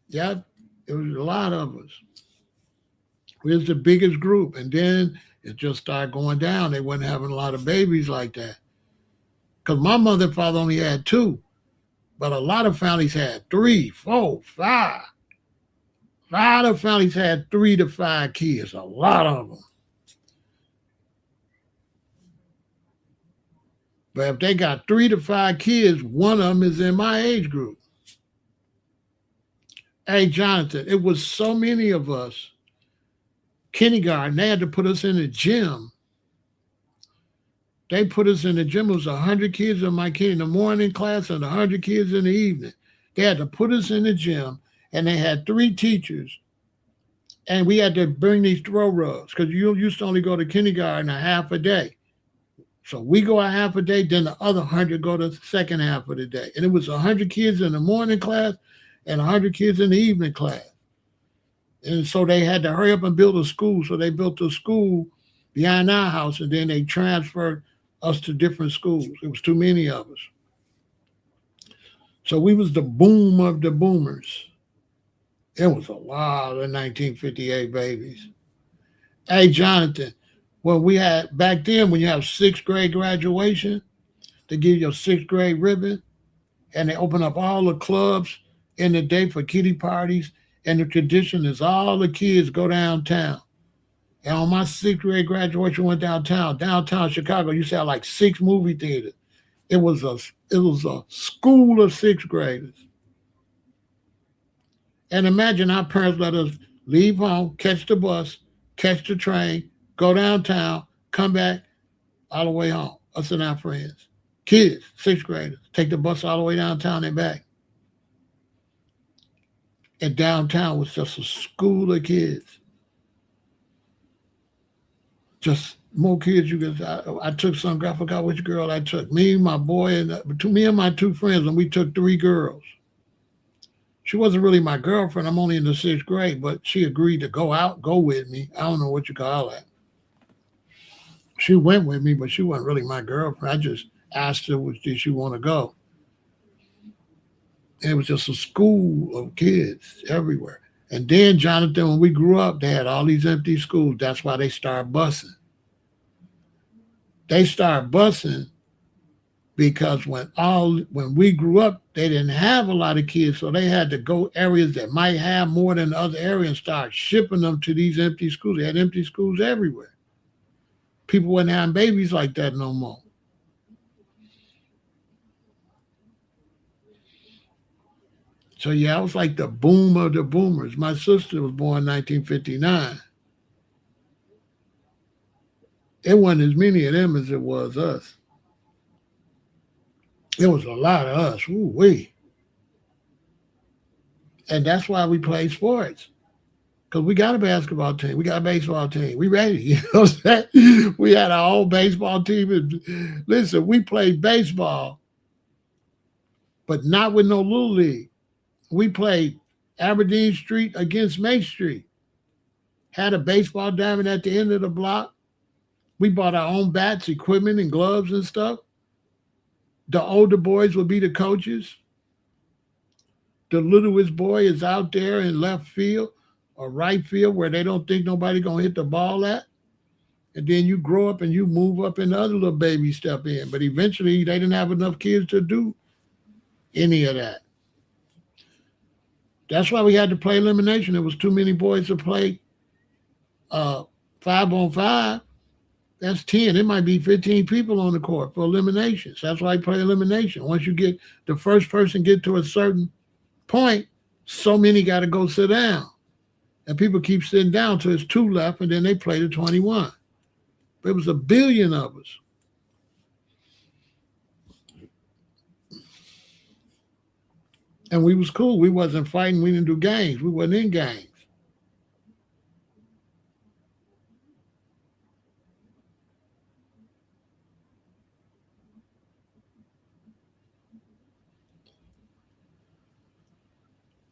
S1: Yeah, it was a lot of us. We was the biggest group, and then it just started going down. They wasn't having a lot of babies like that. Because my mother and father only had 2, but a lot of families had 3, 4, 5. A lot of families had 3 to 5 kids. A lot of them. But if they got 3 to 5 kids, one of them is in my age group. Hey, Jonathan, it was so many of us. Kindergarten, they had to put us in the gym. They put us in the gym. It was 100 kids in my kid in the morning class and 100 kids in the evening. They had to put us in the gym, and they had 3 teachers. And we had to bring these throw rugs because you used to only go to kindergarten a half a day. So we go a half a day, then the other 100 go to the second half of the day. And it was 100 kids in the morning class and 100 kids in the evening class. And so they had to hurry up and build a school. So they built a school behind our house, and then they transferred us to different schools. It was too many of us. So we was the boom of the boomers. It was a lot of 1958 babies. Hey, Jonathan, well, we had back then when you have 6th grade graduation, they give you a 6th grade ribbon, and they open up all the clubs in the day for kiddie parties. And the tradition is all the kids go downtown. And on my 6th grade graduation, went downtown. Downtown Chicago used to have like 6 movie theaters. It was a school of 6th graders. And imagine our parents let us leave home, catch the bus, catch the train, go downtown, come back all the way home. Us and our friends. Kids, 6th graders, take the bus all the way downtown and back. And downtown was just a school of kids. Just More kids you could. I took some. I forgot which girl I took. Me, my boy, and me and my two friends, and we took three girls. She wasn't really my girlfriend. I'm only in the sixth grade, but she agreed to go with me. I don't know what you call that. She went with me, but she wasn't really my girlfriend. I just asked her, did she want to go? And it was just a school of kids everywhere. And then, Jonathan, when we grew up, they had all these empty schools. That's why they started busing. They started busing because when we grew up, they didn't have a lot of kids, so they had to go areas that might have more than the other areas and start shipping them to these empty schools. They had empty schools everywhere. People weren't having babies like that no more. So yeah, I was like the boom of the boomers. My sister was born in 1959. It wasn't as many of them as it was us. It was a lot of us. Ooh wee. And that's why we play sports. Because we got a basketball team, we got a baseball team, we ready. You know what I'm saying? We had our own baseball team. And listen, we played baseball, but not with no little league. We played Aberdeen Street against Main Street. Had a baseball diamond at the end of the block. We bought our own bats, equipment, and gloves and stuff. The older boys would be the coaches. The littlest boy is out there in left field or right field where they don't think nobody gonna hit the ball at. And then you grow up and you move up and the other little baby step in. But eventually they didn't have enough kids to do any of that. That's why we had to play elimination. There was too many boys to play 5 on 5. That's 10. It might be 15 people on the court for eliminations. That's why I play elimination. Once you get the first person get to a certain point, so many got to go sit down. And people keep sitting down till it's two left, and then they play to 21. There was a billion of us. And we was cool. We wasn't fighting. We didn't do gangs. We wasn't in gangs.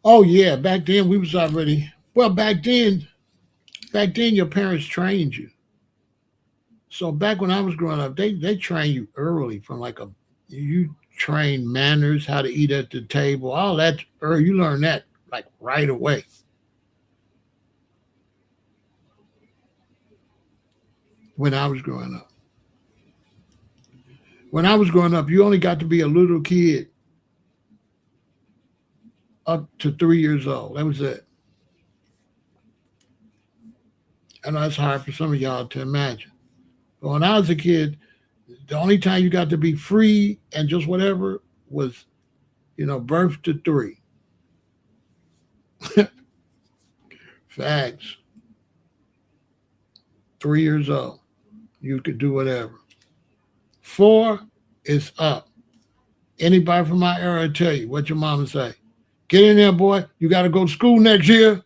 S1: Oh yeah, back then we was already well. Back then your parents trained you. So back when I was growing up, they train you early from like a you train manners, how to eat at the table, all that. Early, you learn that like right away. When I was growing up, you only got to be a little kid up to 3 years old. That was it. I know that's hard for some of y'all to imagine. But when I was a kid, the only time you got to be free and just whatever was, birth to three. Facts. 3 years old. You could do whatever. Four is up. Anybody from my era will tell you what your mama say. Get in there, boy. You got to go to school next year.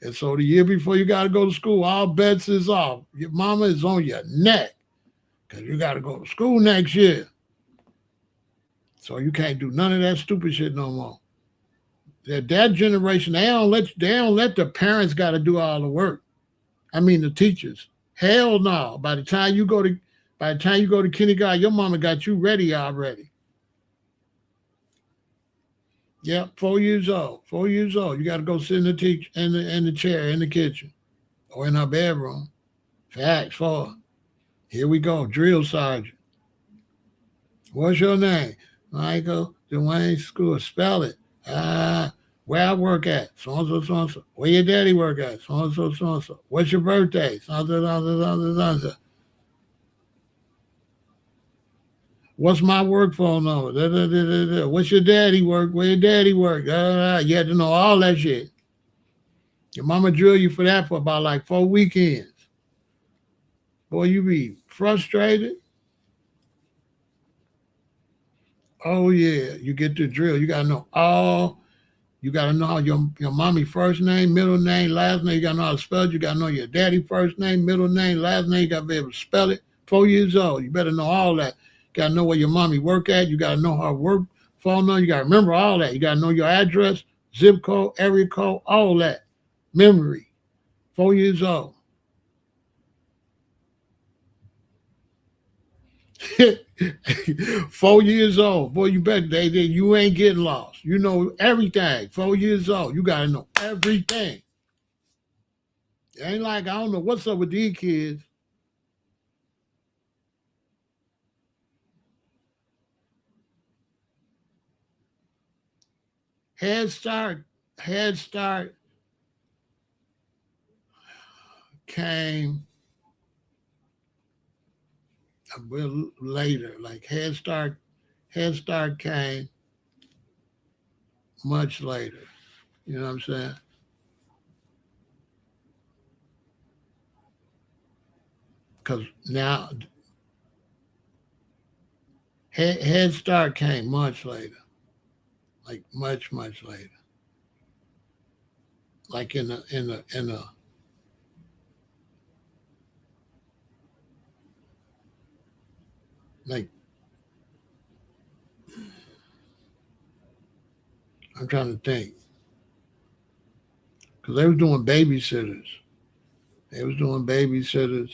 S1: And so the year before you got to go to school, all bets is off. Your mama is on your neck because you got to go to school next year. So you can't do none of that stupid shit no more. That generation, they don't let the parents got to do all the work. I mean the teachers. Hell no. By the time you go to kindergarten, your mama got you ready already. Yep, 4 years old. 4 years old. You got to go sit in the chair in the kitchen or in her bedroom. Facts. Four. Here we go. Drill sergeant. What's your name? Michael Dwayne School. Spell it. Where I work at? So and so, so and so. Where your daddy work at? So and so, so and so. What's your birthday? So and so, so and so, so and so, so and so. What's my work phone number? Da, da, da, da, da. What's your daddy work? Where your daddy work? You had to know all that shit. Your mama drill you for that for about like 4 weekends. Boy, you be frustrated. Oh yeah, you get the drill. You gotta know all. You got to know how your mommy first name, middle name, last name. You got to know how to spell it. You got to know your daddy first name, middle name, last name. You got to be able to spell it. 4 years old. You better know all that. You got to know where your mommy work at. You got to know her work phone number. You got to remember all that. You got to know your address, zip code, area code, all that. Memory. 4 years old. 4 years old. Boy, you better, you ain't getting lost. You know everything. 4 years old. You got to know everything. It ain't like, I don't know what's up with these kids. Head Start, Head Start came a bit later. Like Head Start came much later. You know what I'm saying? Because now Head Start came much later, like much later. Like in the like I'm trying to think because they was doing babysitters. They was doing babysitters,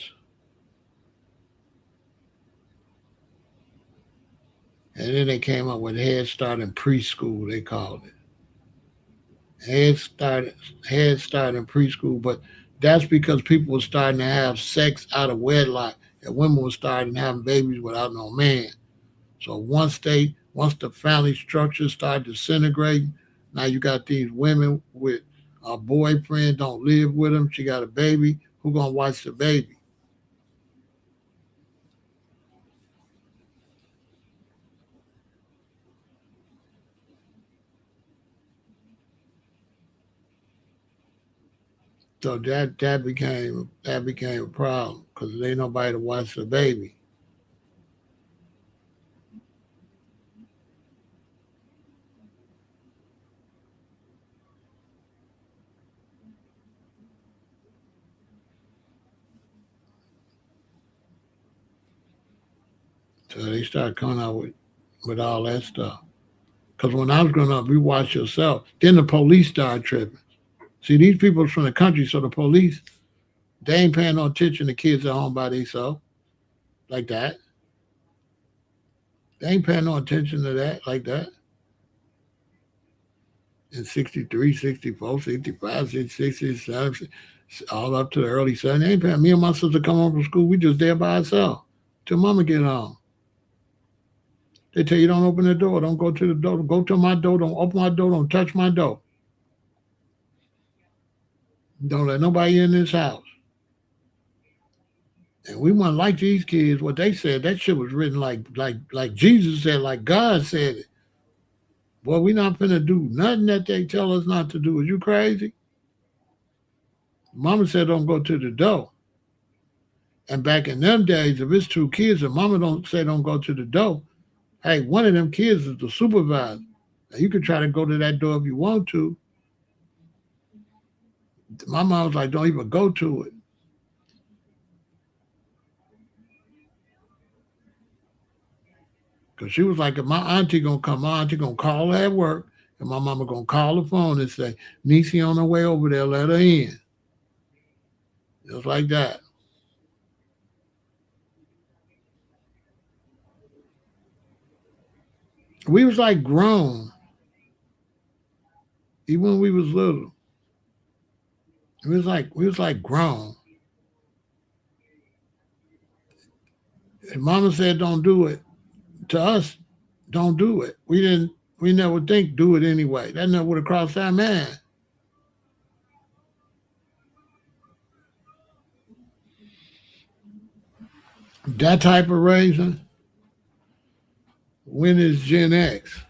S1: and then they came up with Head Start and preschool. They called it Head Start, Head Start and preschool. But that's because people were starting to have sex out of wedlock, and women were starting having babies without no man. So once the family structure started disintegrating, now you got these women with a boyfriend don't live with them. She got a baby. Who gonna watch the baby? So that became a problem because there ain't nobody to watch the baby. So they start coming out with all that stuff. Because when I was growing up, we watched yourself. Then the police started tripping. See, these people from the country, so the police they ain't paying no attention to kids at home by themselves like that. They ain't paying no attention to that like that. In 63, 64, 65, 67, all up to the early 70s. They ain't paying. Me and my sister come home from school, we just there by ourselves till mama get home. They tell you don't open the door, don't go to the door, go to my door, don't open my door, don't touch my door. Don't let nobody in this house. And we weren't like these kids. What they said, that shit was written like Jesus said, like God said it. Boy, we not finna do nothing that they tell us not to do. Is you crazy? Mama said don't go to the door. And back in them days, if it's two kids and mama don't say don't go to the door, hey, one of them kids is the supervisor. Now, you can try to go to that door if you want to. My mom was like, don't even go to it. Because she was like, if my auntie gonna come, my auntie gonna call her at work, and my mama gonna call the phone and say, Niecy on her way over there, let her in. Just like that. We was like grown, even when we was little. We was like grown. And mama said don't do it. To us, don't do it. We never think do it anyway. That never would have crossed our mind. That type of raising, when is Gen X?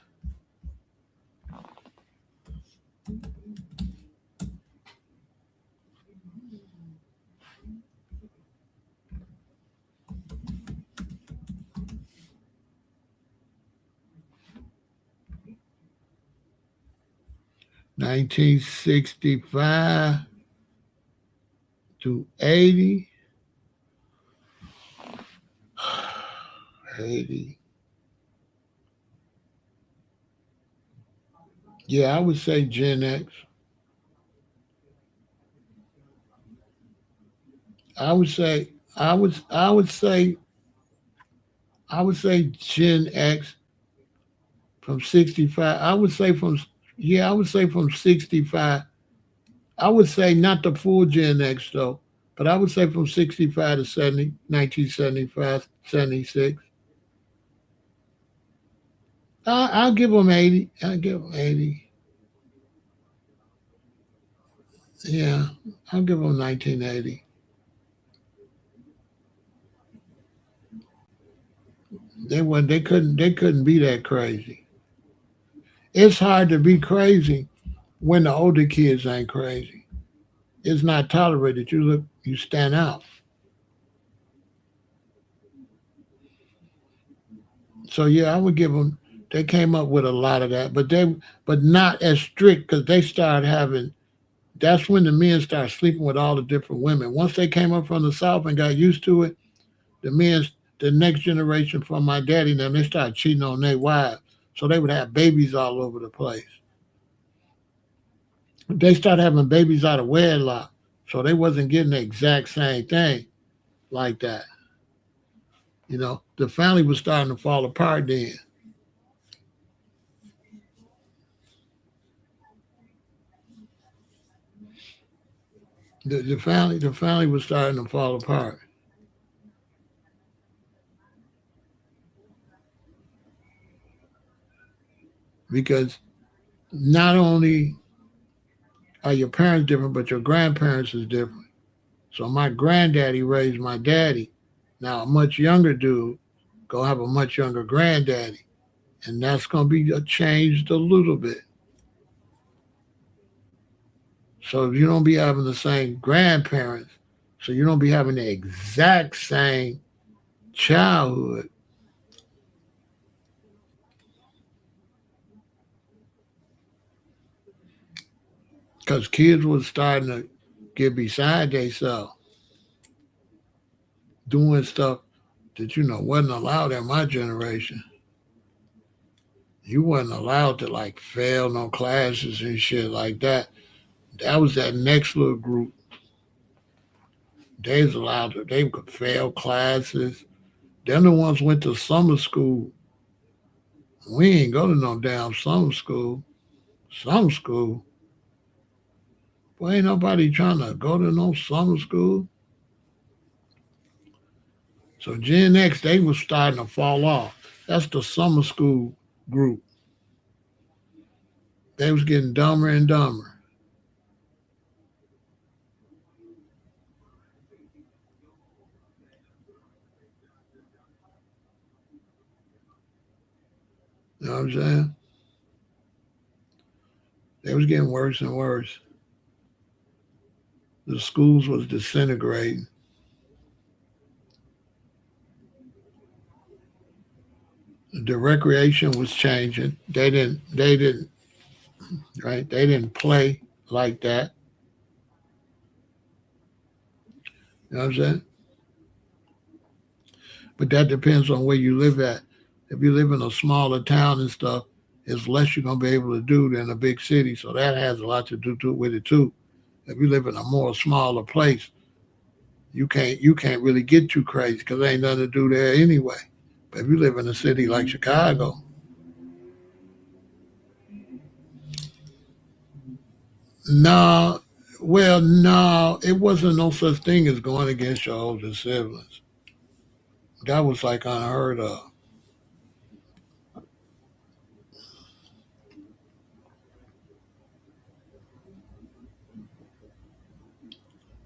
S1: 1965 to 80. 80. Yeah, I would say Gen X. I would say I would say Gen X from 65. I would say from yeah, I would say from 65. I would say not the full Gen X though, but I would say from 65 to 70, 1975, 76. I'll give them 80. I'll give them 80. Yeah, I'll give them 1980. They couldn't be that crazy. It's hard to be crazy when the older kids ain't crazy. It's not tolerated. You stand out. So yeah, I would give them. They came up with a lot of that, but not as strict because they started having. That's when the men started sleeping with all the different women. Once they came up from the south and got used to it, the men, the next generation from my daddy, and them, they started cheating on their wives. So they would have babies all over the place. They started having babies out of wedlock. So they wasn't getting the exact same thing like that. The family was starting to fall apart then. The family was starting to fall apart because not only are your parents different, but your grandparents is different. So my granddaddy raised my daddy. Now a much younger dude gonna have a much younger granddaddy, and that's gonna be changed a little bit. So if you don't be having the same grandparents, so you don't be having the exact same childhood, because kids was starting to get beside themselves, doing stuff that wasn't allowed in my generation. You wasn't allowed to like fail no classes and shit like that. That was that next little group. They was allowed to. They could fail classes. Them the ones went to summer school. We ain't go to no damn summer school. Summer school. Boy, ain't nobody trying to go to no summer school. So Gen X, they was starting to fall off. That's the summer school group. They was getting dumber and dumber. You know what I'm saying? They was getting worse and worse. The schools was disintegrating. The recreation was changing. They didn't right? They didn't play like that. You know what I'm saying? But that depends on where you live at. If you live in a smaller town and stuff, it's less you're gonna be able to do than a big city. So that has a lot to do with it too. If you live in a more smaller place, you can't really get too crazy because there ain't nothing to do there anyway. But if you live in a city like Chicago, no, well, no, it wasn't no such thing as going against your older siblings. That was like unheard of.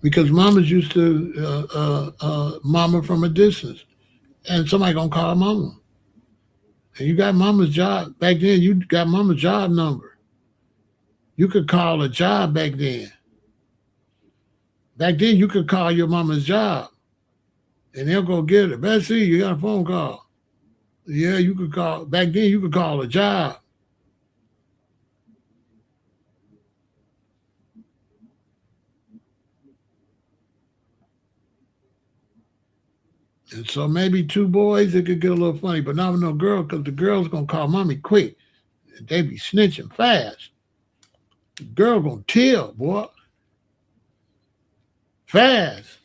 S1: Because mamas used to mama from a distance, and somebody gonna call mama, and you got mama's job back then. You got mama's job number. You could call a job back then. Back then, you could call your mama's job, and they'll go get it. Betsy, you got a phone call. Yeah, you could call. Back then, you could call a job. And so maybe two boys, it could get a little funny, but not with no girl, because the girl's gonna call mommy quick. They be snitching fast. The girl gonna tell, boy, fast.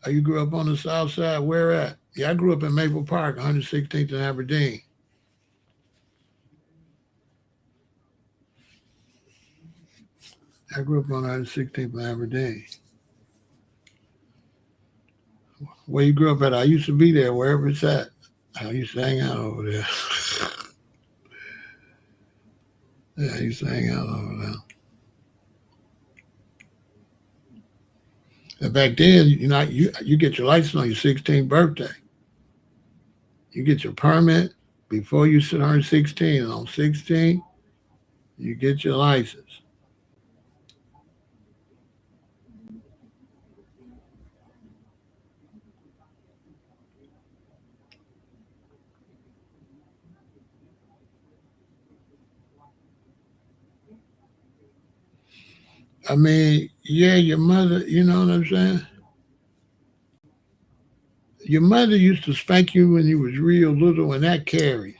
S1: Oh, you grew up on the south side? Where at? Yeah, I grew up in Maple Park, 116th and Aberdeen. I grew up on 116th and Aberdeen. Where you grew up at? I used to be there, wherever it's at. I used to hang out over there. Yeah, I used to hang out over there. And back then, you get your license on your 16th birthday. You get your permit before you turn 16, and on 16, you get your license. I mean, yeah, your mother, you know what I'm saying? Your mother used to spank you when you was real little, and that carries.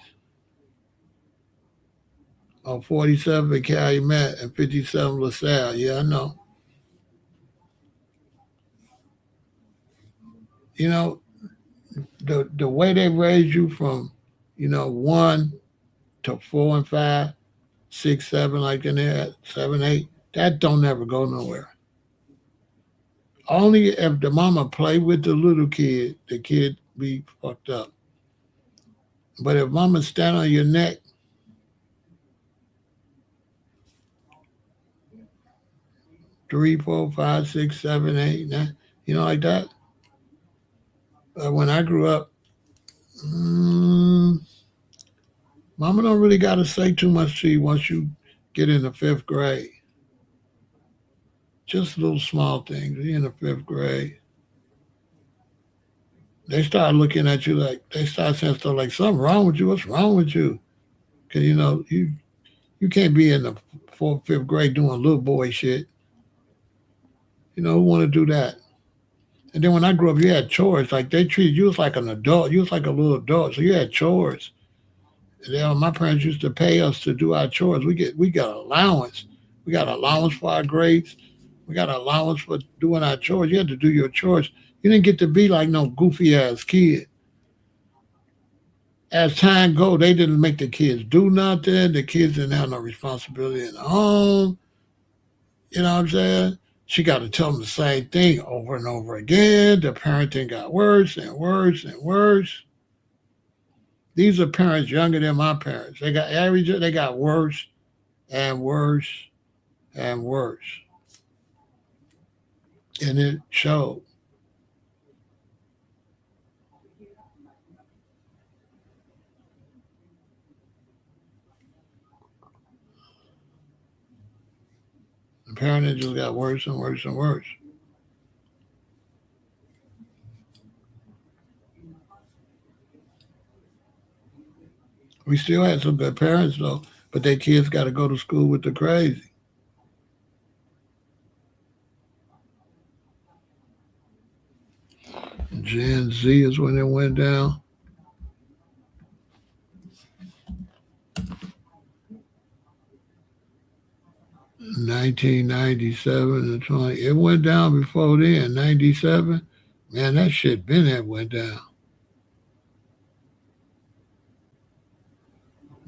S1: On 47 Calumet and 57 LaSalle. Yeah, I know. You know, the way they raised you from, 1 to 4 and 5, 6, 7, like in there, 7, 8, that don't ever go nowhere. Only if the mama play with the kid be fucked up. But if mama stand on your neck, 3, 4, 5, 6, 7, 8, 9, like that. When I grew up, mm, mama don't really got to say too much to you once you get in the fifth grade. Just little small things. You in the fifth grade, they start looking at you like they start saying stuff like something wrong with you. What's wrong with you? Because you can't be in the fourth, fifth grade doing little boy shit. Who want to do that? And then when I grew up, you had chores. Like they treated you as like an adult. You was like a little adult, so you had chores. And then my parents used to pay us to do our chores. We got allowance. We got allowance for our grades. We got allowance for doing our chores. You had to do your chores. You didn't get to be like no goofy ass kid. As time go, they didn't make the kids do nothing. The kids didn't have no responsibility in the home. You know what I'm saying? She got to tell them the same thing over and over again. The parenting got worse and worse and worse. These are parents younger than my parents. They got worse and worse and worse. And it showed. The parenting just got worse and worse and worse. We still had some good parents though, but their kids got to go to school with the crazy. Gen Z is when it went down. 1997 to 20. It went down before then. 97. Man, that shit been that went down.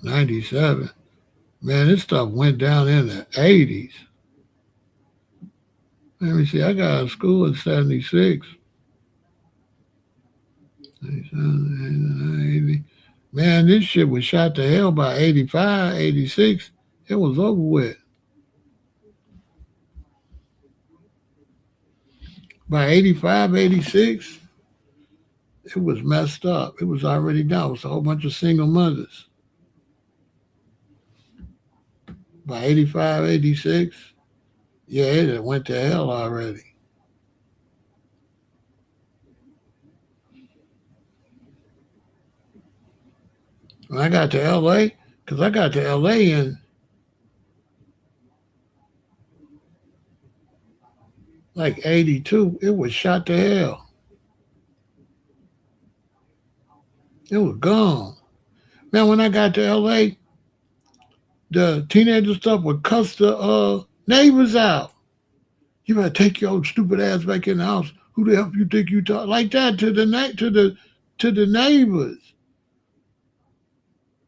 S1: 97. Man, this stuff went down in the 80s. Let me see. I got out of school in 76. 80. Man, this shit was shot to hell by 85, 86. It was over with. By 85, 86, it was messed up. It was already done. It was a whole bunch of single mothers. By 85, 86, yeah, it went to hell already. When I got to LA, because I got to LA in like 82, it was shot to hell. It was gone. Man, when I got to LA, the teenager stuff would cuss the neighbors out. You better take your old stupid ass back in the house. Who the hell you think you talk like that to the neighbors,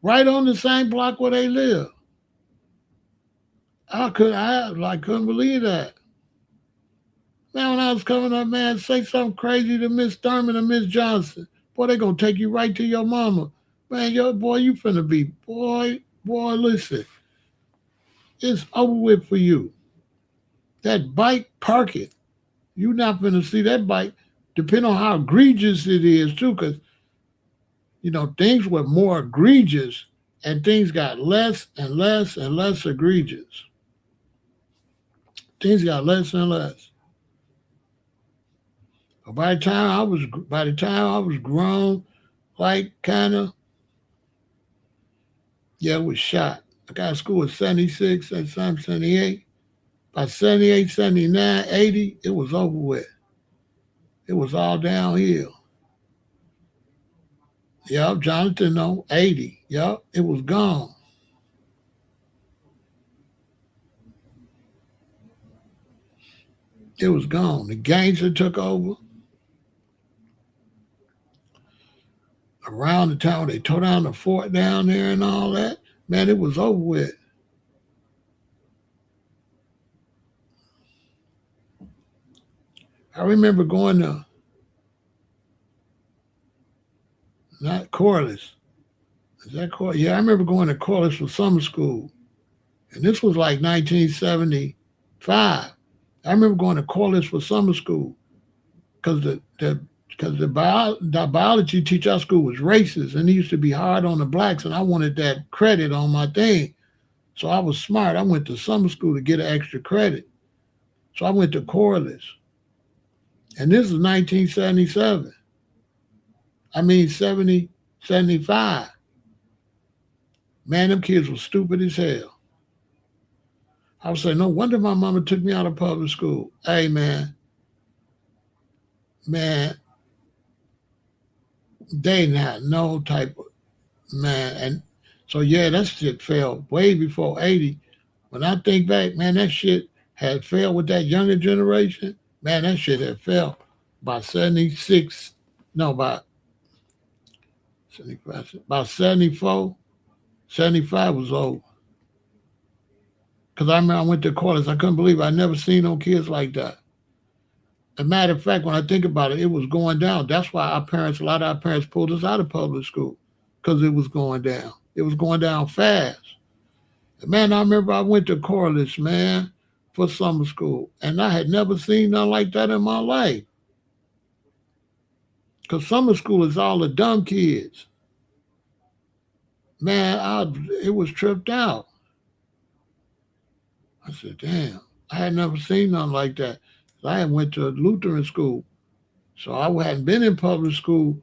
S1: right on the same block where they live? I couldn't believe that. Man, when I was coming up, man, say something crazy to Miss Thurman or Miss Johnson. Boy, they gonna take you right to your mama. Man, yo, boy, you finna be, boy, listen. It's over with for you. That bike, park it. You not finna see that bike, depending on how egregious it is, too, because, things were more egregious and things got less and less and less egregious. Things got less and less. But by the time I was grown, like kind of, yeah, it was shot. I got to school at 76, at some 78. By 78, 79, 80, it was over with. It was all downhill. Yup, Jonathan, no, 80. Yup, it was gone. It was gone. The gangs that took over around the time they tore down the fort down there and all that. Man, it was over with. I remember going to, not Corliss. Is that Corliss? Yeah, I remember going to Corliss for summer school. And this was like 1975. I remember going to Corliss for summer school because the biology teacher at our school was racist and he used to be hard on the blacks, and I wanted that credit on my thing. So I was smart. I went to summer school to get an extra credit. So I went to Corliss. And this is 1977. I mean 70, 75. Man, them kids were stupid as hell. I was saying, no wonder my mama took me out of public school. Hey, man, they didn't have no type of, man. And so, yeah, that shit fell way before 80. When I think back, man, that shit had failed with that younger generation. Man, that shit had failed by 76, no, by 75, about 74, 75 was over. Because I remember I went to college. I couldn't believe I never seen no kids like that. As a matter of fact, when I think about it, it was going down. That's why a lot of our parents pulled us out of public school because it was going down. It was going down fast. And man, I remember I went to Corliss, man, for summer school, and I had never seen nothing like that in my life. Because summer school is all the dumb kids. Man, it was tripped out. I said, damn, I had never seen nothing like that. I had went to a Lutheran school, so I hadn't been in public school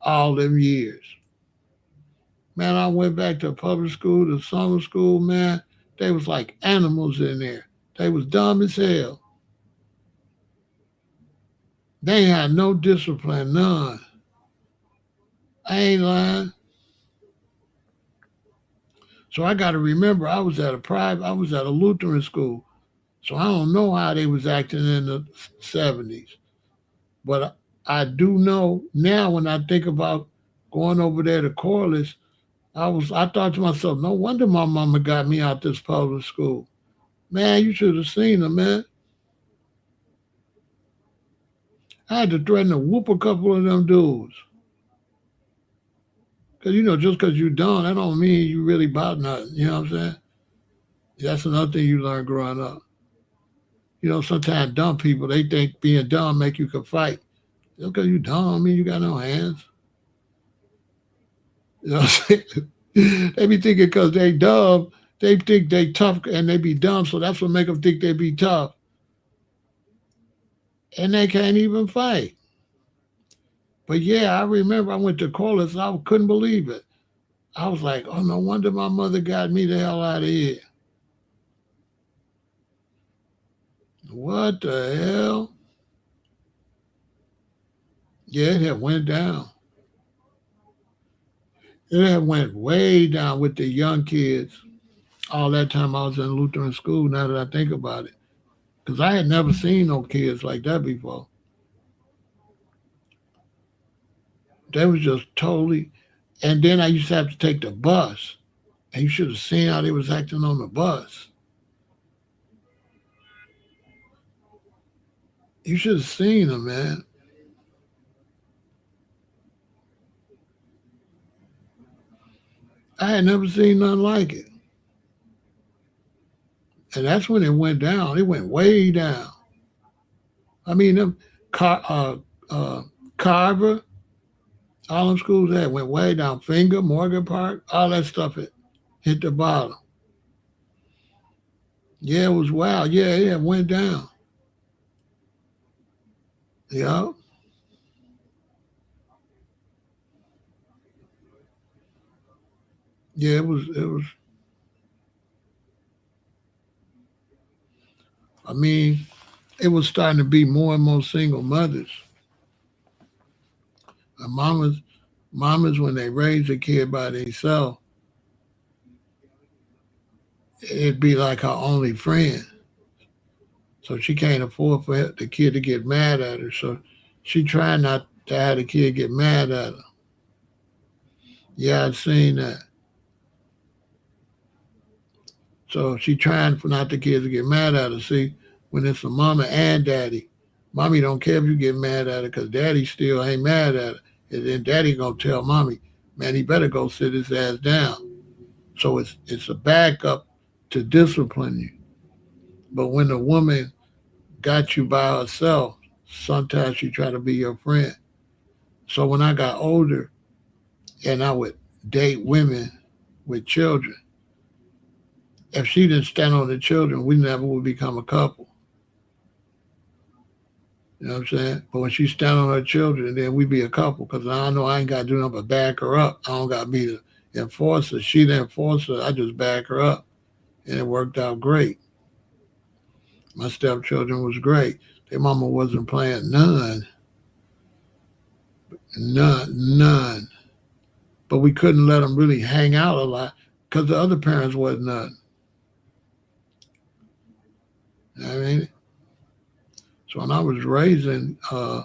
S1: all them years. Man, I went back to public school, to summer school, man. They was like animals in there. They was dumb as hell. They ain't had no discipline, none. I ain't lying. So I got to remember, I was at a Lutheran school. So I don't know how they was acting in the 70s. But I do know now when I think about going over there to Corliss, I thought to myself, no wonder my mama got me out this public school. Man, you should have seen her, man. I had to threaten to whoop a couple of them dudes. Cause just cause you dumb, that don't mean you really about nothing. You know what I'm saying? That's another thing you learn growing up. Sometimes dumb people, they think being dumb make you can fight. Just because you dumb, I mean you got no hands. You know what I'm saying? They be thinking because they dumb, they think they tough and they be dumb, so that's what make them think they be tough. And they can't even fight. But yeah, I remember I went to Corliss, I couldn't believe it. I was like, oh, no wonder my mother got me the hell out of here. What the hell? Yeah, it had went down. It had went way down with the young kids. All that time I was in Lutheran school. Now that I think about it, because I had never seen no kids like that before. They was just totally. And then I used to have to take the bus, and you should have seen how they was acting on the bus. You should have seen them, man. I had never seen nothing like it. And that's when it went down. It went way down. I mean, them Car- uh, uh, Carver, all them schools that went way down. Finger, Morgan Park, all that stuff hit the bottom. Yeah, it was wild. Yeah, it went down. Yeah, yeah, it was. It was. I mean, it was starting to be more and more single mothers. And mamas, when they raise a kid by themselves, it'd be like her only friend. So she can't afford for the kid to get mad at her. So she tried not to have the kid get mad at her. Yeah, I'd seen that. So she trying for not the kids to get mad at her. See, when it's a mama and daddy, mommy don't care if you get mad at her because daddy still ain't mad at her. And then daddy gonna tell mommy, man, he better go sit his ass down. So it's a backup to discipline you. But when the woman got you by herself, sometimes she try to be your friend. So when I got older and I would date women with children, if she didn't stand on the children, we never would become a couple. You know what I'm saying? But when she stand on her children, then we be a couple. Because I know I ain't got to do nothing but back her up. I don't got to be the enforcer. She the enforcer. I just back her up. And it worked out great. My stepchildren was great. Their mama wasn't playing none. None. But we couldn't let them really hang out a lot because the other parents wasn't none. You know what I mean? So when I was raising the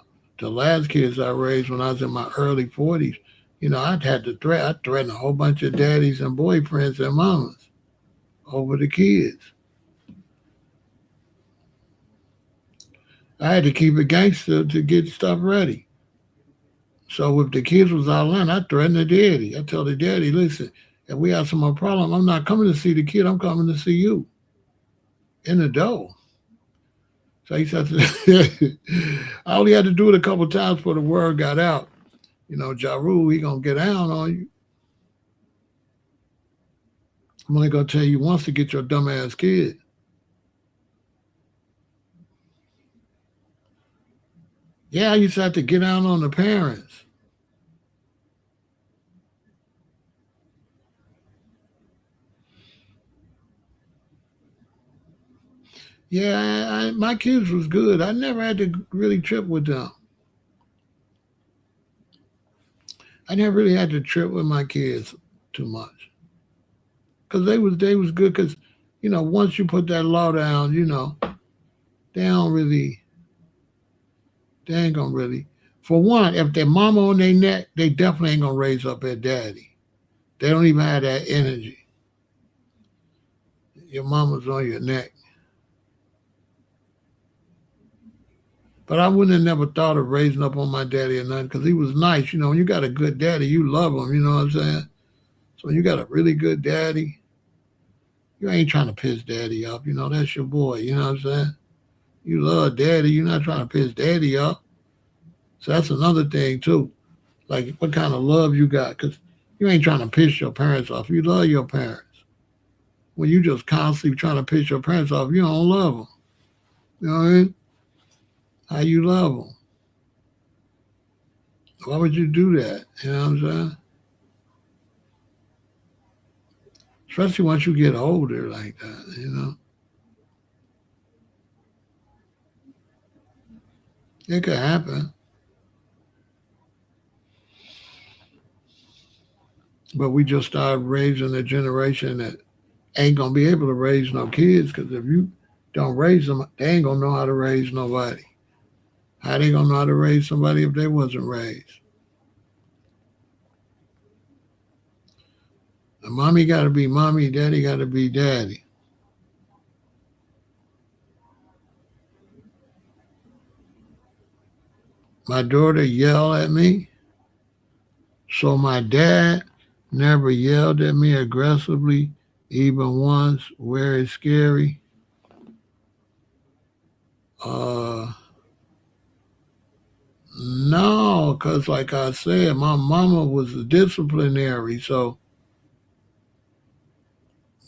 S1: last kids I raised when I was in my early 40s, I'd had to I threatened a whole bunch of daddies and boyfriends and mamas over the kids. I had to keep it gangster to get stuff ready. So if the kids was out of line, I threatened the daddy. I tell the daddy, listen, if we have some more problem, I'm not coming to see the kid. I'm coming to see you in the door. So he said, I only had to do it a couple of times before the word got out. Ja Rule, he gonna get down on you. I'm only gonna tell you once to get your dumbass kid. Yeah, I used to have to get down on the parents. Yeah, my kids was good. I never had to really trip with them. I never really had to trip with my kids too much because they was good. Because once you put that law down, they don't really they ain't gonna really. For one, if their mama on their neck, they definitely ain't gonna raise up their daddy. They don't even have that energy. Your mama's on your neck. But I wouldn't have never thought of raising up on my daddy or nothing because he was nice. When you got a good daddy, you love him. You know what I'm saying? So when you got a really good daddy, you ain't trying to piss daddy up. That's your boy. You know what I'm saying? You love daddy. You're not trying to piss daddy up. So that's another thing too. Like what kind of love you got? Because you ain't trying to piss your parents off. You love your parents. When you just constantly trying to piss your parents off, you don't love them. You know what I mean? How you love them? Why would you do that? You know what I'm saying? Especially once you get older like that. It could happen. But we just started raising a generation that ain't gonna be able to raise no kids because if you don't raise them, they ain't gonna know how to raise nobody. How they gonna know how to raise somebody if they wasn't raised? And mommy gotta be mommy, daddy gotta be daddy. My daughter yelled at me, so my dad never yelled at me aggressively, even once. Very scary. Uh, no, because like I said, my mama was a disciplinary. So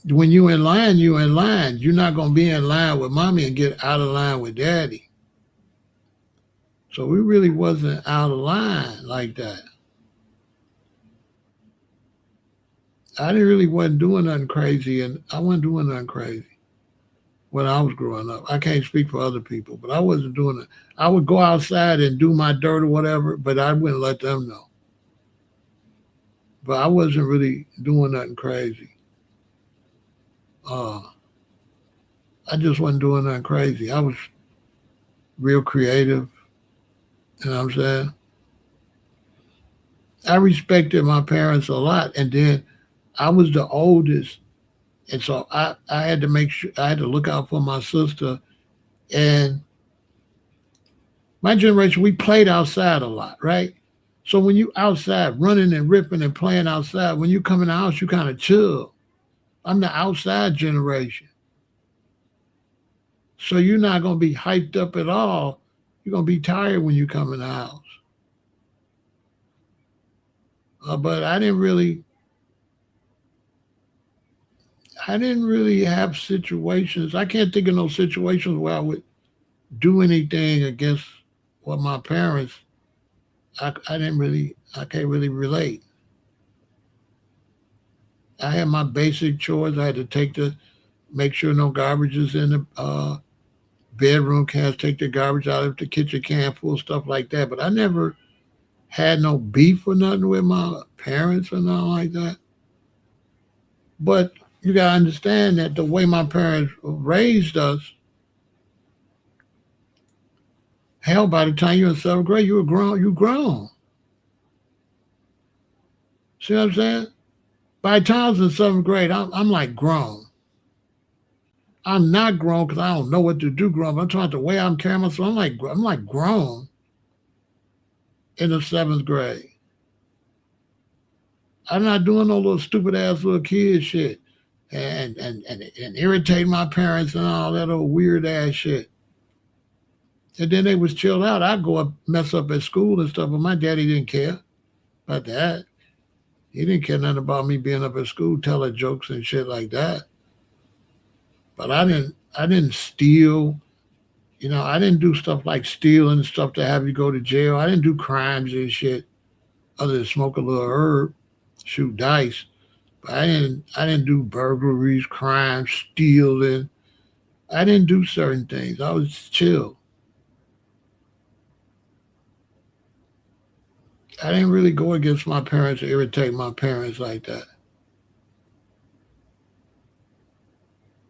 S1: when you in line, you in line. You're not gonna be in line with mommy and get out of line with daddy. So we really wasn't out of line like that. I didn't really wasn't doing nothing crazy, and I wasn't doing nothing crazy when I was growing up. I can't speak for other people, but I wasn't doing it. I would go outside and do my dirt or whatever, but I wouldn't let them know. But I wasn't really doing nothing crazy. Uh, I just wasn't doing nothing crazy. I was real creative. You know what I'm saying? I respected my parents a lot, and then I was the oldest, and so I had to make sure I had to look out for my sister. And my generation, we played outside a lot, right? So when you outside running and ripping and playing outside, when you come in the house, you kind of chill. I'm the outside generation. So you're not going to be hyped up at all. You're going to be tired when you come in the house. But I didn't really have situations. I can't think of no situations where I would do anything against what my parents. I didn't really. I can't really relate. I had my basic chores. I had to make sure no garbage is in the bedroom. Cans take the garbage out of the kitchen can full stuff like that. But I never had no beef or nothing with my parents or nothing like that. But you gotta understand that the way my parents raised us, hell, by the time you're in seventh grade, you were grown. You grown. See what I'm saying? By the time I was in seventh grade, I'm like grown. I'm not grown because I don't know what to do grown. But I'm talking about the way I'm carrying myself. I'm like grown in the seventh grade. I'm not doing no little stupid ass little kid shit and irritate my parents and all that old weird ass shit. And then they was chilled out. I'd go up mess up at school and stuff, but my daddy didn't care about that. He didn't care nothing about me being up at school telling jokes and shit like that. But I didn't steal. I didn't do stuff like stealing and stuff to have you go to jail. I didn't do crimes and shit other than smoke a little herb, shoot dice. But I didn't do burglaries, crimes, stealing. I didn't do certain things. I was chill. I didn't really go against my parents or irritate my parents like that.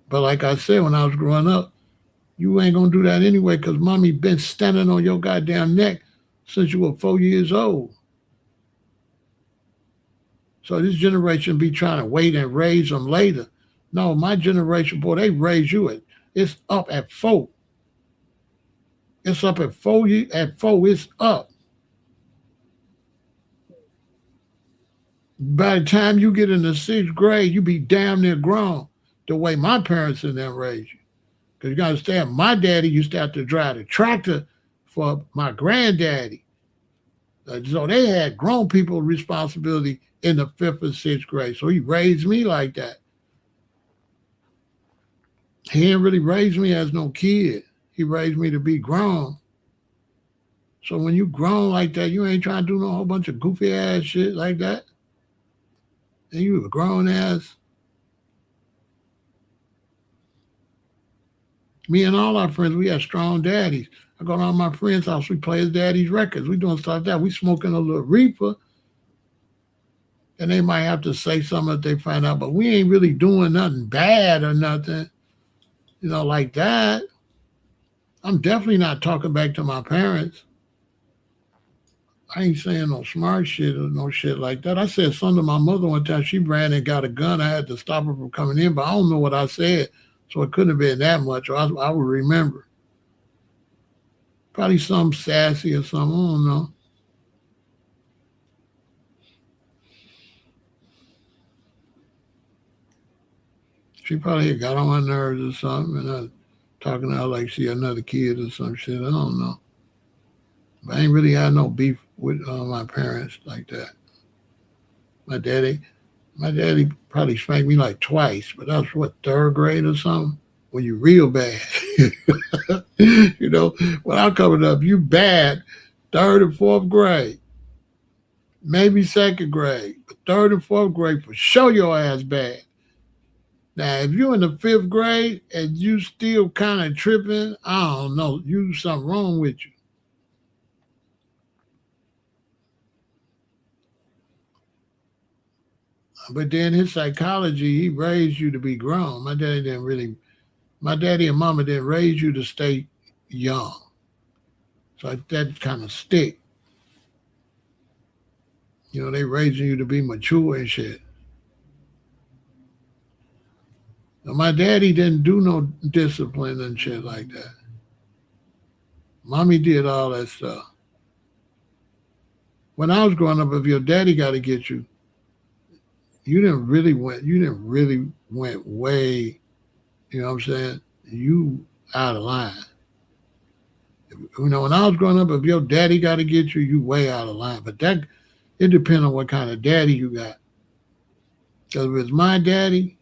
S1: But like I said, when I was growing up, you ain't gonna do that anyway because mommy been standing on your goddamn neck since you were 4 years old. So this generation be trying to wait and raise them later. No, my generation, boy, they raise you it's up at 4. It's up at 4. At 4, it's up. By the time you get in the sixth grade, you be damn near grown. The way my parents and them raised you. Because you got to understand, my daddy used to have to drive the tractor for my granddaddy. So they had grown people responsibility in the fifth and sixth grade. So he raised me like that. He didn't really raise me as no kid. He raised me to be grown. So when you grown like that, you ain't trying to do no whole bunch of goofy ass shit like that. And you a grown ass. Me and all our friends, we had strong daddies. I go to all my friends' house, we play his daddy's records. We doing stuff like that. We smoking a little reefer, and they might have to say something if they find out, but we ain't really doing nothing bad or nothing, like that. I'm definitely not talking back to my parents. I ain't saying no smart shit or no shit like that. I said something to my mother one time. She ran and got a gun. I had to stop her from coming in, but I don't know what I said. So it couldn't have been that much, or I would remember. Probably something sassy or something. I don't know. She probably had got on my nerves or something, and I talking to her like she another kid or some shit. I don't know. But I ain't really had no beef with my parents like that. My daddy, my daddy probably spanked me like twice, but that was what, third grade or something. When you real bad, when I'm coming up, you bad, third and fourth grade, maybe second grade, but third and fourth grade for sure your ass bad. Now, if you're in the fifth grade and you still kind of tripping, I don't know, you something wrong with you. But then his psychology, he raised you to be grown. My daddy and mama didn't raise you to stay young. So that kind of stick. They raising you to be mature and shit. Now, my daddy didn't do no discipline and shit like that. Mommy did all that stuff. When I was growing up, if your daddy got to get you, you didn't really went way, you know what I'm saying? You out of line. When I was growing up, if your daddy got to get you, you way out of line. But that it depends on what kind of daddy you got. Because if it's my daddy,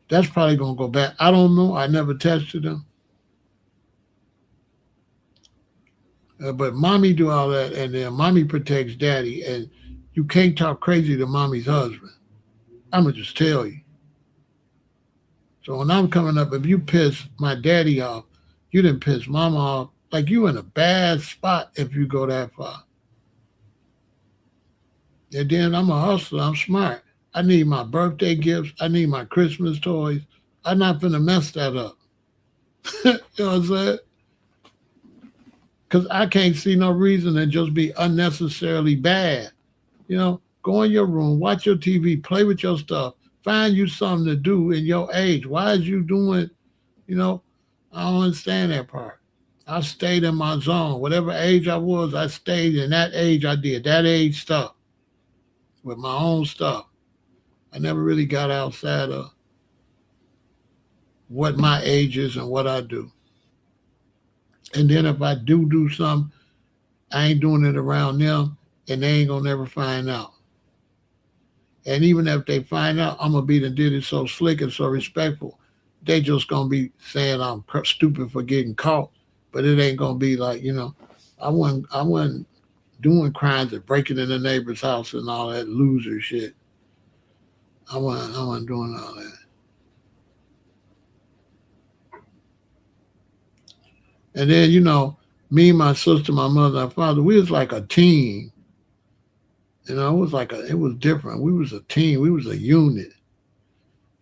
S1: that's probably gonna go back. I don't know. I never tested them. But mommy do all that, and then mommy protects daddy, and you can't talk crazy to mommy's husband. I'm gonna just tell you. So when I'm coming up, if you piss my daddy off, you didn't piss mama off. Like you in a bad spot if you go that far. And then I'm a hustler. I'm smart. I need my birthday gifts. I need my Christmas toys. I'm not gonna mess that up. You know what I'm saying? Because I can't see no reason to just be unnecessarily bad. Go in your room, watch your TV, play with your stuff, find you something to do in your age. Why is you doing, you know, I don't understand that part. I stayed in my zone. Whatever age I was, I stayed in that age. I did that age stuff with my own stuff. I never really got outside of what my age is and what I do. And then if I do something, I ain't doing it around them, and they ain't gonna never find out. And even if they find out, I'm gonna be the did it so slick and so respectful. They just gonna be saying I'm stupid for getting caught, but it ain't gonna be like I wasn't doing crimes and breaking in the neighbor's house and all that loser shit. I wasn't doing all that. And then me, my sister, my mother, my father, we was like a team. It was different. We was a team. We was a unit.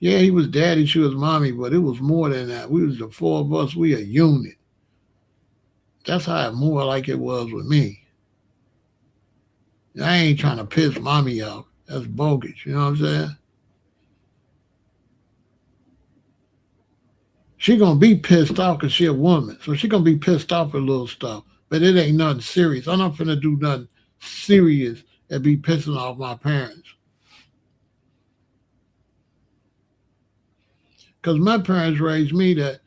S1: Yeah, he was daddy, she was mommy, but it was more than that. We was the four of us. We a unit. That's how it more like it was with me. I ain't trying to piss mommy off. That's bogus. You know what I'm saying? She gonna be pissed off because she a woman, so she gonna be pissed off at little stuff. But it ain't nothing serious. I'm not finna do nothing serious and be pissing off my parents. Because my parents raised me that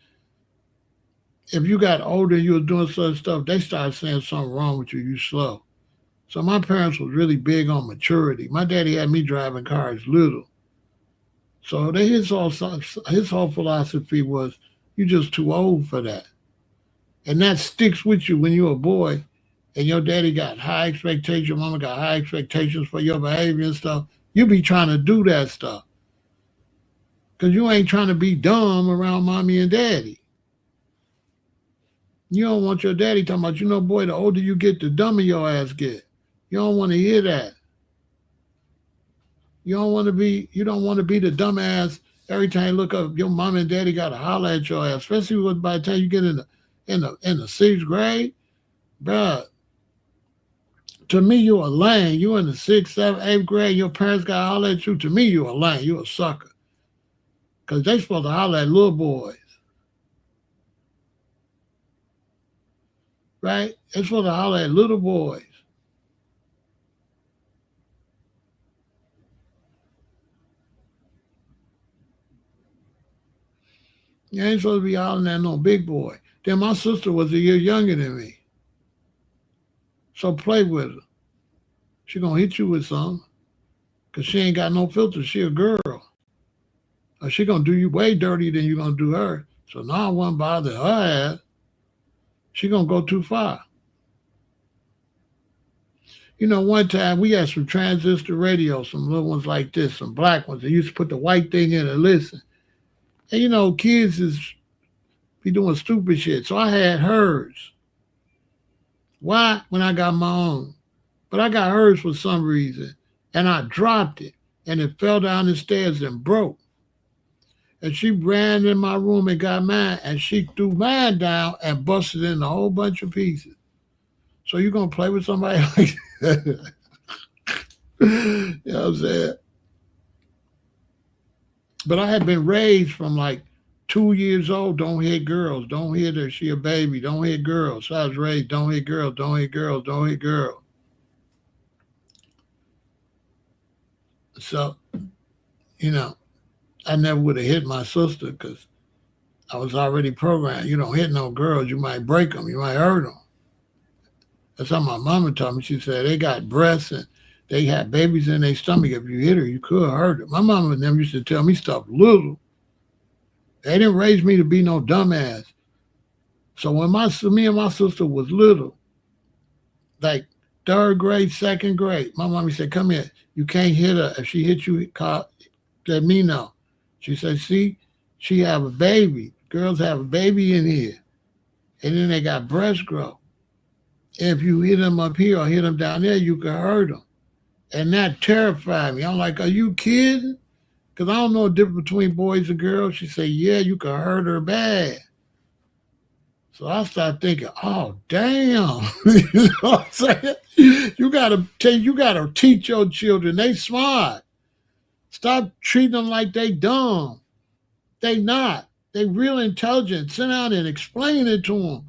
S1: if you got older and you were doing such stuff, they started saying something wrong with you. You slow. So my parents was really big on maturity. My daddy had me driving cars little. So his whole philosophy was you just too old for that. And that sticks with you when you're a boy and your daddy got high expectations, your mama got high expectations for your behavior and stuff. You be trying to do that stuff. Because you ain't trying to be dumb around mommy and daddy. You don't want your daddy talking about, boy, the older you get, the dumber your ass get. You don't want to hear that. You don't want to be the dumbass every time you look up your mom and daddy gotta holler at your ass, especially by the time you get in the sixth grade. Bruh, to me you a lame. You in the sixth, seventh, eighth grade, your parents gotta holler at you. To me, you a lame. You a sucker. Cause they supposed to holler at little boys. Right? They supposed to holler at little boys. You ain't supposed to be hollering at no big boy. Then my sister was a year younger than me. So play with her. She gonna hit you with something. Cause she ain't got no filter. She a girl. Or she gonna do you way dirtier than you gonna do her. So now I won't bother her ass. She gonna go too far. One time we had some transistor radios, some little ones like this, some black ones. They used to put the white thing in and listen. And kids is be doing stupid shit. So I had hers. Why? When I got my own. But I got hers for some reason. And I dropped it. And it fell down the stairs and broke. And she ran in my room and got mine. And she threw mine down and busted in a whole bunch of pieces. So you gonna play with somebody like that? You know what I'm saying? But I had been raised from like 2 years old, don't hit girls, don't hit her, she a baby, don't hit girls. So I was raised, don't hit girls, don't hit girls, don't hit girls. So, I never would have hit my sister because I was already programmed. You don't hit no girls, you might break them, you might hurt them. That's how my mama told me. She said they got breasts and they had babies in their stomach. If you hit her, you could hurt her. My mama and them used to tell me stuff little. They didn't raise me to be no dumbass. So when me and my sister was little, like third grade, second grade, my mommy said, "Come here. You can't hit her. If she hits you, let me know." She said, "See, she have a baby. Girls have a baby in here, and then they got breast growth. If you hit them up here or hit them down there, you can hurt them." And that terrified me. I'm like, "Are you kidding?" Because I don't know the difference between boys and girls. She said, "Yeah, you can hurt her bad." So I started thinking, "Oh, damn." You know what I'm saying? You gotta teach your children. They smart. Stop treating them like they dumb. They not. They real intelligent. Sit down and explain it to them.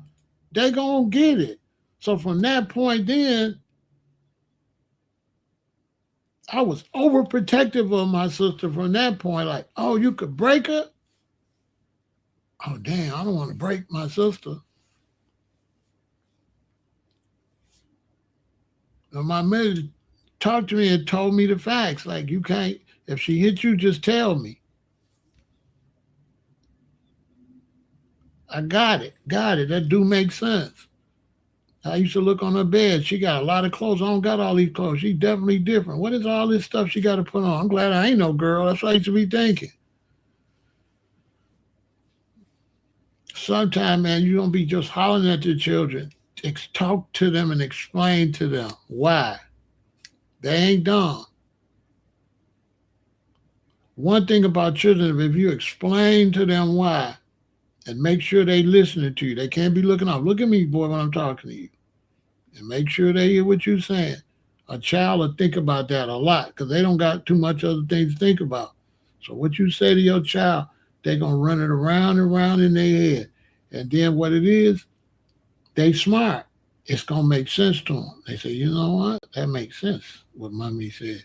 S1: They gonna get it. So from that point then, I was overprotective of my sister from that point. Like, oh, you could break her? Oh, damn, I don't want to break my sister. And my mother talked to me and told me the facts. Like, you can't, if she hit you, just tell me. I got it. Got it. That do make sense. I used to look on her bed. She got a lot of clothes. I don't got all these clothes. She's definitely different. What is all this stuff she got to put on? I'm glad I ain't no girl. That's what I used to be thinking. Sometimes, man, you don't be just hollering at the children. Talk to them and explain to them why. They ain't dumb. One thing about children, if you explain to them why and make sure they listening to you, they can't be looking off. Look at me, boy, when I'm talking to you. And make sure they hear what you're saying. A child will think about that a lot because they don't got too much other things to think about. So what you say to your child, they're going to run it around and around in their head. And then what it is, they smart. It's going to make sense to them. They say, you know what? That makes sense, what mommy said.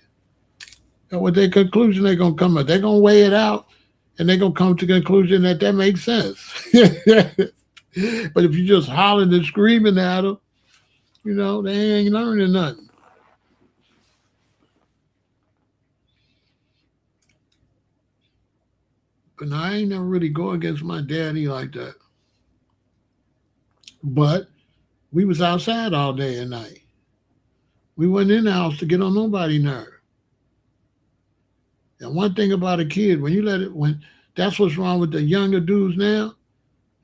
S1: And what their conclusion they're going to come up. They're going to weigh it out, and they're going to come to the conclusion that makes sense. But if you just hollering and screaming at them, they ain't learning nothing. But now, I ain't never really go against my daddy like that. But we was outside all day and night. We wasn't in the house to get on nobody's nerve. And one thing about a kid, when you let it, when that's what's wrong with the younger dudes now,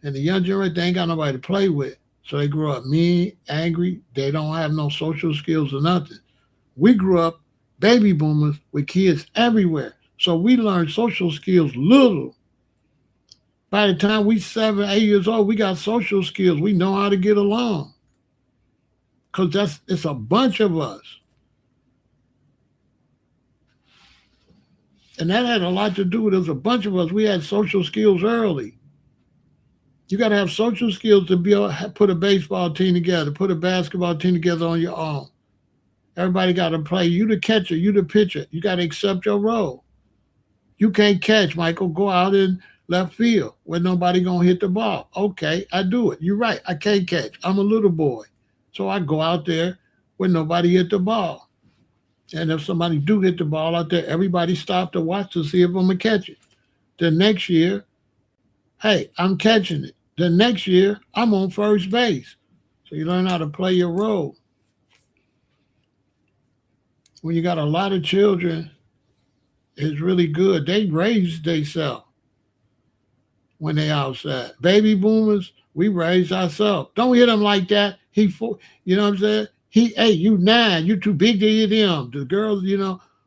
S1: and the young generation, they ain't got nobody to play with. So they grow up mean, angry. They don't have no social skills or nothing. We grew up baby boomers with kids everywhere. So we learned social skills little. By the time we 7, 8 years old, we got social skills. We know how to get along. Cause it's a bunch of us. And that had a lot to do with us. A bunch of us, we had social skills early. You got to have social skills to be able to put a baseball team together, put a basketball team together on your own. Everybody got to play. You the catcher, you the pitcher. You got to accept your role. You can't catch, Michael. Go out in left field where nobody gonna hit the ball. Okay, I do it. You're right. I can't catch. I'm a little boy, so I go out there where nobody hit the ball. And if somebody do hit the ball out there, everybody stop to watch to see if I'm gonna catch it. The next year, hey, I'm catching it. The next year, I'm on first base. So you learn how to play your role. When you got a lot of children, it's really good. They raise themselves when they outside. Baby boomers, we raise ourselves. Don't hit him like that. You know what I'm saying? Hey, you 9, you too big to hit him. The girls,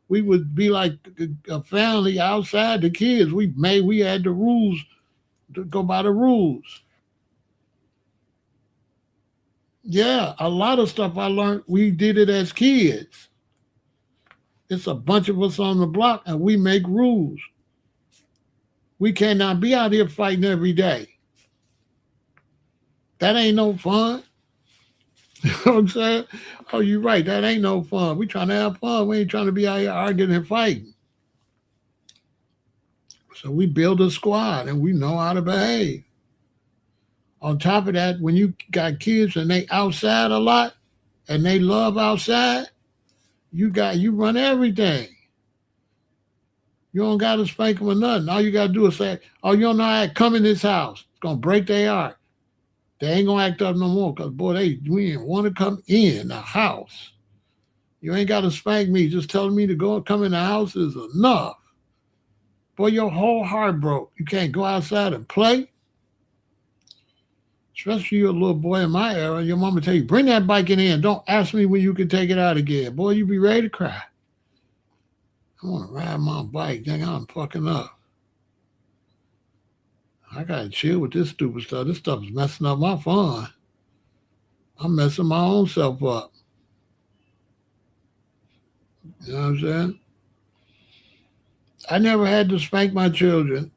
S1: we would be like a family outside the kids. We had the rules to go by the rules. Yeah, a lot of stuff I learned, we did it as kids. It's a bunch of us on the block and we make rules. We cannot be out here fighting every day. That ain't no fun. You know what I'm saying? Oh, you're right. That ain't no fun. We trying to have fun. We ain't trying to be out here arguing and fighting. So we build a squad and we know how to behave. On top of that, when you got kids and they outside a lot and they love outside, you run everything. You don't got to spank them or nothing. All you got to do is say, oh, you don't know how to come in this house. It's going to break their heart. They ain't going to act up no more because, boy, we didn't want to come in the house. You ain't got to spank me. Just telling me to go and come in the house is enough. Boy, your whole heart broke. You can't go outside and play. Especially you're a little boy in my era. Your mama tell you, bring that bike in here. Don't ask me when you can take it out again. Boy, you be ready to cry. I want to ride my bike. Dang, I'm fucking up. I got to chill with this stupid stuff. This stuff is messing up my fun. I'm messing my own self up. You know what I'm saying? I never had to spank my children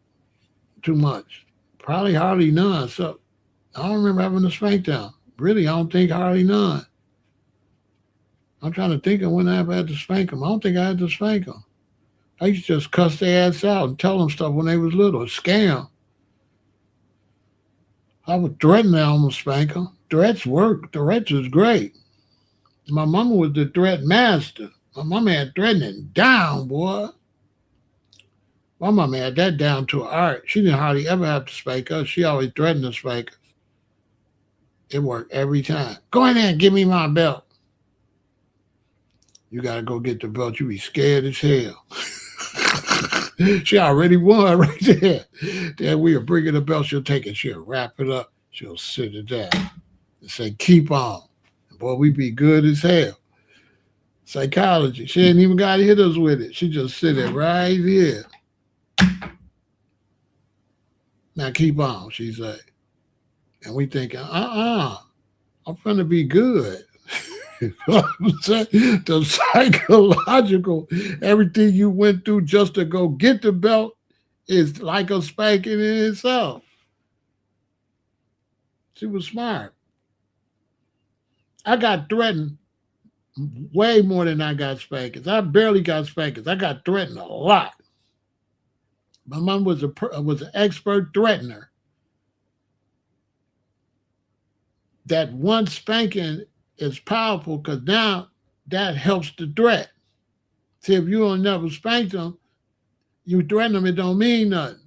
S1: too much. Probably hardly none. So I don't remember having to spank them. Really, I don't think hardly none. I'm trying to think of when I ever had to spank them. I don't think I had to spank them. I used to just cuss their ass out and tell them stuff when they was little. Scam. I would threaten them to spank them. Threats work. Threats is great. My mama was the threat master. My mama had threatening down, boy. My mama had that down to an art. She didn't hardly ever have to spank us. She always threatened to spank us. It worked every time. Go in there and give me my belt. You got to go get the belt. You be scared as hell. She already won right there. Then we'll bring her the belt. She'll take it. She'll wrap it up. She'll sit it down and say, keep on. Boy, we be good as hell. Psychology. She ain't even got to hit us with it. She just sit it right here. Now keep on, she say. And we thinking, I'm finna be good. The psychological, everything you went through just to go get the belt is like a spanking in itself. She was smart. I got threatened way more than I got spankings. I barely got spankings. I got threatened a lot. My mom was an expert threatener. That one spanking is powerful because now that helps the threat. See, if you don't never spank them, you threaten them, it don't mean nothing.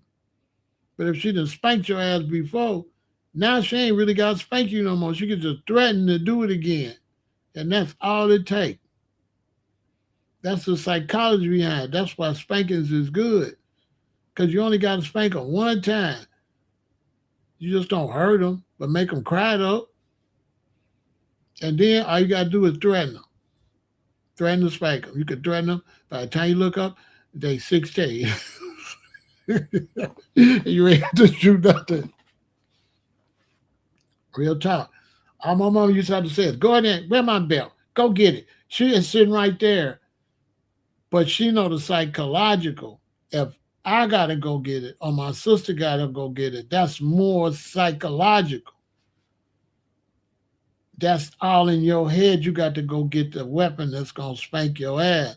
S1: But if she done spanked your ass before, now she ain't really got to spank you no more. She can just threaten to do it again. And that's all it takes. That's the psychology behind it. That's why spankings is good. Because you only got to spank them one time. You just don't hurt them, but make them cry though. And then all you got to do is threaten them. Threaten to spank them. You can threaten them. By the time you look up, they 16. You ain't have to shoot nothing. Real talk. All my mom used to have to say is, go in there, grab my belt. Go get it. She is sitting right there. But she know the psychological. If I gotta go get it or my sister gotta go get it, that's more psychological. That's all in your head. You got to go get the weapon that's gonna spank your ass.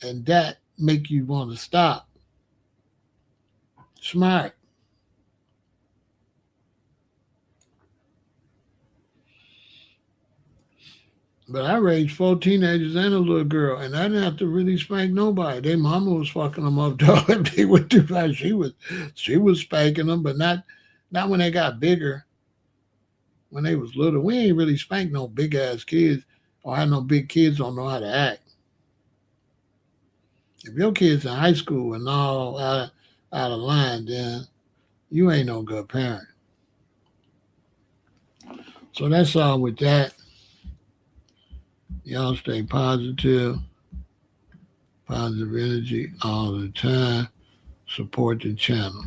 S1: And that make you want to stop. Smart. But I raised four teenagers and a little girl, and I didn't have to really spank nobody. Their mama was fucking them up, dog. If they went too far, she was spanking them, but not when they got bigger. When they was little, we ain't really spanked no big ass kids or had no big kids don't know how to act. If your kids in high school and all out of line, then you ain't no good parent. So that's all with that. Y'all stay positive, positive energy all the time. Support the channel.